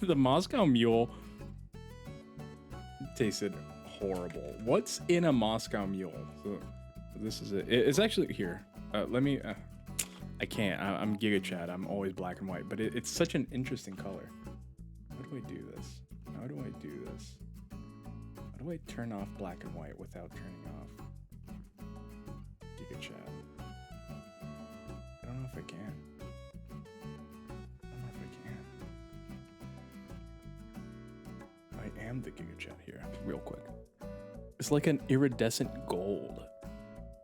The Moscow Mule tasted horrible. What's in a Moscow Mule? So this is it. It's actually here. Let me. I can't. I'm Giga Chad. I'm always black and white, but it's such an interesting color. How do I do this? How do I do this? How do I turn off black and white without turning off Giga Chad? I don't know if I can. I am the Giga Chad here, real quick. It's like an iridescent gold.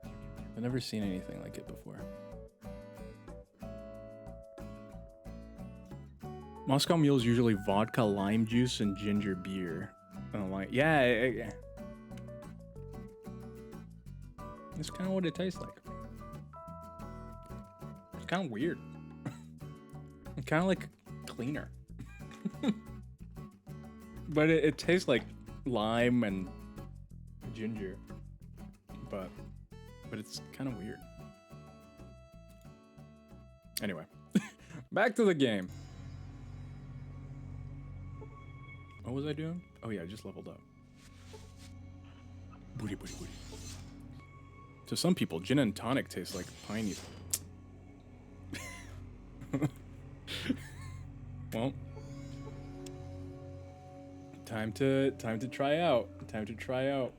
I've never seen anything like it before. Moscow Mule is usually vodka, lime juice, and ginger beer. Yeah. That's kind of what it tastes like. It's kind of weird. Kind of like cleaner. But it tastes like lime and ginger. But it's kind of weird. Anyway, back to the game. What was I doing? Oh yeah, I just leveled up. Booty, booty, booty. To some people, gin and tonic tastes like piney. Well, time to try out. Time to try out.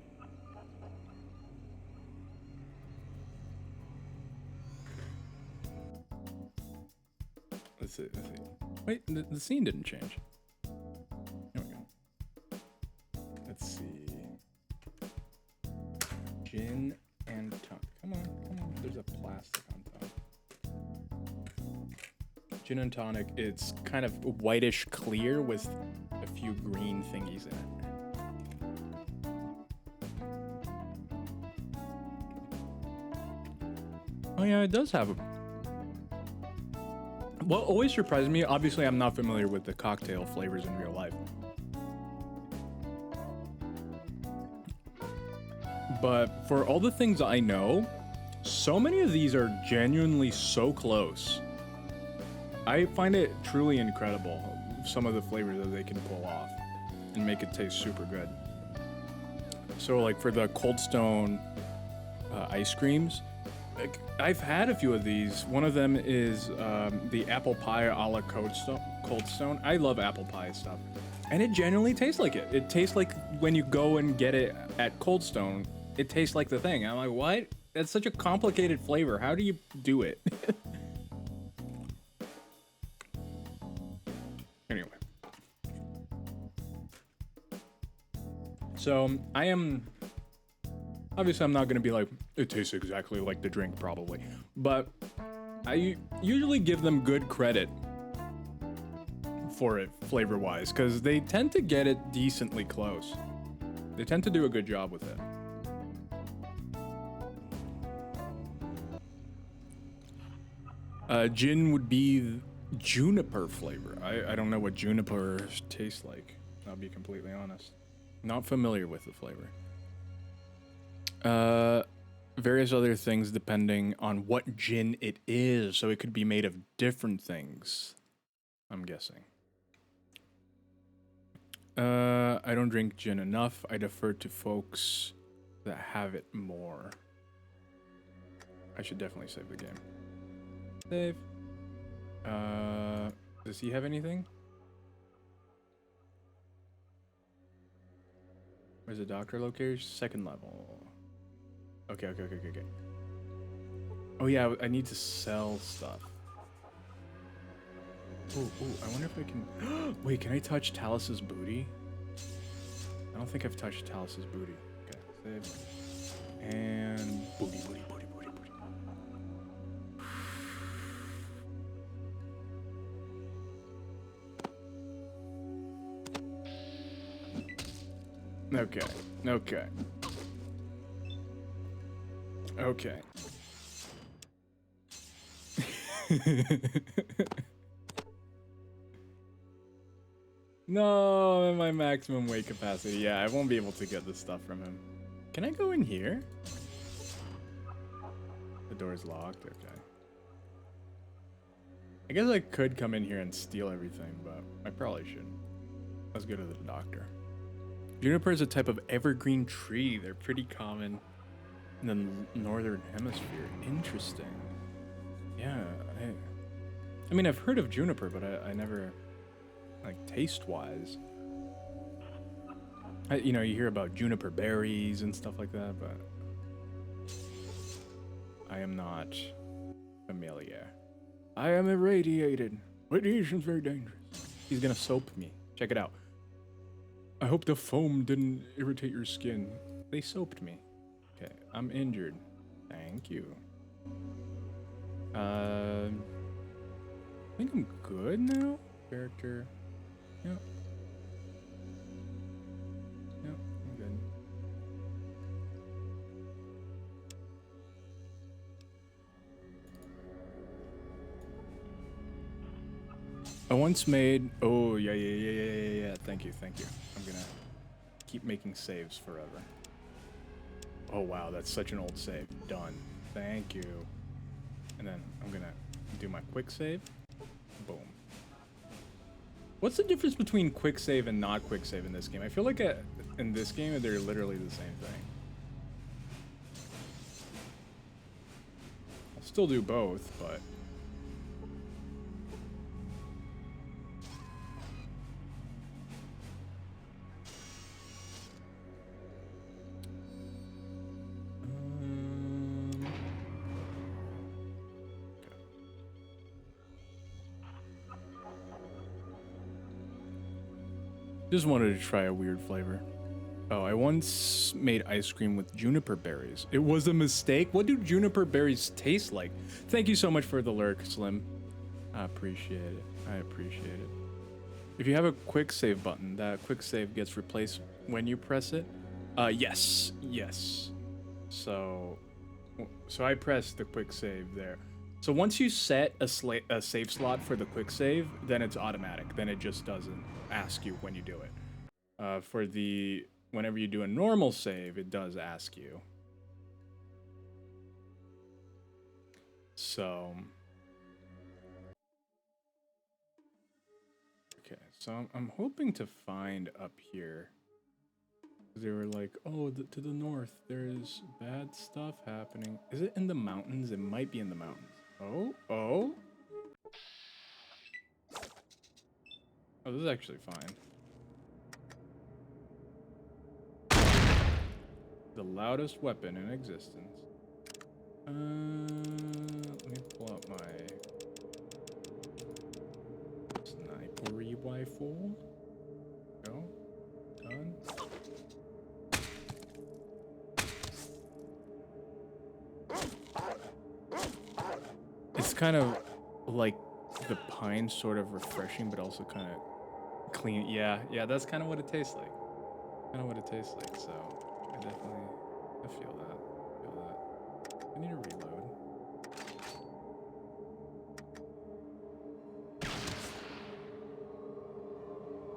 Let's see. Let's see. Wait, the scene didn't change. There we go. Let's see. Gin and tonic. Come on, come on. There's a plastic on top. Gin and tonic. It's kind of whitish clear with a few green thingies in it. Oh yeah, it does have a. What always surprised me, obviously I'm not familiar with the cocktail flavors in real life, but for all the things I know, so many of these are genuinely so close. I find it truly incredible, some of the flavors that they can pull off and make it taste super good. So like for the Cold Stone ice creams, like, I've had a few of these. One of them is the apple pie a la Cold Stone. I love apple pie stuff. And it genuinely tastes like it. It tastes like when you go and get it at Cold Stone, it tastes like the thing. I'm like, what? That's such a complicated flavor. How do you do it? Anyway. So I am... Obviously, I'm not going to be like, it tastes exactly like the drink, probably. But I usually give them good credit for it, flavor-wise, because they tend to get it decently close. They tend to do a good job with it. Gin would be juniper flavor. I don't know what juniper tastes like. I'll be completely honest. Not familiar with the flavor. Various other things depending on what gin it is, so it could be made of different things, I'm guessing. I don't drink gin enough. I defer to folks that have it more. I should definitely save the game. Save. Does he have anything? Where's the doctor located? Second level. Okay. Oh yeah, I need to sell stuff. Oh, I wonder if I can... Wait, can I touch Talus's booty? I don't think I've touched Talus's booty. Okay, save. And... Booty. Okay. No, my maximum weight capacity. Yeah, I won't be able to get this stuff from him. Can I go in here? The door's locked. Okay. I guess I could come in here and steal everything, but I probably shouldn't. Let's go to the doctor. Juniper is a type of evergreen tree. They're pretty common in the northern hemisphere. Interesting. Yeah, I mean, I've heard of juniper, but I never, like, taste-wise. You know, you hear about juniper berries and stuff like that, but I am not familiar. I am irradiated. Radiation's very dangerous. He's gonna soap me. Check it out. I hope the foam didn't irritate your skin. They soaped me. Okay, I'm injured. Thank you. I think I'm good now. Character. Yep. I'm good. I once made... Oh, yeah. Thank you. I'm gonna keep making saves forever. Oh, wow, that's such an old save. Done. Thank you. And then I'm gonna do my quick save. Boom. What's the difference between quick save and not quick save in this game? I feel like in this game, they're literally the same thing. I'll still do both, but just wanted to try a weird flavor. Oh, I once made ice cream with juniper berries. It was a mistake. What do juniper berries taste like? Thank you so much for the lurk, Slim. I appreciate it. I appreciate it. If you have a quick save button, that quick save gets replaced when you press it. Yes, yes. So I pressed the quick save there. So once you set a save slot for the quick save, then it's automatic. Then it just doesn't ask you when you do it. For the whenever you do a normal save, it does ask you. So okay, so I'm hoping to find up here. They were like, oh, to the north, there's bad stuff happening. Is it in the mountains? It might be in the mountains. Oh. Oh, this is actually fine. The loudest weapon in existence. Let me pull out my sniper rifle. Go. Done. It's kind of like the pine, sort of refreshing, but also kind of clean. Yeah, that's kind of what it tastes like. So I definitely, I feel that. I need to reload.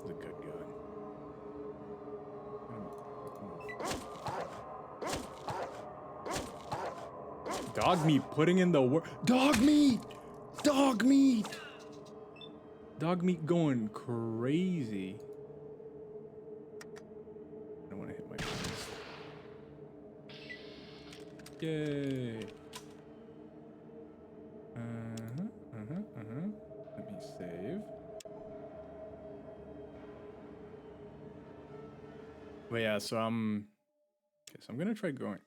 It's a good gun. Dog meat, putting in the work. Dog meat! Dog meat! Dog meat going crazy. I don't want to hit my face. Yay! Let me save. But yeah, so I'm gonna try going.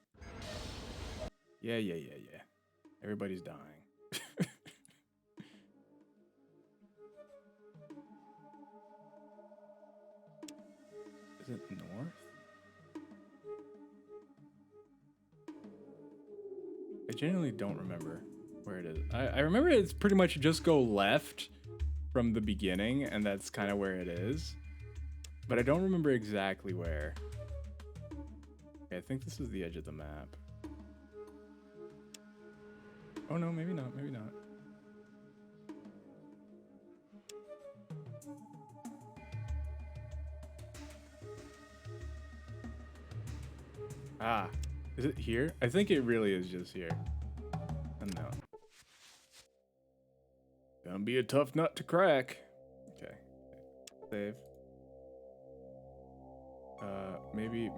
Yeah. Everybody's dying. Is it north? I genuinely don't remember where it is. I remember it's pretty much just go left from the beginning, and that's kind of where it is. But I don't remember exactly where. Okay, I think this is the edge of the map. Oh no, maybe not, maybe not. Ah, is it here? I think it really is just here. No. Gonna be a tough nut to crack. Okay. Save. Maybe,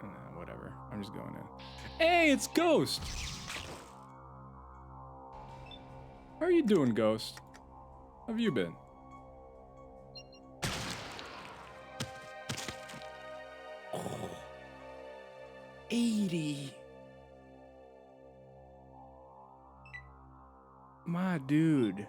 nah, whatever. I'm just going in. Hey, it's Ghost! How are you doing, Ghost? How have you been? Oh, 80. My dude.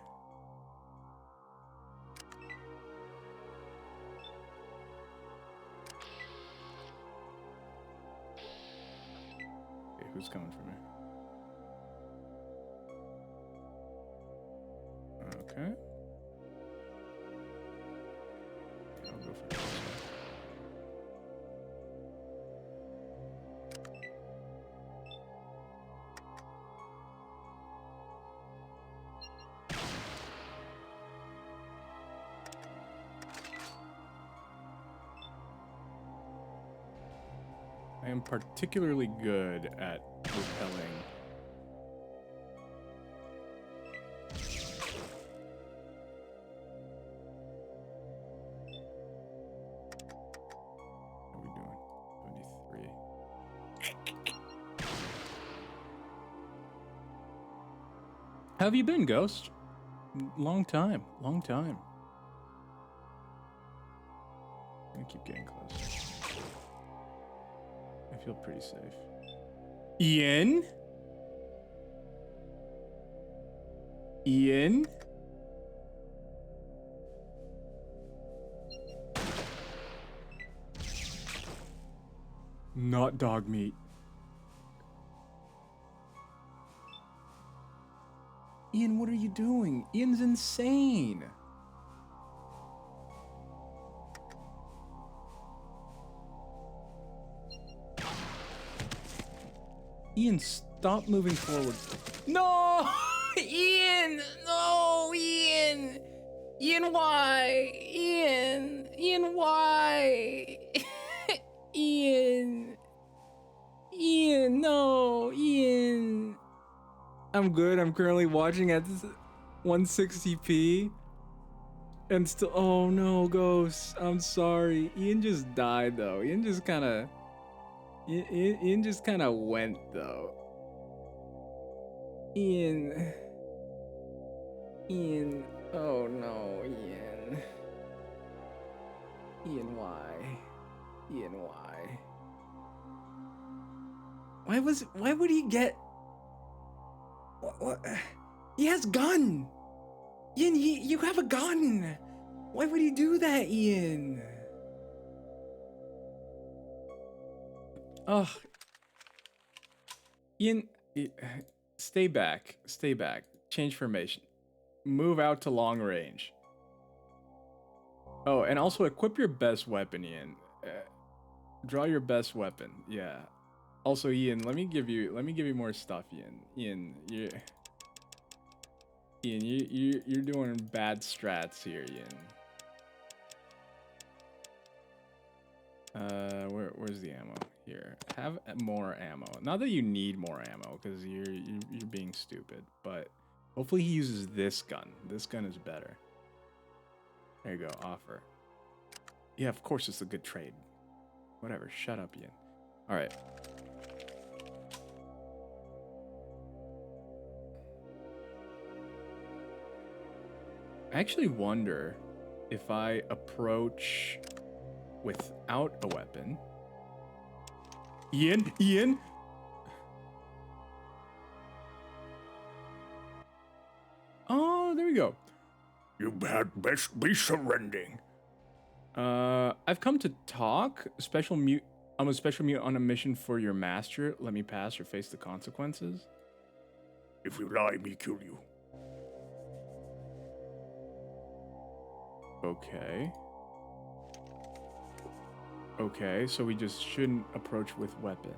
Okay, who's coming for me? Okay. I'll go for this. I am particularly good at repelling. How are we doing? 23. How have you been, Ghost? Long time, long time. I'm gonna keep getting closer. I feel pretty safe. Ian? Ian? Not dog meat. Ian, what are you doing? Ian's insane. Ian, stop moving forward. No! Ian! No, Ian! Ian, why? Ian, why? Ian! No! Ian! I'm good. I'm currently watching at 160p. And still, oh no, Ghost. I'm sorry. Ian just died though. Ian just kind of went though. Ian, oh no, Ian. Ian, why? Ian, why? Why would he get... What? He has gun. Ian, you have a gun. Why would he do that, Ian? Ugh. Ian, stay back. Stay back. Change formation. Move out to long range. Oh, and also equip your best weapon, Ian. Draw your best weapon. Yeah. Also, Ian, let me give you more stuff, Ian. You're doing bad strats here, Ian. Where's the ammo? Here, have more ammo. Not that you need more ammo, because you're being stupid. But hopefully he uses this gun. This gun is better. There you go. Offer. Yeah, of course it's a good trade. Whatever. Shut up, Ian. All right. I actually wonder if I approach without a weapon. Ian? Oh, there we go. You had best be surrendering. I've come to talk. I'm a special mute on a mission for your master. Let me pass or face the consequences. If you lie, me kill you. Okay, so we just shouldn't approach with weapon.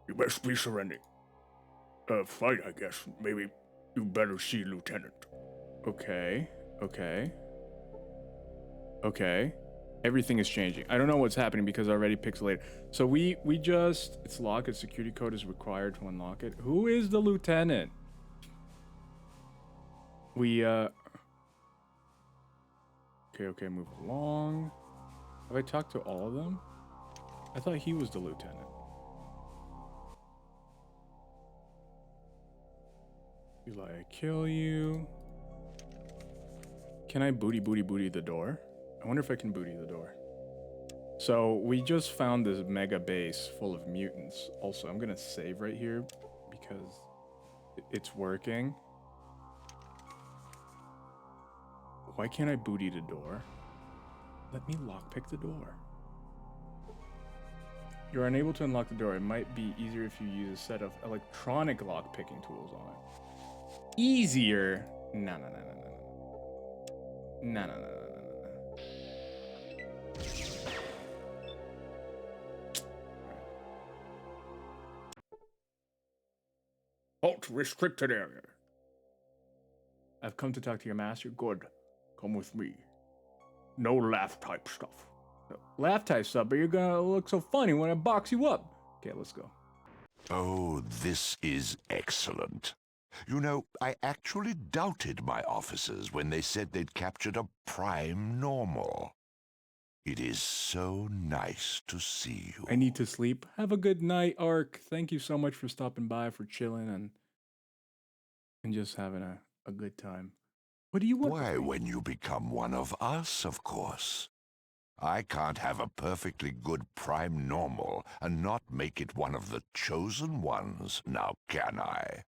You best be surrendering. Fight, I guess. Maybe you better see Lieutenant. Okay. Everything is changing. I don't know what's happening because I already pixelated. So we just... It's locked. A security code is required to unlock it. Who is the lieutenant? Okay, move along. Have I talked to all of them? I thought he was the lieutenant. You lie, I kill you. Can I booty the door? I wonder if I can booty the door. So we just found this mega base full of mutants. Also, I'm gonna save right here because it's working. Why can't I booty the door? Let me lockpick the door. You're unable to unlock the door. It might be easier if you use a set of electronic lockpicking tools on it. Easier? No. Halt, restricted area. I've come to talk to your master. Good. Come with me. No laugh type stuff. Laugh type stuff, but you're gonna look so funny when I box you up. Okay, let's go. Oh, this is excellent. You know, I actually doubted my officers when they said they'd captured a prime normal. It is so nice to see you. I need to sleep. Have a good night, Ark. Thank you so much for stopping by, for chilling, and just having a good time. What do you want? Why, when you become one of us, of course. I can't have a perfectly good prime normal and not make it one of the chosen ones, now can I?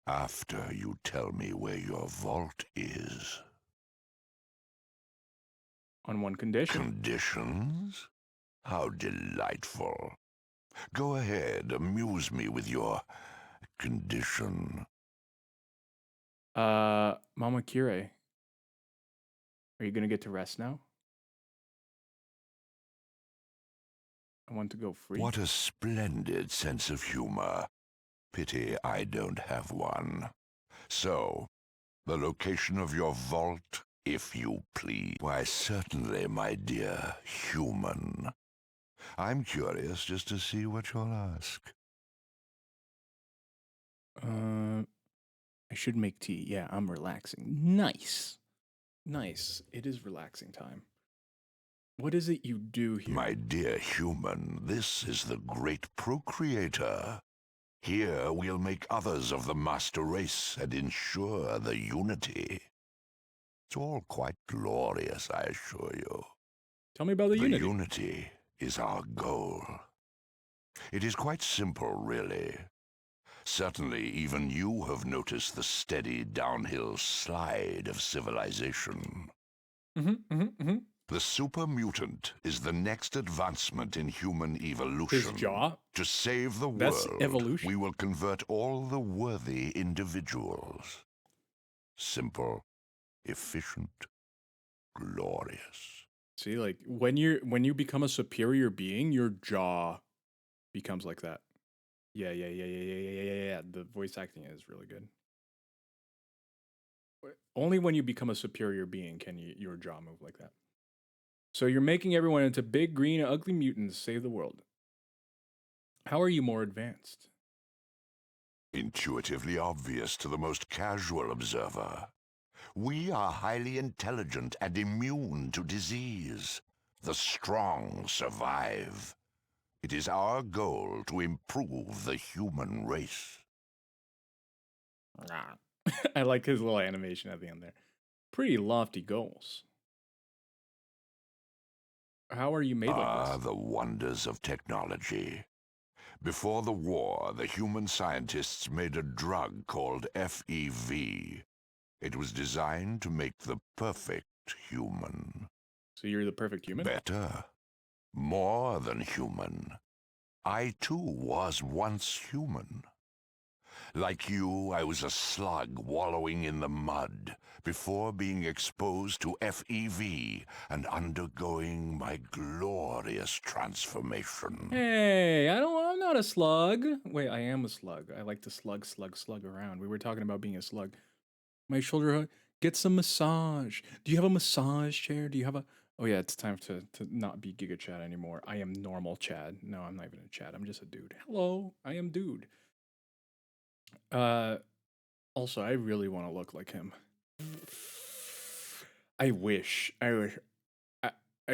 After you tell me where your vault is. On one condition. Conditions? How delightful. Go ahead, amuse me with your condition. Mama Kire, are you gonna get to rest now? I want to go free. What a splendid sense of humor. Pity I don't have one. So, the location of your vault, if you please. Why, certainly, my dear human. I'm curious just to see what you'll ask. I should make tea. Yeah, I'm relaxing. Nice. Nice. It is relaxing time. What is it you do here? My dear human, this is the great procreator. Here we'll make others of the master race and ensure the unity. It's all quite glorious, I assure you. Tell me about the unity. The unity is our goal. It is quite simple, really. Certainly, even you have noticed the steady downhill slide of civilization. The super mutant is the next advancement in human evolution. His jaw? To save the That's world, evolution. we will convert all the worthy individuals. Simple, efficient, glorious. See, like when you become a superior being, your jaw becomes like that. Yeah. The voice acting is really good. Only when you become a superior being can your jaw move like that. So you're making everyone into big, green, ugly mutants. Save the world. How are you more advanced? Intuitively obvious to the most casual observer. We are highly intelligent and immune to disease. The strong survive. It is our goal to improve the human race. I like his little animation at the end there. Pretty lofty goals. How are you made like this? The wonders of technology. Before the war, the human scientists made a drug called FEV. It was designed to make the perfect human. So you're the perfect human? Better. More than human. I, too, was once human. Like you, I was a slug wallowing in the mud before being exposed to FEV and undergoing my glorious transformation. Hey, I'm not a slug. Wait, I am a slug. I like to slug around. We were talking about being a slug. My shoulder, get some massage. Do you have a massage chair? Do you have a... Oh yeah, it's time to not be Giga Chad anymore. I am normal Chad. No, I'm not even a Chad. I'm just a dude. Hello, I am dude. Also, I really want to look like him. I wish. I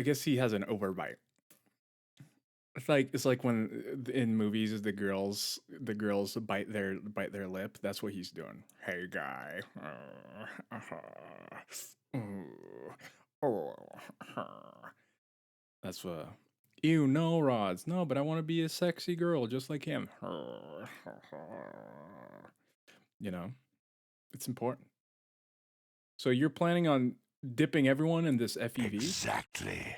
guess he has an overbite. It's like when in movies the girls bite their lip. That's what he's doing. Hey guy. That's what. Ew, no, Rods. No, but I want to be a sexy girl just like him. You know, it's important. So you're planning on dipping everyone in this FEV? Exactly.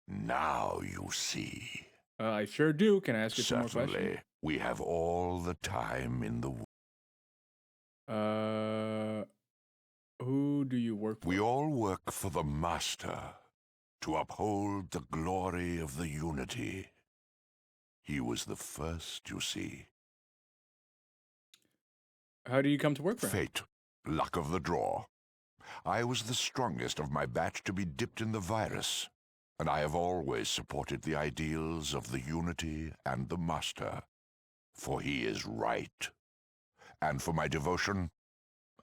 Now you see. I sure do. Can I ask you some more questions? Certainly. We have all the time in the world. Who do you work for? We all work for the Master, to uphold the glory of the unity. He was the first, you see. How do you come to work for him? Fate. Luck of the draw. I was the strongest of my batch to be dipped in the virus, and I have always supported the ideals of the unity and the Master, for he is right. And for my devotion,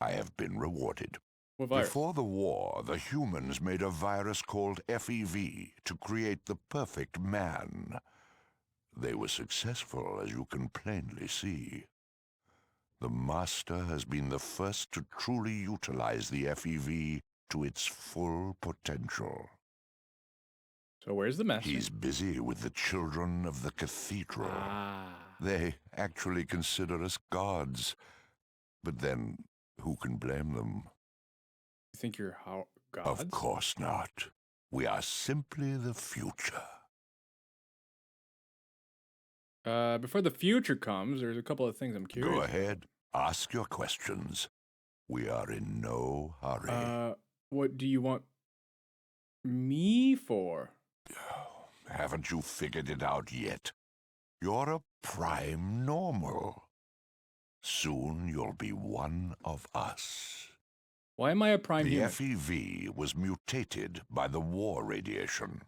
I have been rewarded. What virus? Before the war, the humans made a virus called FEV to create the perfect man. They were successful, as you can plainly see. The Master has been the first to truly utilize the FEV to its full potential. So where's the Master? He's busy with the children of the cathedral. Ah. They actually consider us gods. But then, who can blame them? You think you're gods? Of course not. We are simply the future. Before the future comes, there's a couple of things I'm curious Go ahead. Ask your questions. We are in no hurry. What do you want me for? Haven't you figured it out yet? You're a prime normal. Soon you'll be one of us. Why am I a prime The human? FEV was mutated by the war radiation.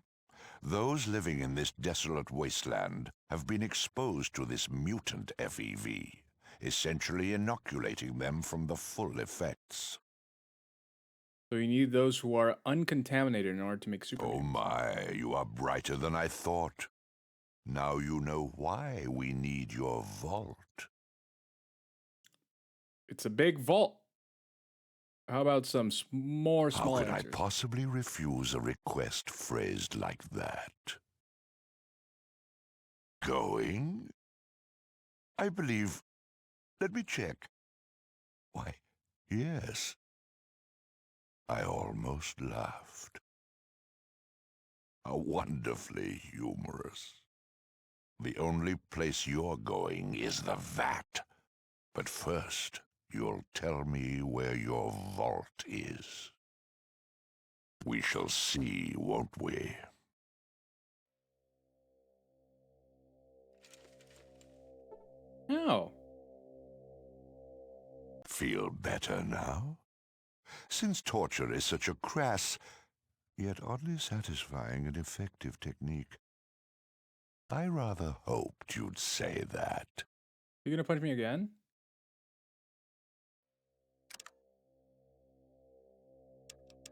Those living in this desolate wasteland have been exposed to this mutant FEV, essentially inoculating them from the full effects. So you need those who are uncontaminated in order to make super. Oh my, you are brighter than I thought. Now you know why we need your vault. It's a big vault. How about some more small How could answers? I possibly refuse a request phrased like that? Going? I believe... Let me check. Why, yes. I almost laughed. How wonderfully humorous. The only place you're going is the vat. But first, you'll tell me where your vault is. We shall see, won't we? No. Feel better now? Since torture is such a crass, yet oddly satisfying and effective technique, I rather hoped you'd say that. You gonna punch me again?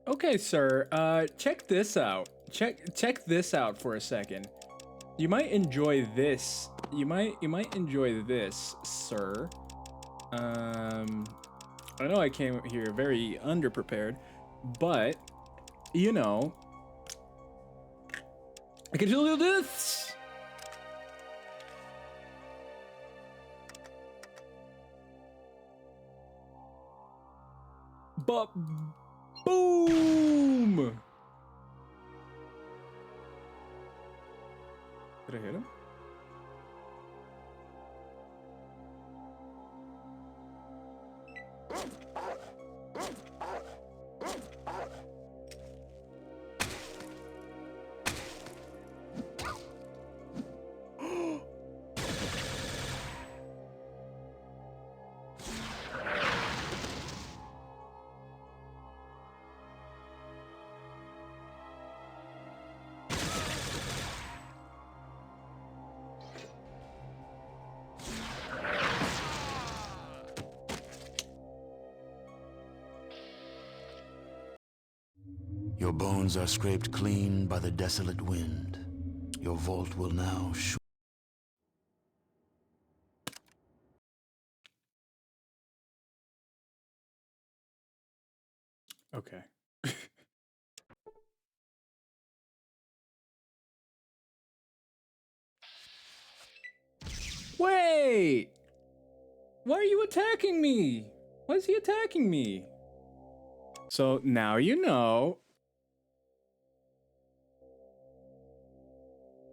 Okay, sir. Check this out. Check this out for a second. You might enjoy this. You might enjoy this, sir. I know I came here very underprepared, but you know, I can still do this. But boom! Did I hit him? Your bones are scraped clean by the desolate wind. Your vault will now Okay. Wait! Why are you attacking me? Why is he attacking me? So now you know.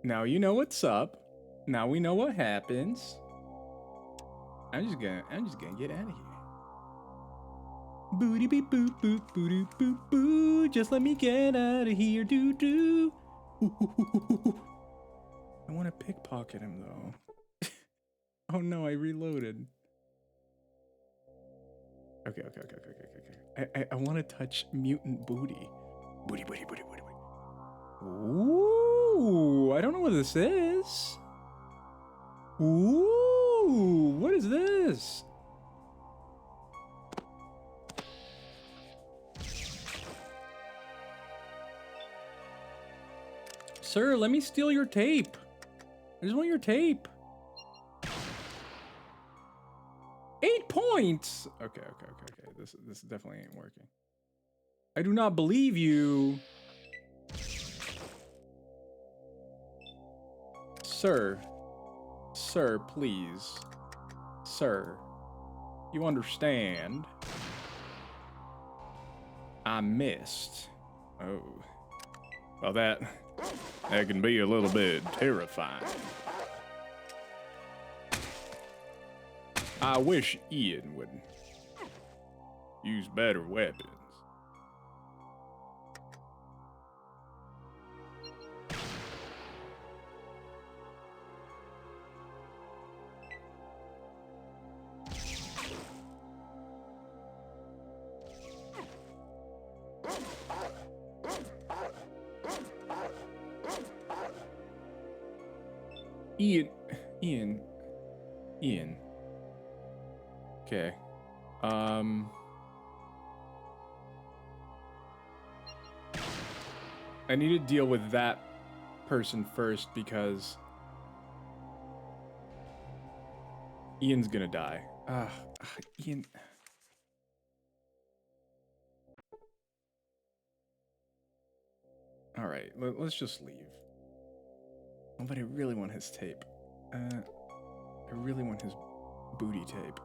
Now you know what's up. Now we know what happens. I'm just gonna get out of here. Booty beep boop boop booty boop boo. Just let me get out of here, doo doo. I want to pickpocket him though. Oh no, I reloaded. Okay. I want to touch mutant booty. Booty. Ooh, I don't know what this is. Ooh, what is this? Sir, let me steal your tape. I just want your tape. 8 points. Okay. This definitely ain't working. I do not believe you. Sir. Sir, please. Sir. You understand. I missed. Oh. Well, that can be a little bit terrifying. I wish Ian would use better weapons. Ian. Okay. I need to deal with that person first because Ian's gonna die. Ian. All right, let's just leave. Oh, but I really want his tape. I really want his booty tape.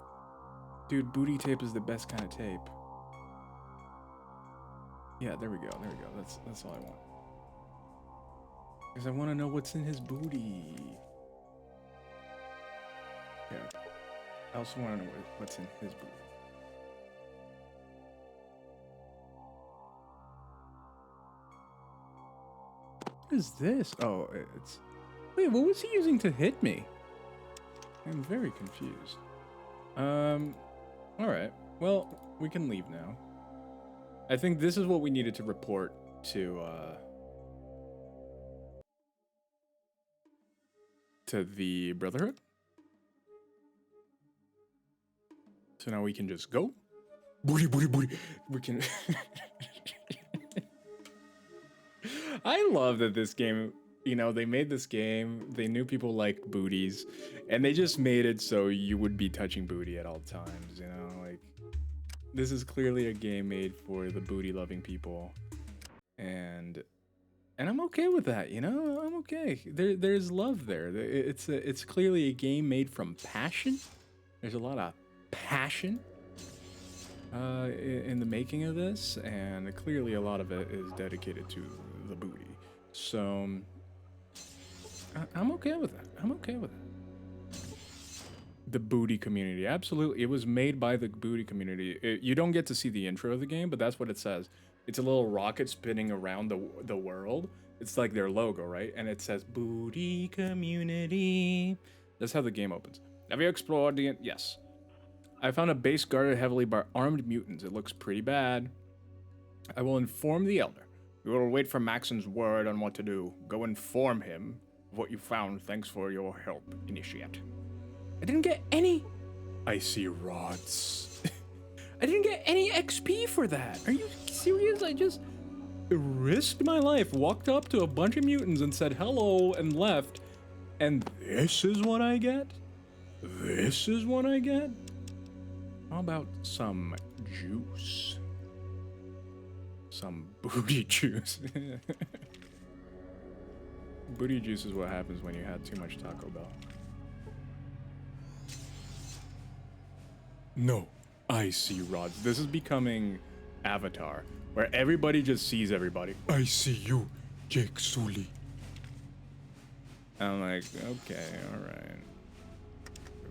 Dude, booty tape is the best kind of tape. Yeah, there we go. That's all I want. Because I want to know what's in his booty. Yeah. I also want to know what's in his booty. What is this? Oh, it's... Wait, what was he using to hit me? I'm very confused. Alright. Well, we can leave now. I think this is what we needed to report to the Brotherhood. So now we can just go. Booty. We can... I love that this game, you know, they made this game, they knew people liked booties, and they just made it so you would be touching booty at all times, you know, like, this is clearly a game made for the booty-loving people, and I'm okay with that, you know, I'm okay. There's love there. It's clearly a game made from passion. There's a lot of passion in the making of this, and clearly a lot of it is dedicated to the booty. So I'm okay with that. I'm okay with it. The booty community, absolutely. It was made by the booty community. You don't get to see the intro of the game, but that's what it says. It's a little rocket spinning around the world. It's like their logo, right? And it says booty community. That's how the game opens. Have you explored the... Yes. I found a base guarded heavily by armed mutants. It looks pretty bad. I will inform the Elder. We will wait for Maxon's word on what to do. Go inform him of what you found. Thanks for your help, Initiate. I didn't get any... I see rods. I didn't get any XP for that. Are you serious? I just risked my life, walked up to a bunch of mutants and said hello and left. And this is what I get? This is what I get? How about some juice? Some booty juice. Booty juice is what happens when you had too much Taco Bell. No, I see rods. This is becoming Avatar, where everybody just sees everybody. I see you, Jake Sully. I'm like, okay, alright.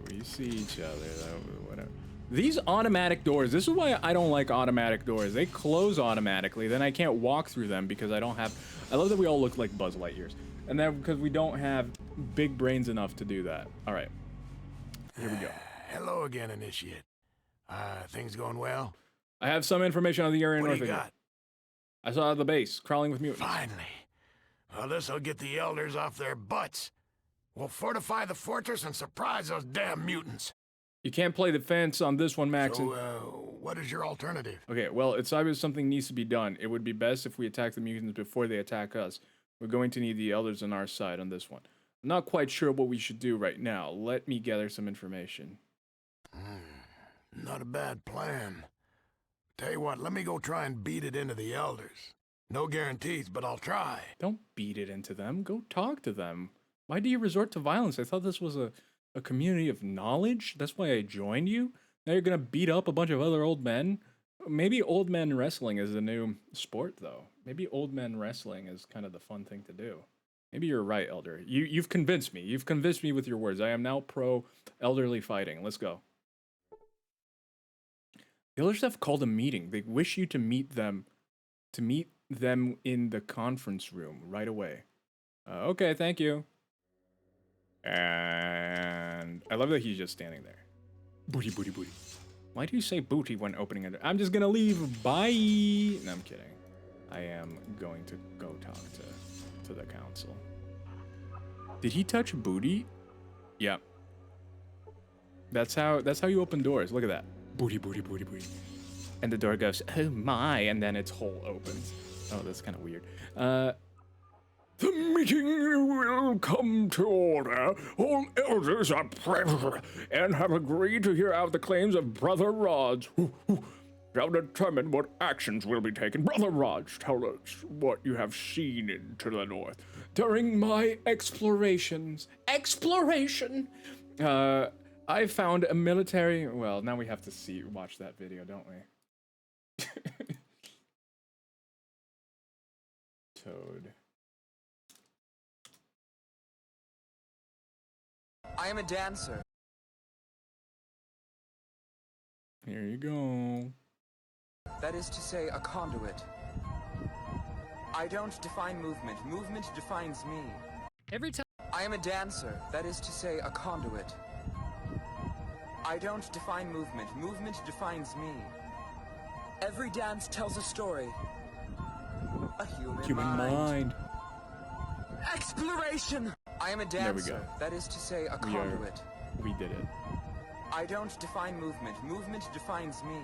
We see each other, whatever. These automatic doors, this is why I don't like automatic doors. They close automatically, then I can't walk through them because I don't have... I love that we all look like Buzz Lightyears. And then because we don't have big brains enough to do that. All right, here we go. Hello again, Initiate. Things going well? I have some information on the area north What of do you here. got? I saw the base, crawling with mutants. Finally. Well, this'll get the elders off their butts. We'll fortify the fortress and surprise those damn mutants. You can't play defense on this one, Max. So, what is your alternative? Okay, well, it's obvious something needs to be done. It would be best if we attack the mutants before they attack us. We're going to need the elders on our side on this one. I'm not quite sure what we should do right now. Let me gather some information. Not a bad plan. Tell you what, let me go try and beat it into the elders. No guarantees, but I'll try. Don't beat it into them. Go talk to them. Why do you resort to violence? I thought this was a community of knowledge. That's why I joined you. Now you're going to beat up a bunch of other old men. Maybe old men wrestling is a new sport, though. Maybe old men wrestling is kind of the fun thing to do. Maybe you're right, Elder. You've convinced me. You've convinced me with your words. I am now pro elderly fighting. Let's go. The elders have called a meeting. They wish you to meet them in the conference room right away. Okay, thank you. And I love that he's just standing there. Booty, booty, booty. Why do you say booty when opening it? I'm just gonna leave. Bye. No, I'm kidding. I am going to go talk to the council. Did he touch booty? Yeah. That's how you open doors. Look at that. Booty, booty, booty, booty. And the door goes, oh my, and then its hole opens. Oh, that's kind of weird. The meeting will come to order. All elders are present and have agreed to hear out the claims of Brother Rods, who shall determine what actions will be taken. Brother Rods, tell us what you have seen into the north. During my explorations. Exploration! I found a military... Well, now we have to watch that video, don't we? Toad. I am a dancer. Here you go. That is to say, a conduit. I don't define movement. Movement defines me. Every time I am a dancer. That is to say, a conduit. I don't define movement. Movement defines me. Every dance tells a story. A human mind. Exploration! I am a dancer. There we go. That is to say, a conduit. We did it. I don't define movement. Movement defines me.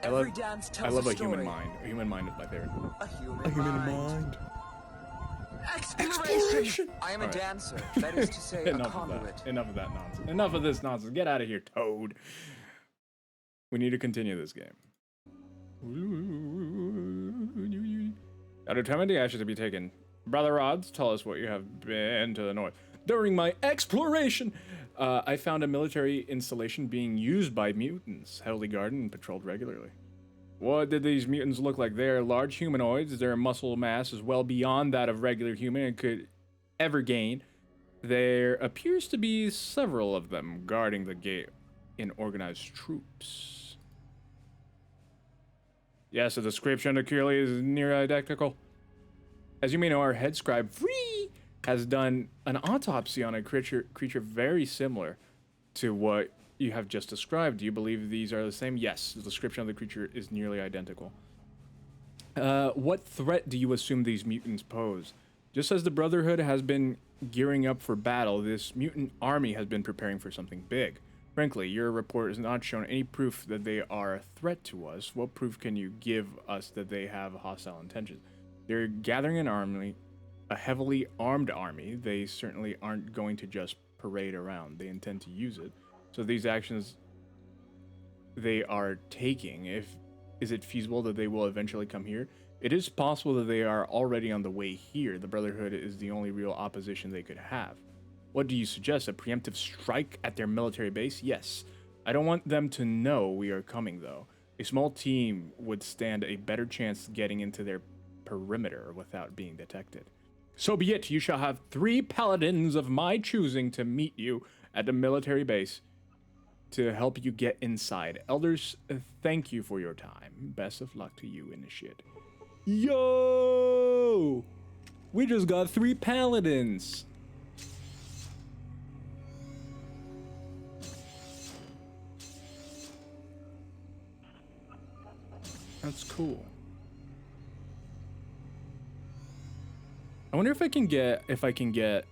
I love a human mind. A human mind is my favorite. A human mind. Exploration! I am a dancer. That is to say, a conduit. Enough of that nonsense. Enough of this nonsense. Get out of here, Toad. We need to continue this game. Now determine the actions to be taken. Brother Rods, tell us what you have been to the north. During my exploration, I found a military installation being used by mutants, heavily guarded and patrolled regularly. What did these mutants look like? They're large humanoids. Their muscle mass is well beyond that of regular human and could ever gain. There appears to be several of them guarding the gate in organized troops. Yes, the description of Curly is near identical. As you may know, our head scribe, Free, has done an autopsy on a creature very similar to what you have just described. Do you believe these are the same? Yes, the description of the creature is nearly identical. What threat do you assume these mutants pose? Just as the Brotherhood has been gearing up for battle, this mutant army has been preparing for something big. Frankly, your report has not shown any proof that they are a threat to us. What proof can you give us that they have hostile intentions? They're gathering an army, a heavily armed army. They certainly aren't going to just parade around. They intend to use it. So these actions they are taking, is it feasible that they will eventually come here? It is possible that they are already on the way here. The Brotherhood is the only real opposition they could have. What do you suggest? A preemptive strike at their military base? Yes. I don't want them to know we are coming, though. A small team would stand a better chance getting into their perimeter without being detected. So be it. You shall have 3 paladins of my choosing to meet you at the military base to help you get inside. Elders, thank you for your time. Best of luck to you, Initiate. Yo! We just got 3 paladins. That's cool. I wonder if I can get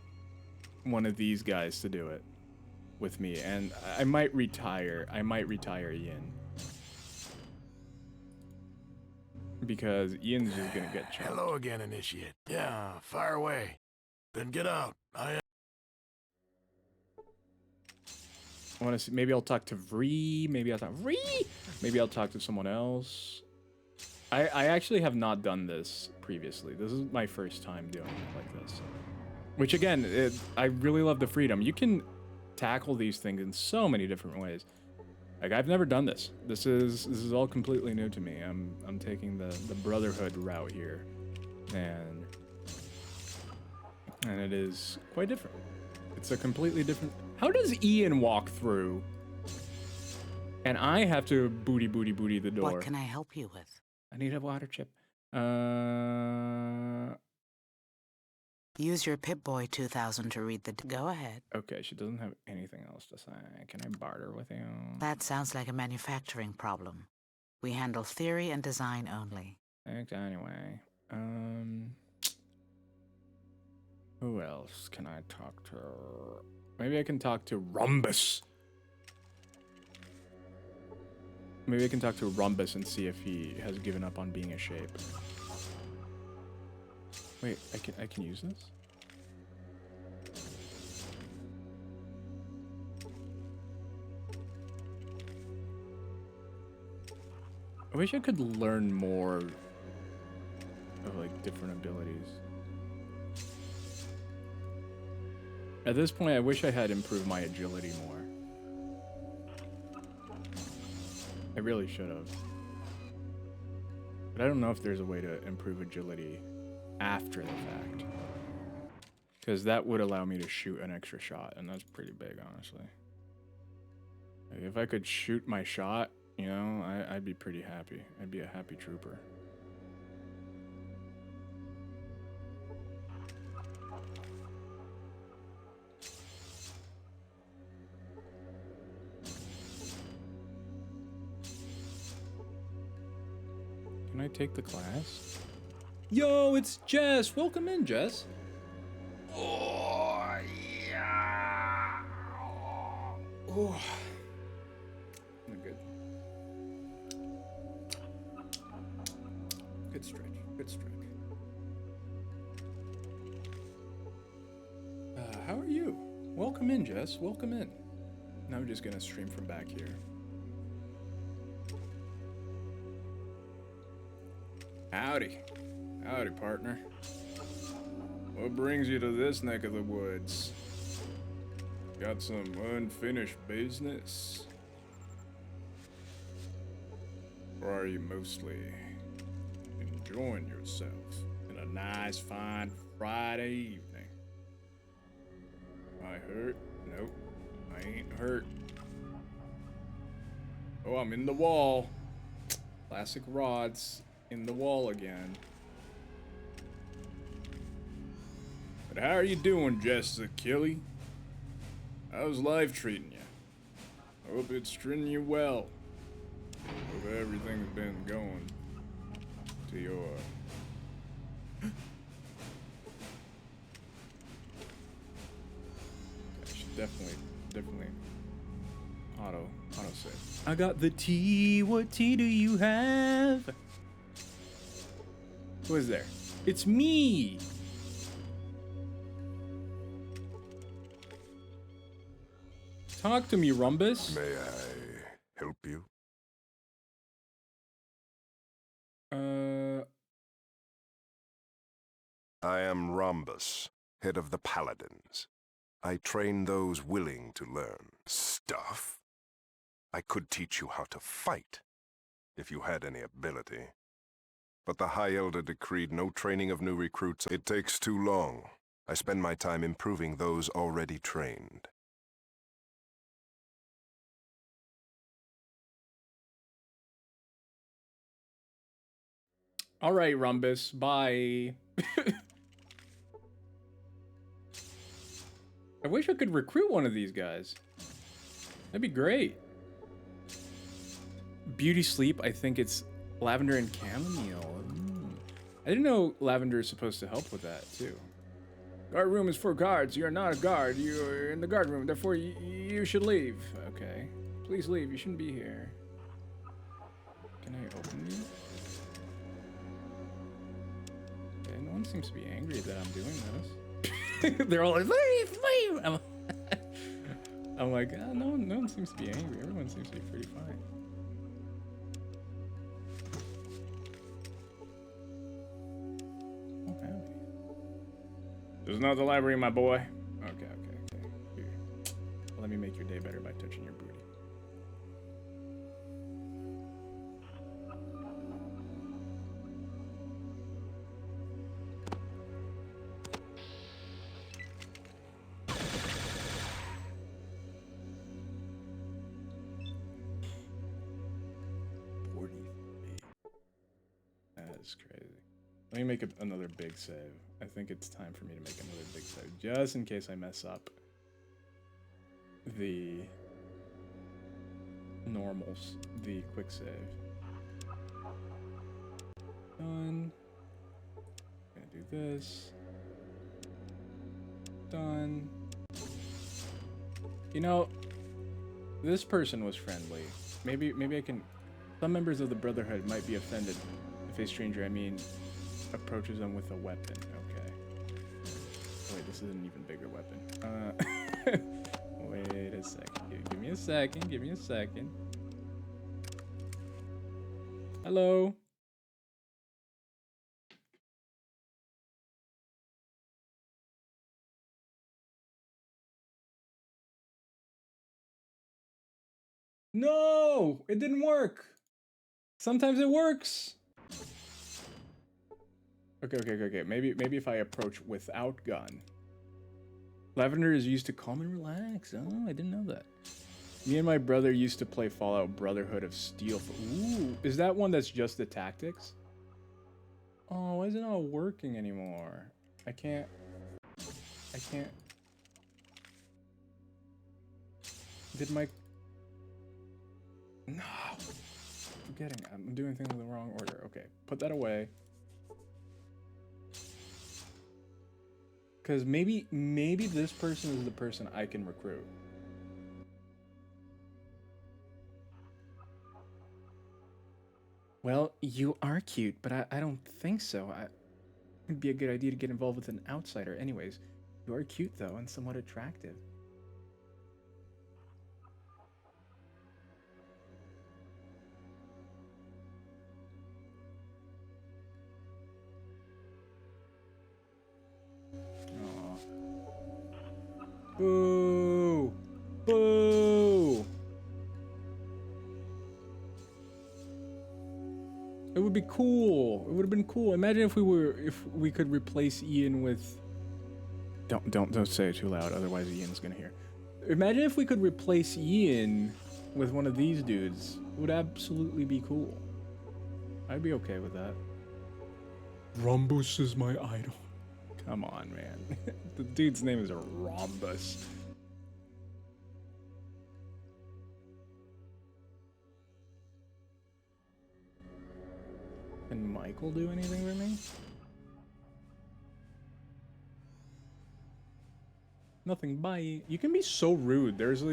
one of these guys to do it with me, and I might retire. I might retire Yin. because Ian's just gonna get choked. Hello again, Initiate. Yeah, fire away. Then get out. I want to see. Maybe I'll talk to Vree. Maybe I'll talk Vree. Maybe I'll talk to someone else. I actually have not done this previously. This is my first time doing it like this. Which again, I really love the freedom. You can tackle these things in so many different ways. Like I've never done this. This is all completely new to me. I'm taking the Brotherhood route here, and it is quite different. It's a completely different. How does Ian walk through? And I have to booty the door. What can I help you with? I need a water chip. Use your Pip-Boy 2000 to read the... Go ahead. Okay, she doesn't have anything else to say. Can I barter with you? That sounds like a manufacturing problem. We handle theory and design only. Thanks anyway. Who else can I talk to? Maybe I can talk to Rhombus. Maybe I can talk to Rhombus and see if he has given up on being a shape. Wait, I can use this? I wish I could learn more of like different abilities. At this point, I wish I had improved my agility more. I really should have. But I don't know if there's a way to improve agility after the fact. Because that would allow me to shoot an extra shot, and that's pretty big, honestly. Like, if I could shoot my shot, you know, I'd be pretty happy. I'd be a happy trooper. Can I take the class? Yo, it's Jess. Welcome in, Jess. Oh, yeah. Oh. I'm good. Good stretch. Good stretch. How are you? Welcome in, Jess. Welcome in. Now I'm just gonna stream from back here. Howdy. Howdy, partner. What brings you to this neck of the woods? Got some unfinished business? Or are you mostly enjoying yourself in a nice, fine Friday evening? Am I hurt? Nope, I ain't hurt. Oh, I'm in the wall. Classic rods. In the wall again. But how are you doing, Jess Achille? How's life treating you? Hope it's treating you well. Hope everything's been going to your... I should definitely auto save. I got the tea. What tea do you have? Who is there? It's me! Talk to me, Rhombus. May I help you? I am Rhombus, head of the Paladins. I train those willing to learn. Stuff? I could teach you how to fight, if you had any ability. But the High Elder decreed no training of new recruits. It takes too long. I spend my time improving those already trained. All right, Rhombus. Bye. I wish I could recruit one of these guys. That'd be great. Beauty sleep. I think it's lavender and chamomile. I didn't know lavender is supposed to help with that too. Guard room is for guards. You're not a guard. You're in the guard room. Therefore, you should leave. Okay. Please leave. You shouldn't be here. Can I open you? Okay, no one seems to be angry that I'm doing this. They're all like, flame! I'm like, no one seems to be angry. Everyone seems to be pretty fine. Oh, happy. This is not the library, my boy. Okay. Here. Let me make your day better by touching your booty. That's crazy. Let me make another big save. I think it's time for me to make another big save, just in case I mess up the normals, the quick save. Done. Gonna do this. Done. You know, this person was friendly. Maybe I can. Some members of the Brotherhood might be offended if a stranger, approaches them with a weapon. Okay. Wait, this is an even bigger weapon. Wait a second. Give me a second. Give me a second. Hello. No, it didn't work. Sometimes it works. Okay. Maybe if I approach without gun. Lavender is used to calm and relax. Oh, I didn't know that. Me and my brother used to play Fallout Brotherhood of Steel. Ooh, is that one that's just the tactics? Oh, why is it not working anymore? I can't. Did my... No. Forgetting. I'm doing things in the wrong order. Okay, put that away. Because maybe this person is the person I can recruit. Well, you are cute, but I don't think so. It'd be a good idea to get involved with an outsider. Anyways, you are cute, though, and somewhat attractive. Boo! Boo! It would be cool. It would have been cool. Imagine if we could replace Ian with... Don't say it too loud, otherwise Ian's gonna hear. Imagine if we could replace Ian with one of these dudes. It would absolutely be cool. I'd be okay with that. Rhombus is my idol. Come on, man. The dude's name is Rhombus. Can Michael do anything for me? Nothing. Bye. You can be so rude. There's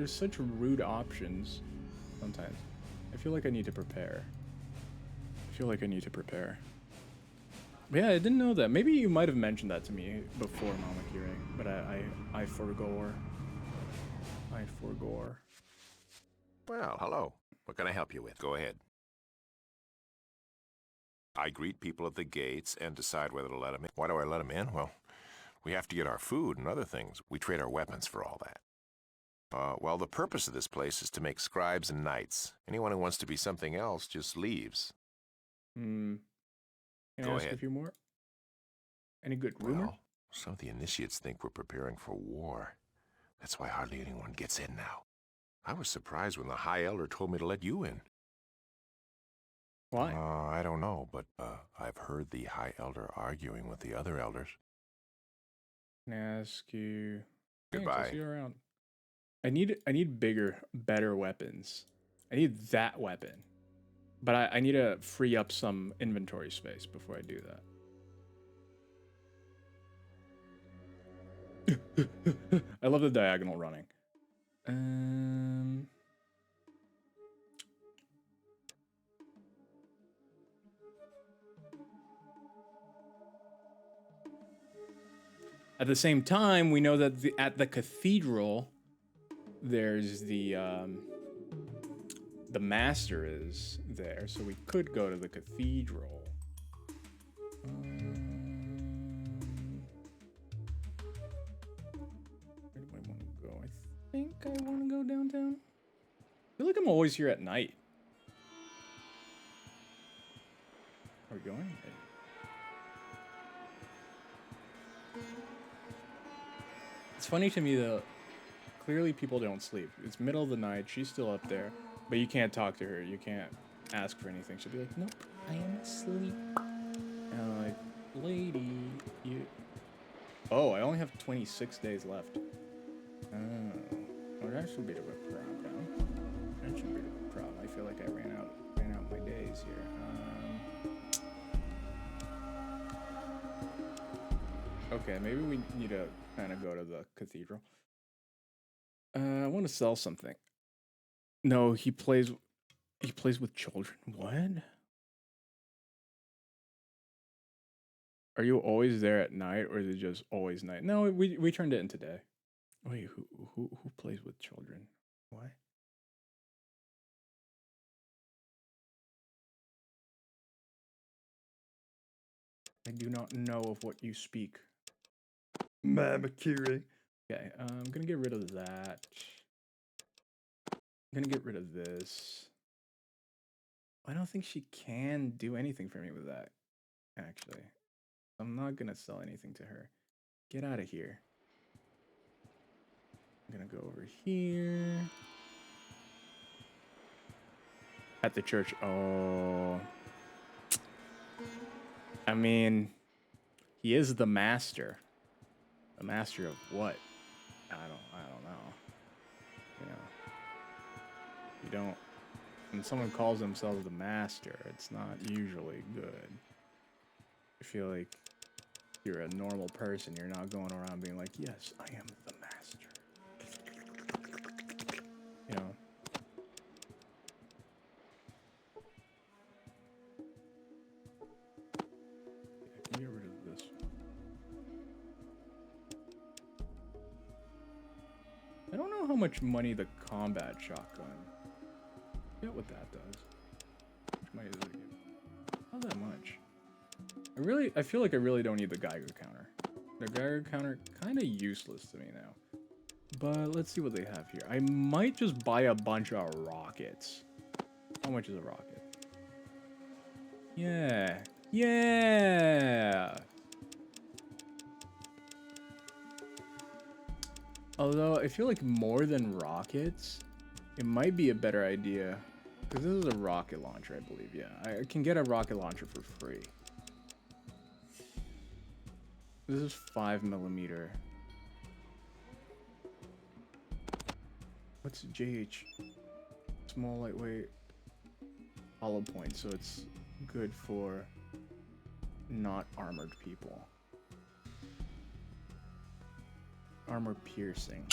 such rude options sometimes. I feel like I need to prepare. But yeah, I didn't know that. Maybe you might have mentioned that to me before, Mama Kire, but I forgore. Well, hello. What can I help you with? Go ahead. I greet people at the gates and decide whether to let them in. Why do I let them in? Well, we have to get our food and other things. We trade our weapons for all that. Well, the purpose of this place is to make scribes and knights. Anyone who wants to be something else just leaves. Can I Go ask ahead. a few more? Any good rumor? Well, some of the initiates think we're preparing for war. That's why hardly anyone gets in now. I was surprised when the High Elder told me to let you in. Why? I don't know, but I've heard the High Elder arguing with the other elders. Can I ask you? Thanks, Goodbye. I'll see you around. I need bigger, better weapons. I need that weapon. But I need to free up some inventory space before I do that. I love the diagonal running. At the same time, we know that at the cathedral, there's the master is there, so we could go to the cathedral. Where do I want to go? I think I want to go downtown. I feel like I'm always here at night. Are we going? It's funny to me though. Clearly people don't sleep. It's middle of the night. She's still up there, but you can't talk to her. You can't ask for anything. She'll be like, "Nope, I am asleep." And I'm like, "Lady, you." Oh, I only have 26 days left. Oh, well, that should be a problem. That should be a problem. I feel like I ran out my days here. Okay, maybe we need to kind of go to the cathedral. I want to sell something. No, he plays with children. What? Are you always there at night, or is it just always night? No, we turned it into day. Wait, who plays with children? What? I do not know of what you speak. Mamakiri. Okay, I'm gonna get rid of that. I'm gonna get rid of this. I don't think she can do anything for me with that, actually. I'm not gonna sell anything to her. Get out of here. I'm gonna go over here. At the church. Oh. I mean, he is the master. The master of what? I don't know. You don't. When someone calls themselves the master, it's not usually good. I feel like you're a normal person. You're not going around being like, "Yes, I am the master." You know. I can get rid of this. I don't know how much money the combat shotgun. I forget what that does. How much money does it give? Not that much. I feel like I really don't need the Geiger counter. The Geiger counter kind of useless to me now. But let's see what they have here. I might just buy a bunch of rockets. How much is a rocket? Yeah. Yeah. Although I feel like more than rockets, it might be a better idea. Because this is a rocket launcher, I believe. Yeah, I can get a rocket launcher for free. This is 5mm. What's JH? Small, lightweight, hollow point. So it's good for not armored people. Armor piercing.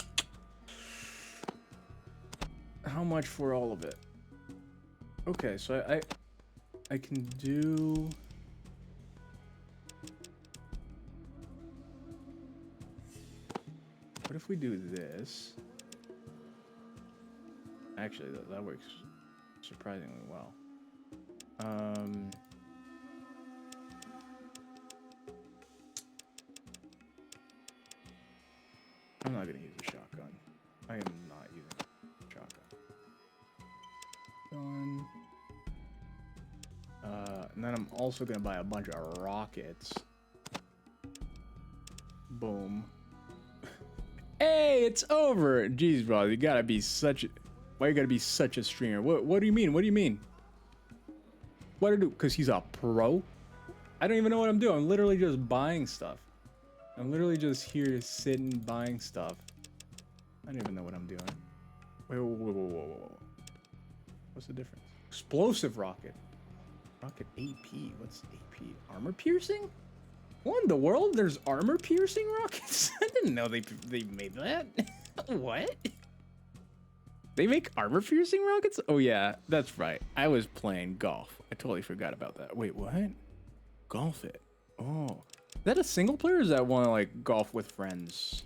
How much for all of it? Okay, so I can do. What if we do this? Actually, that works surprisingly well. I'm not gonna use a shotgun. I am not using a shotgun. Done. And then I'm also gonna buy a bunch of rockets. Boom. Hey, it's over. Jeez, bro, you gotta be such. Why you gotta be such a streamer? What do you mean? What do you mean? What do I do? Because he's a pro? I don't even know what I'm doing. I'm literally just buying stuff. I'm literally just here sitting buying stuff. I don't even know what I'm doing. Wait, whoa. What's the difference? Explosive rocket. Rocket AP. What's AP? Armor piercing? What in the world? There's armor piercing rockets? I didn't know they made that. What? They make armor piercing rockets? Oh yeah, that's right. I was playing golf. I totally forgot about that. Wait, what? Golf it. Oh, Is that a single player or is that one like golf with friends?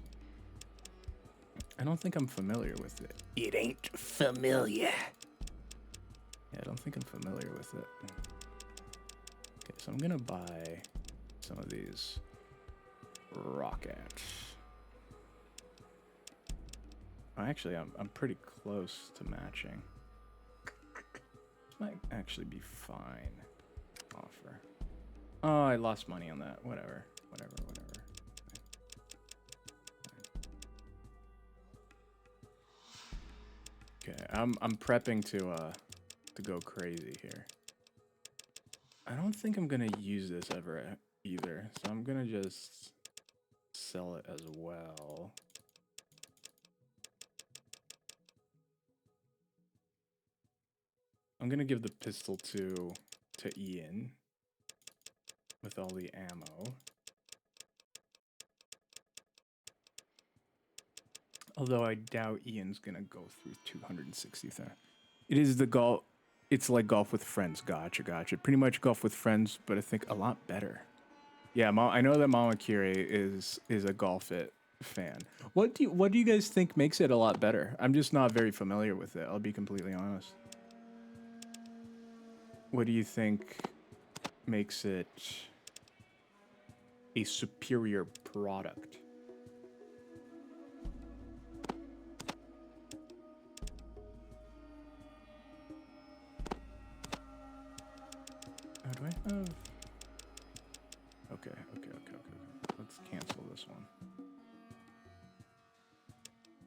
I don't think I'm familiar with it. It ain't familiar. Yeah, I don't think I'm familiar with it. Okay, so I'm gonna buy some of these rockets. Actually, I'm pretty close to matching. This might actually be fine. Offer. Oh, I lost money on that. Whatever. Okay, I'm prepping to go crazy here. I don't think I'm gonna use this ever either, so I'm gonna just sell it as well. I'm gonna give the pistol to Ian with all the ammo. Although I doubt Ian's gonna go through 260,000. It is the golf. It's like golf with friends. Gotcha. Pretty much golf with friends, but I think a lot better. Yeah, I know that Mama Kire is a Golf It fan. What do you guys think makes it a lot better? I'm just not very familiar with it. I'll be completely honest. What do you think makes it a superior product? Do I have... Okay. Let's cancel this one.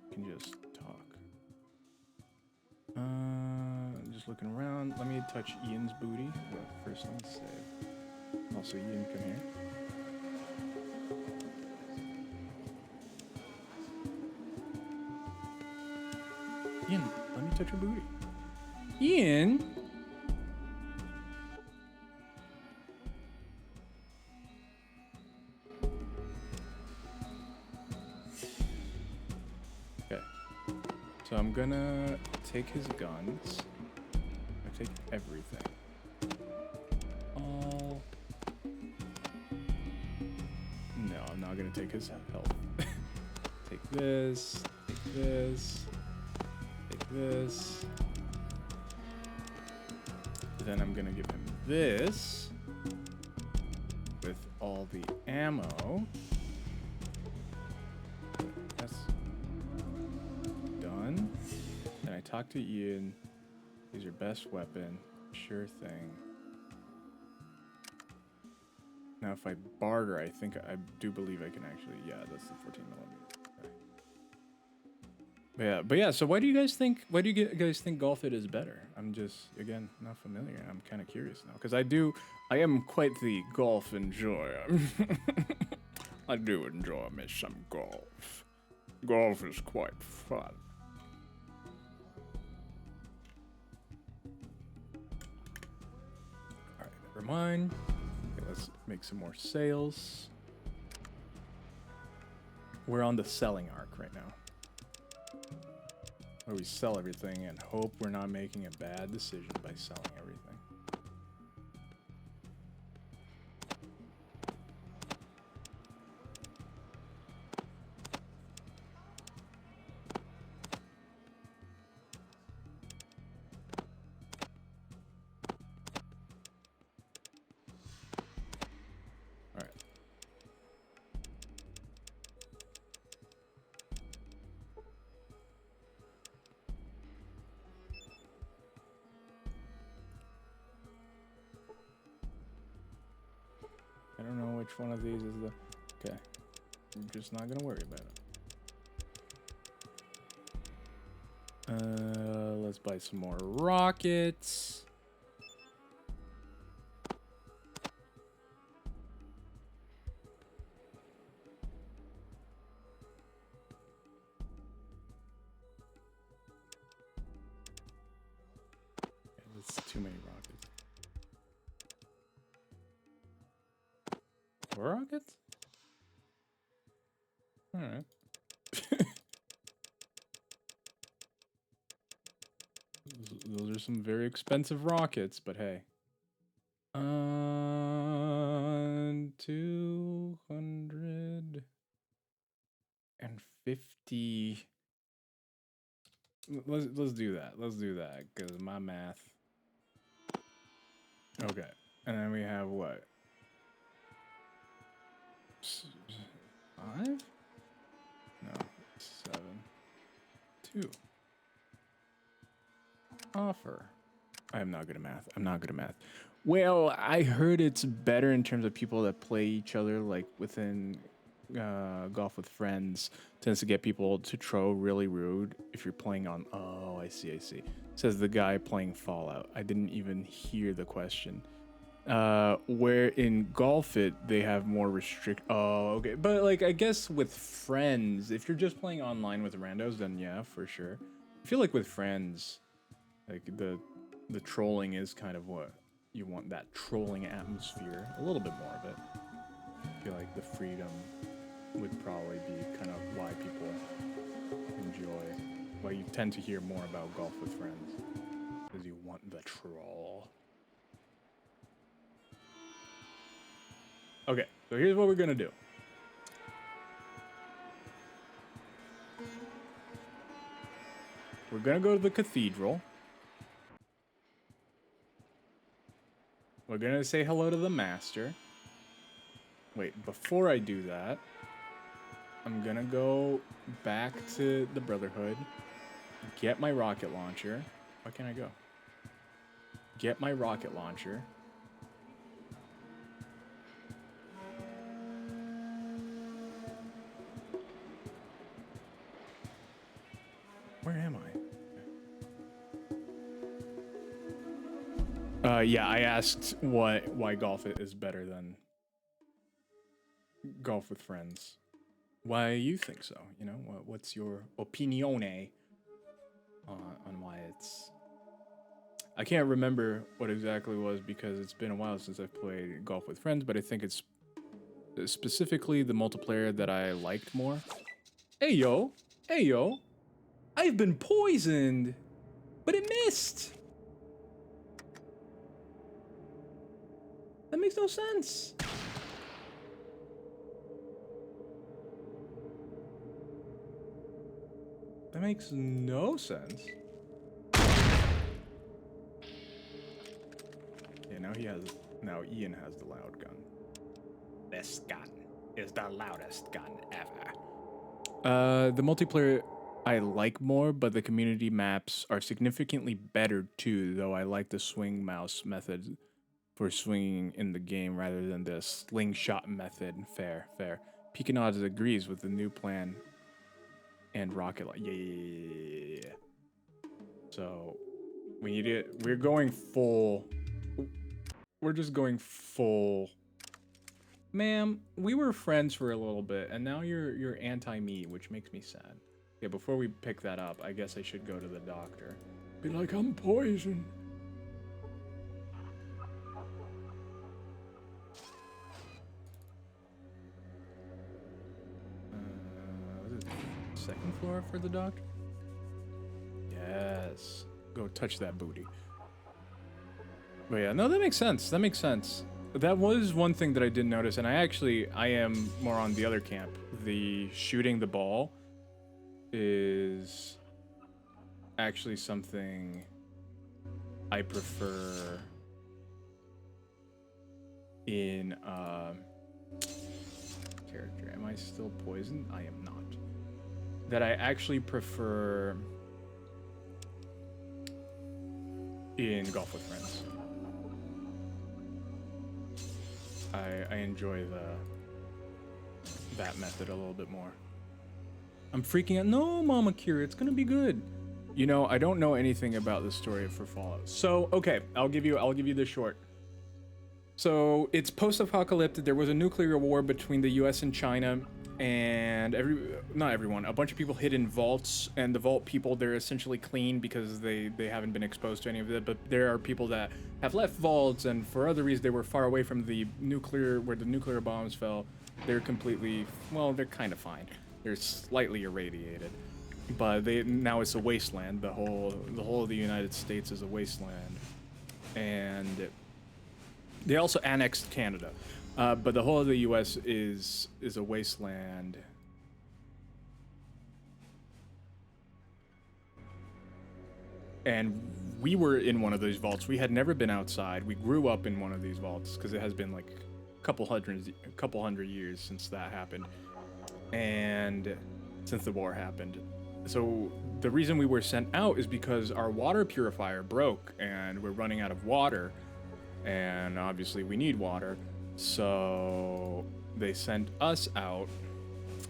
You can just talk. Just looking around. Let me touch Ian's booty. But first, let me save. Also, Ian, come here. Ian, let me touch your booty. Ian! Okay. So I'm gonna take his guns. I take everything. All... No, I'm not gonna take his health. Take this, take this, take this. Then I'm gonna give him this with all the ammo. That's done. Then I talk to Ian. He's your best weapon. Sure thing. Now if I barter, I do believe I can actually, yeah, that's the 14 millimeter. Okay. But yeah, so why do you guys think Golf It is better? I'm just, again, not familiar. I'm kind of curious now, because I am quite the golf enjoyer. I do enjoy me some golf. Golf is quite fun. Alright, never mind. Okay, let's make some more sales. We're on the selling arc right now, where we sell everything and hope we're not making a bad decision by selling everything. All right. I don't know which one of these is the... Okay. I'm just not gonna worry about it. Let's buy some more rockets. Okay, that's too many rockets. More rockets? Alright. Those are some very expensive rockets, but hey. 1, 2, 50. Let's do that. Let's do that because my math. Okay, and then we have what? 5? No, 7. 2. Offer. I am not good at math. I'm not good at math. Well, I heard it's better in terms of people that play each other, like within Golf with Friends, tends to get people to throw really rude if you're playing on. Oh, I see. Says the guy playing Fallout. I didn't even hear the question. Where in Golf It they have more restrict. Oh, okay. But like I guess with friends, if you're just playing online with randos, then yeah, for sure. I feel like with friends, like the trolling is kind of what you want, that trolling atmosphere, a little bit more of it. I feel like the freedom would probably be kind of why people enjoy, why you tend to hear more about Golf with Friends, because you want the troll. Okay, so here's what we're gonna do. We're gonna go to the cathedral. We're gonna say hello to the master. Wait, before I do that, I'm gonna go back to the Brotherhood, get my rocket launcher. Why can't I go? Get my rocket launcher. Where am I? Yeah, I asked why Golf It is better than Golf with Friends. Why you think so? You know, what's your opinione on why it's... I can't remember what exactly it was because it's been a while since I've played Golf with Friends, but I think it's specifically the multiplayer that I liked more. Hey yo! I've been poisoned, but it missed. That makes no sense. That makes no sense. Yeah, now Ian has the loud gun. This gun is the loudest gun ever. The multiplayer I like more, but the community maps are significantly better too, though I like the swing mouse method for swinging in the game rather than the slingshot method. Fair. Peakanodz agrees with the new plan and rocket launch. Yeah. So we need it. We're going full. We're just going full. Ma'am, we were friends for a little bit, and now you're anti-me, which makes me sad. Yeah, before we pick that up, I guess I should go to the doctor. Be like, I'm poisoned. Was it second floor for the doctor? Yes. Go touch that booty. But yeah, no, that makes sense. That makes sense. That was one thing that I did notice, and I am more on the other camp. The shooting the ball is actually something I prefer in character. Am I still poisoned? I am not. That I actually prefer in Golf with Friends. I enjoy that method a little bit more. I'm freaking out. No, Mama Kira, it's gonna be good. You know, I don't know anything about the story for Fallout. So, okay, I'll give you the short. So, it's post-apocalyptic. There was a nuclear war between the US and China, and not everyone, a bunch of people hid in vaults, and the vault people, they're essentially clean because they haven't been exposed to any of it, but there are people that have left vaults, and for other reasons, they were far away from the nuclear, where the nuclear bombs fell. They're completely, well, they're kind of fine. They're slightly irradiated, but now it's a wasteland. The whole of the United States is a wasteland, and they also annexed Canada, but the whole of the U.S. is a wasteland. and we were in one of those vaults. We had never been outside. We grew up in one of these vaults because it has been like a couple hundred years since that happened, and since the war happened. So the reason we were sent out is because our water purifier broke and we're running out of water, and obviously we need water. So they sent us out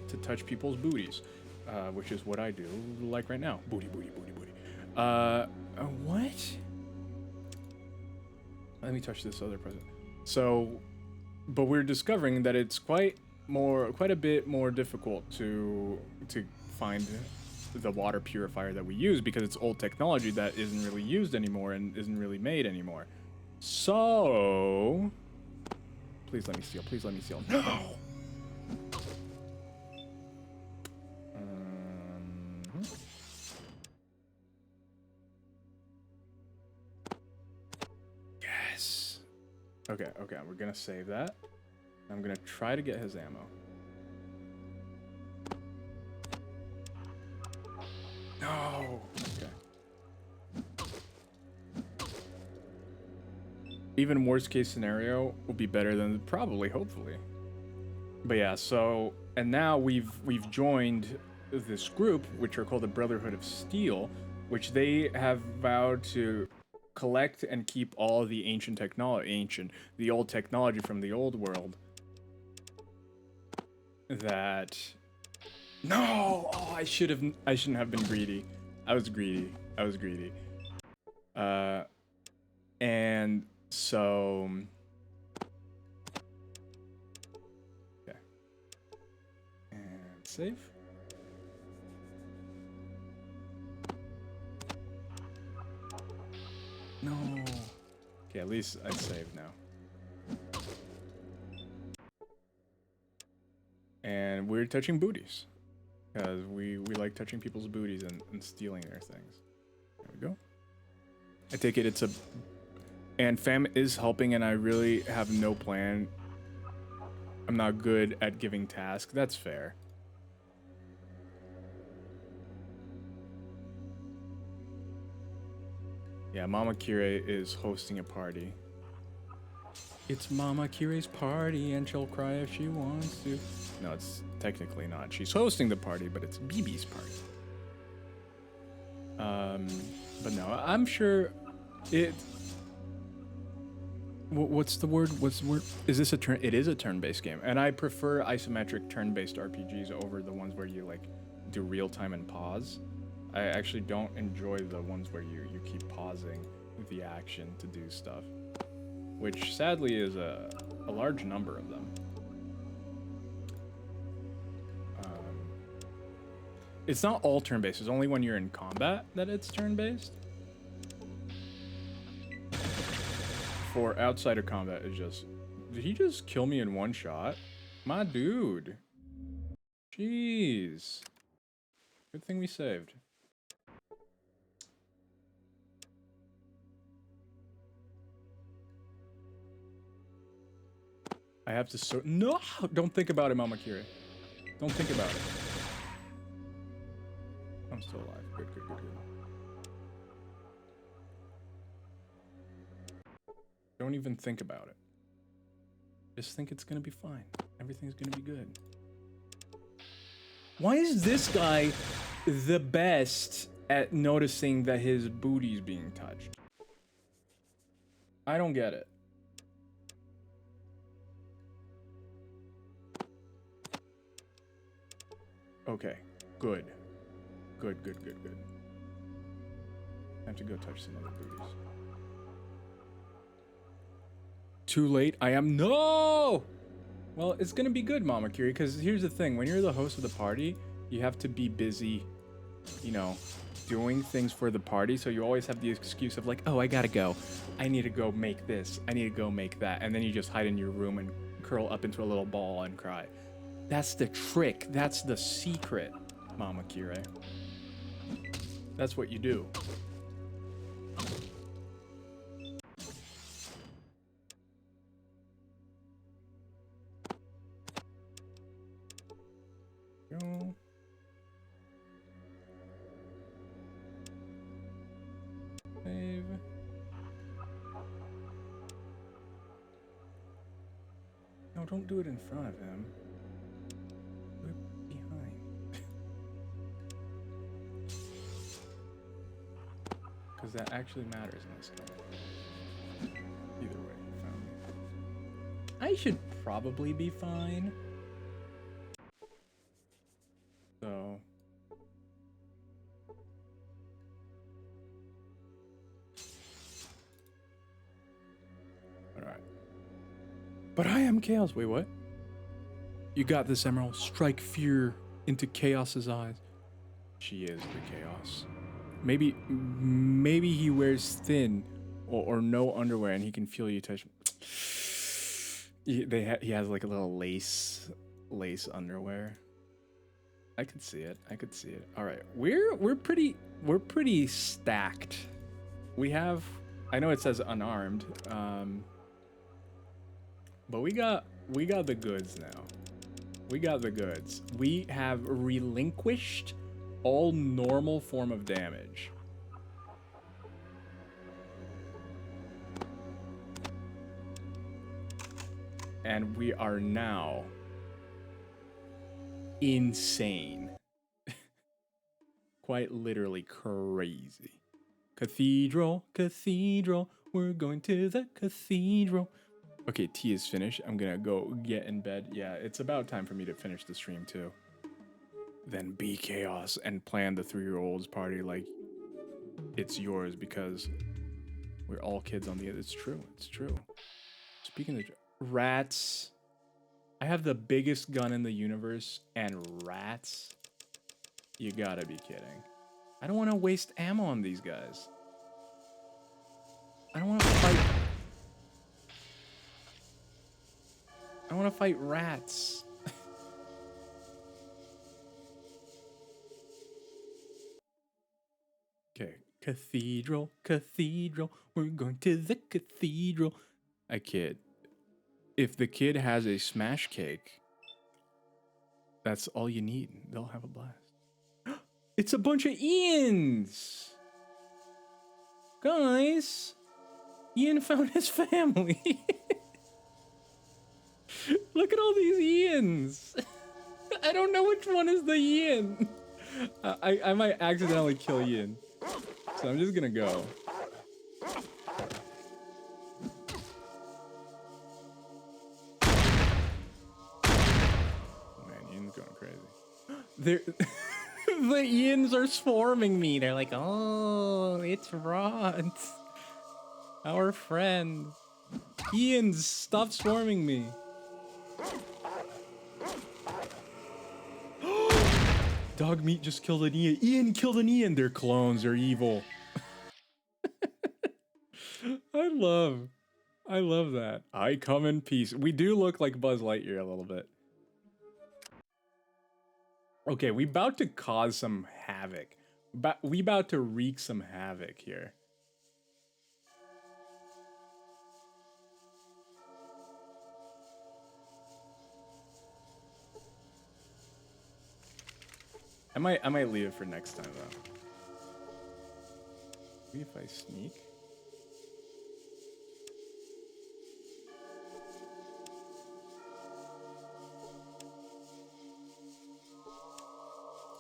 to touch people's booties, which is what I do, like right now. Booty, booty, booty, booty. What? Let me touch this other present. So, but we're discovering that it's quite a bit more difficult to find the water purifier that we use because it's old technology that isn't really used anymore and isn't really made anymore. So, please let me steal. Please let me steal. No. Yes. Okay, we're gonna save that. I'm gonna try to get his ammo. No. Okay. Even worst case scenario will be better than probably, hopefully. But yeah, so and now we've joined this group, which are called the Brotherhood of Steel, which they have vowed to collect and keep all the the old technology from the old world. That. No! Oh, I shouldn't have been greedy. I was greedy. And so. Okay. And save. No. Okay, at least I saved now. And we're touching booties. Because we like touching people's booties and stealing their things. There we go. I take it it's a... And fam is helping, and I really have no plan. I'm not good at giving tasks. That's fair. Yeah, Mama Kire is hosting a party. It's Mama Kire's party, and she'll cry if she wants to. No, it's technically not. She's hosting the party, but it's BB's party. But no, I'm sure it... What's the word? Is this a turn? It is a turn-based game, and I prefer isometric turn-based RPGs over the ones where you like do real time and pause. I actually don't enjoy the ones where you keep pausing the action to do stuff, which sadly is a large number of them. It's not all turn-based. It's only when you're in combat that it's turn-based. For outside of combat, it's just... Did he just kill me in one shot? My dude. Jeez. Good thing we saved. I have to no! Don't think about it, Mama Kire. Don't think about it. I'm still alive. Good. Don't even think about it. Just think it's gonna be fine. Everything's gonna be good. Why is this guy the best at noticing that his booty's being touched? I don't get it. Okay, good. Good. I have to go touch some other booties. Too late. I am no. Well, it's gonna be good, Mama Kire, because here's the thing: when you're the host of the party, you have to be busy, you know, doing things for the party. So you always have the excuse of like, oh, I gotta go. I need to go make this. I need to go make that, and then you just hide in your room and curl up into a little ball and cry. That's the trick. That's the secret, Mama Kire. That's what you do. Go. don't do it in front of him. Do it behind. Because that actually matters in this game. Either way, you found me. I should probably be fine. So... Alright. But I am Chaos. Wait, what? You got this, Emerald. Strike fear into Chaos's eyes. She is the Chaos. Maybe he wears thin or no underwear and he can feel you touch. He has like a little lace underwear. I could see it. I could see it. All right, we're pretty stacked. We have. I know it says unarmed. But we got the goods now. We got the goods. We have relinquished all normal form of damage. And we are now insane. Quite literally crazy. Cathedral, cathedral, we're going to the cathedral. Okay, tea is finished. I'm gonna go get in bed. Yeah, it's about time for me to finish the stream too. Then be Chaos and plan the 3-year-olds party like it's yours because we're all kids on the end. It's true. It's true. Speaking of rats, I have the biggest gun in the universe and rats. You gotta be kidding. I don't want to waste ammo on these guys. I don't want to fight. I want to fight rats. Okay, cathedral, cathedral, we're going to the cathedral. I kid. If the kid has a smash cake, that's all you need. They'll have a blast. It's a bunch of Ians! Guys, Ian found his family. Look at all these Ians. I don't know which one is the Ian. I might accidentally kill Ian. So I'm just gonna go. Man, Ian's going crazy. They're the Ians are swarming me. They're like, oh, it's Rod. Our friend. Ians, stop swarming me. Dog meat just killed an Ian. Ian killed an Ian. They're clones. They're evil. I love that. I come in peace. We do look like Buzz Lightyear a little bit. Okay, we about to cause some havoc. We about to wreak some havoc here. I might leave it for next time though. Maybe if I sneak.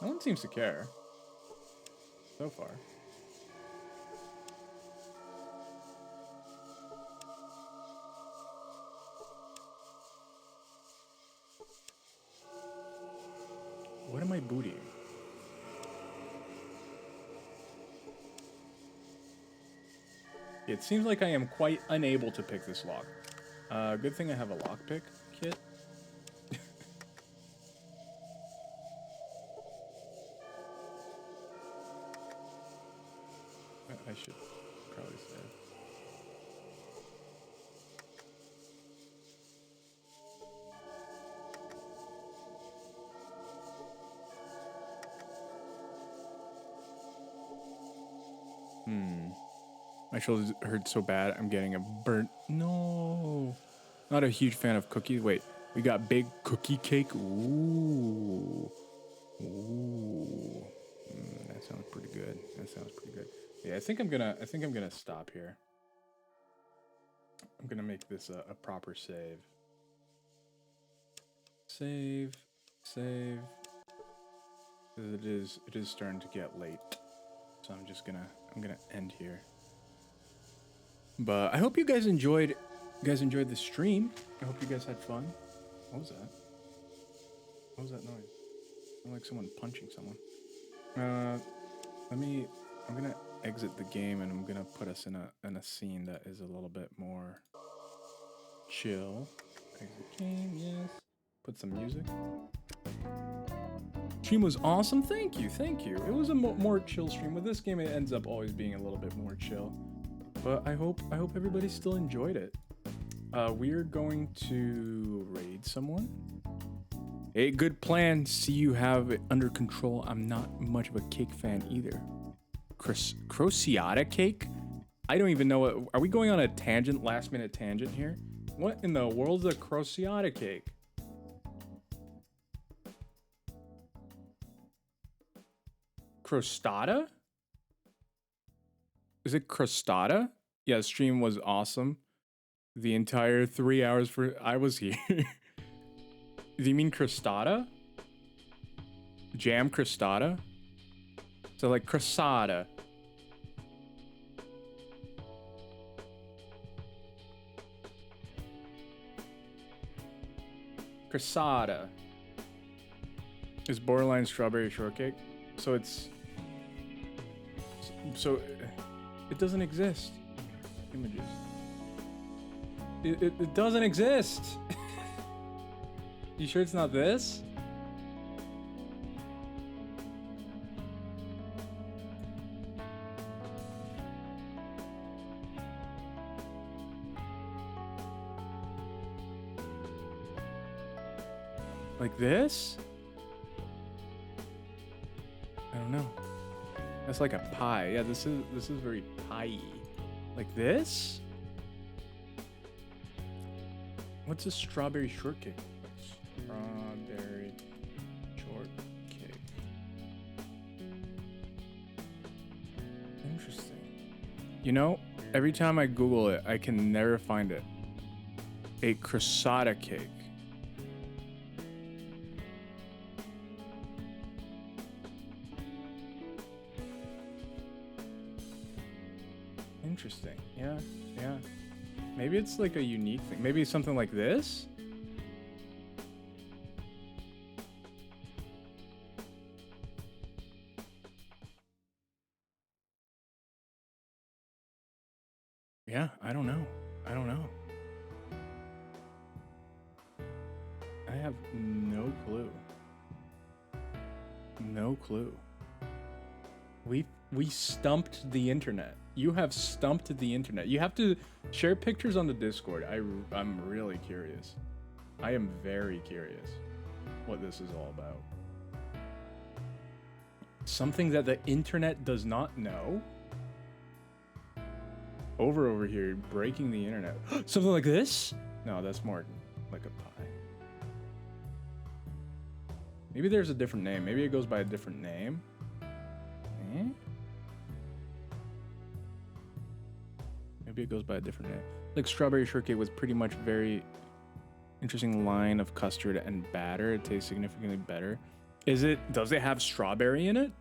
No one seems to care. So far. What am I bootying? It seems like I am quite unable to pick this lock. Good thing I have a lockpick kit. I should probably save. My shoulders hurt so bad, I'm getting a burnt. No. Not a huge fan of cookies. Wait, we got big cookie cake. Ooh. Ooh. That sounds pretty good. That sounds pretty good. Yeah, I think I'm gonna stop here. I'm gonna make this a proper save. Save. Save. It is starting to get late. So I'm gonna end here. But I hope you guys enjoyed the stream. I hope you guys had fun. What was that? What was that noise? Sounded like someone punching someone. I'm gonna exit the game and I'm gonna put us in a scene that is a little bit more chill. Exit game, yes. Put some music. Stream was awesome. Thank you. It was a more chill stream. With this game, it ends up always being a little bit more chill. But I hope everybody still enjoyed it. We're going to raid someone. Hey, good plan. See you have it under control. I'm not much of a cake fan either. Crociata cake? I don't even know what. Are we going on a tangent, last minute tangent here? What in the world is a crociata cake? Crostata? Is it crostata? Yeah, stream was awesome. The entire 3 hours I was here. Do you mean crostata? Jam crostata? So like crostata. Crostata is borderline strawberry shortcake. So it doesn't exist. Images. It doesn't exist. You sure it's not this? Like this? I don't know. That's like a pie. Yeah, this is very pie-y. Like this? What's a strawberry shortcake? Strawberry shortcake. Interesting. You know, every time I Google it, I can never find it. A crostata cake. Interesting. Yeah. Maybe it's like a unique thing. Maybe it's something like this? Yeah, I don't know. I have no clue. No clue. We stumped the internet. You have stumped the internet. You have to share pictures on the Discord. I'm really curious. I am very curious what this is all about. Something that the internet does not know. Over here, breaking the internet. Something like this? No, that's more like a pie. Maybe there's a different name. Maybe it goes by a different name. Maybe it goes by a different name. Like strawberry shortcake was pretty much very interesting line of custard and batter. It tastes significantly better. Does it have strawberry in it?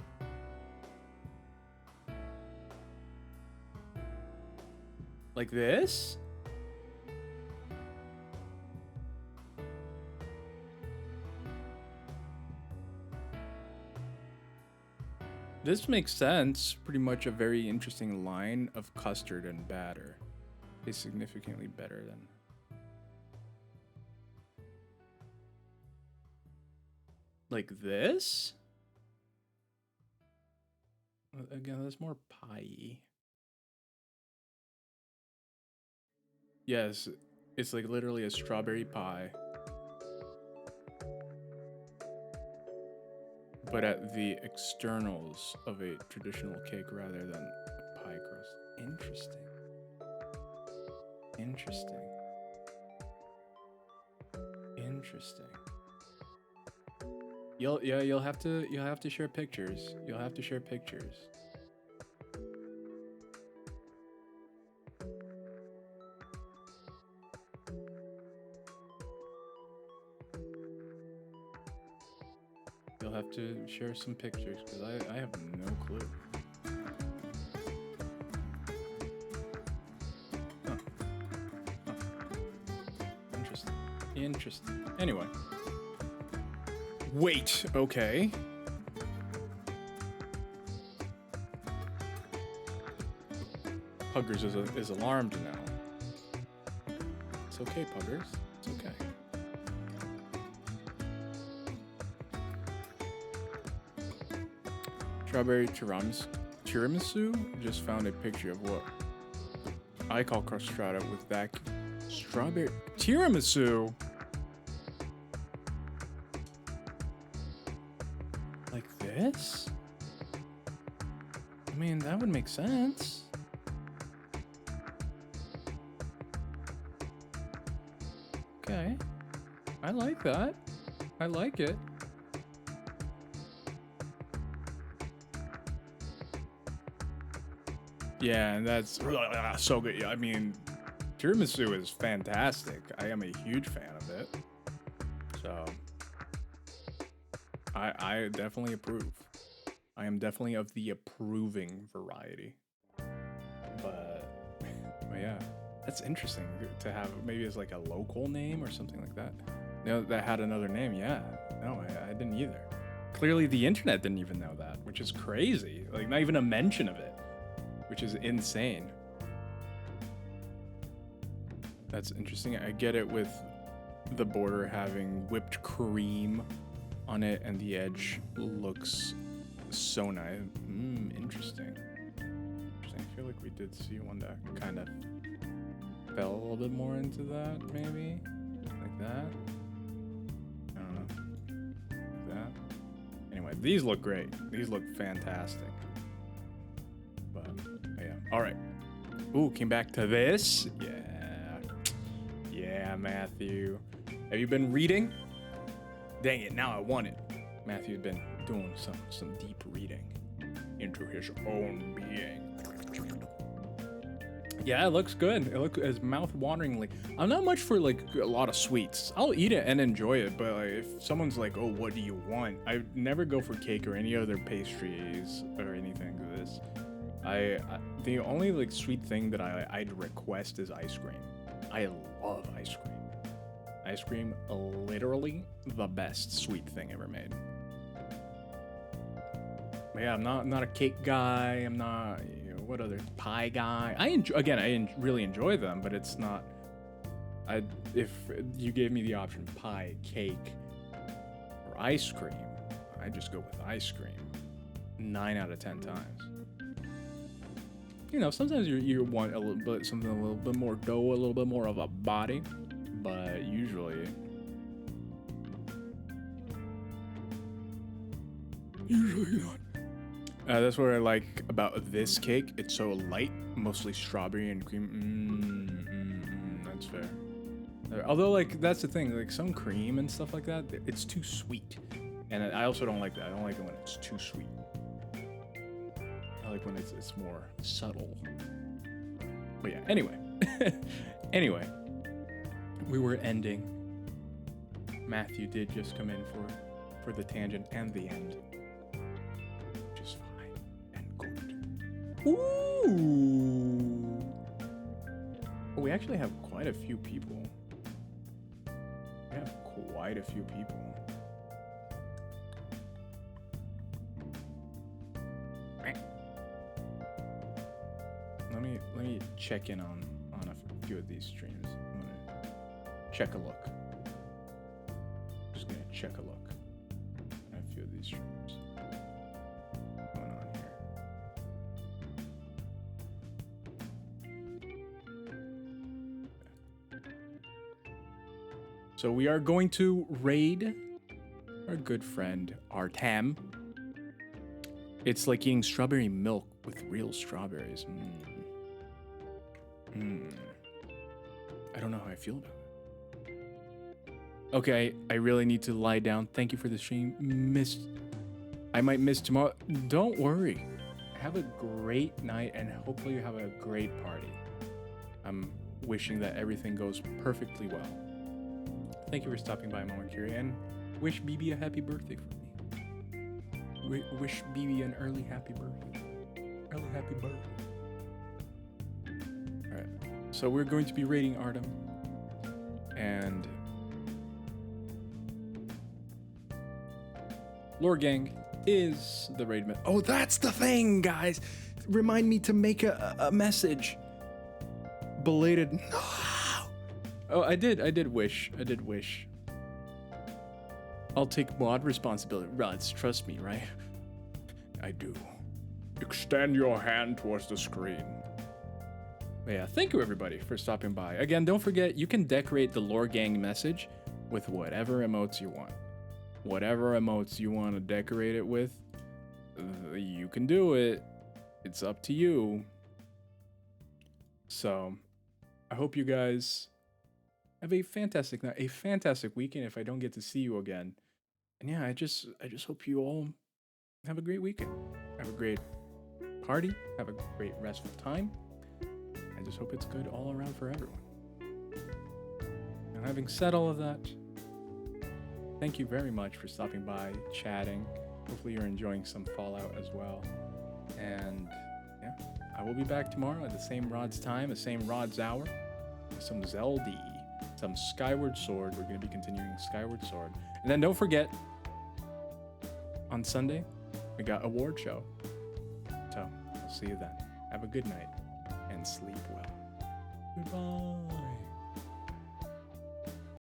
Like this? This makes sense. Pretty much a very interesting line of custard and batter. It's significantly better than... Like this? Again, that's more pie-y. Yes, it's like literally a strawberry pie. But at the externals of a traditional cake rather than a pie crust. Interesting. You'll have to share pictures. You'll have to share pictures. you'll have to share some pictures because I have no clue. Huh. Huh. Interesting. Interesting. Anyway. Wait, okay. Puggers is alarmed now. It's okay, Puggers. It's okay. Strawberry tiramisu just found a picture of what I call castrata with that strawberry tiramisu. Like this? I mean, that would make sense. Okay. I like that. I like it. Yeah, and that's so good. I mean, tiramisu is fantastic. I am a huge fan of it. So, I definitely approve. I am definitely of the approving variety. But yeah, that's interesting to have. Maybe it's like a local name or something like that. No, that had another name. Yeah, no, I didn't either. Clearly, the internet didn't even know that, which is crazy. Like, not even a mention of it. Which is insane. That's interesting. I get it with the border having whipped cream on it and the edge looks so nice. Interesting. Interesting. I feel like we did see one that kind of fell a little bit more into that, maybe? Like that? I don't know. Like that? Anyway, these look great. These look fantastic. All right. Ooh, came back to this. Yeah, Matthew. Have you been reading? Dang it, now I want it. Matthew's been doing some deep reading into his own being. Yeah, it looks good. It looks as mouth-wateringly. I'm not much for like a lot of sweets. I'll eat it and enjoy it, but like, if someone's like, "Oh, what do you want?" I never go for cake or any other pastries or anything to this. The only like sweet thing that I'd request is ice cream. I love ice cream. Ice cream, literally the best sweet thing ever made. But yeah, I'm not a cake guy. I'm not, what other pie guy. I really enjoy them, but it's not. If you gave me the option pie, cake, or ice cream, I just go with ice cream 9 out of 10 times. Sometimes you want a little bit, something a little bit more dough, a little bit more of a body, but usually not. That's what I like about this cake. It's so light, mostly strawberry and cream. That's fair. Although, like, that's the thing, like some cream and stuff like that, it's too sweet, and I also don't like that. I don't like it when it's too sweet. I like when it's more subtle. But yeah, anyway. Anyway. We were ending. Matthew did just come in for the tangent and the end. Which is fine and good. Ooh! Oh, we actually have quite a few people. We have quite a few people. Let me check in on a few of these streams. I'm gonna check a look. Just gonna check a look at a few of these streams. What's going on here? So we are going to raid our good friend Artem. It's like eating strawberry milk with real strawberries. I don't know how I feel about it. Okay, I really need to lie down. Thank you for the stream. I might miss tomorrow. Don't worry. Have a great night and hopefully you have a great party. I'm wishing that everything goes perfectly well. Thank you for stopping by, Mama Curie, and wish BB a happy birthday for me. wish BB an early happy birthday. Early happy birthday. Alright, so we're going to be rating Artem. And Lore Gang is the raid. Oh, that's the thing, guys. Remind me to make a message. Belated. No. Oh, I did wish. I'll take mod responsibility. Rods, trust me, right? I do. Extend your hand towards the screen. But yeah, thank you everybody for stopping by. Again, don't forget, you can decorate the Lore Gang message with whatever emotes you want. Whatever emotes you want to decorate it with, you can do it. It's up to you. So, I hope you guys have a fantastic night, a fantastic weekend if I don't get to see you again. And yeah, I just hope you all have a great weekend. Have a great party. Have a great restful time. I just hope it's good all around for everyone. Now, having said all of that, thank you very much for stopping by, chatting. Hopefully you're enjoying some Fallout as well. And yeah, I will be back tomorrow at the same Rod's time, the same Rod's hour, with some Zelda, some Skyward Sword. We're going to be continuing Skyward Sword. And then don't forget, on Sunday, we got award show. So, I'll see you then. Have a good night and sleep well. Goodbye.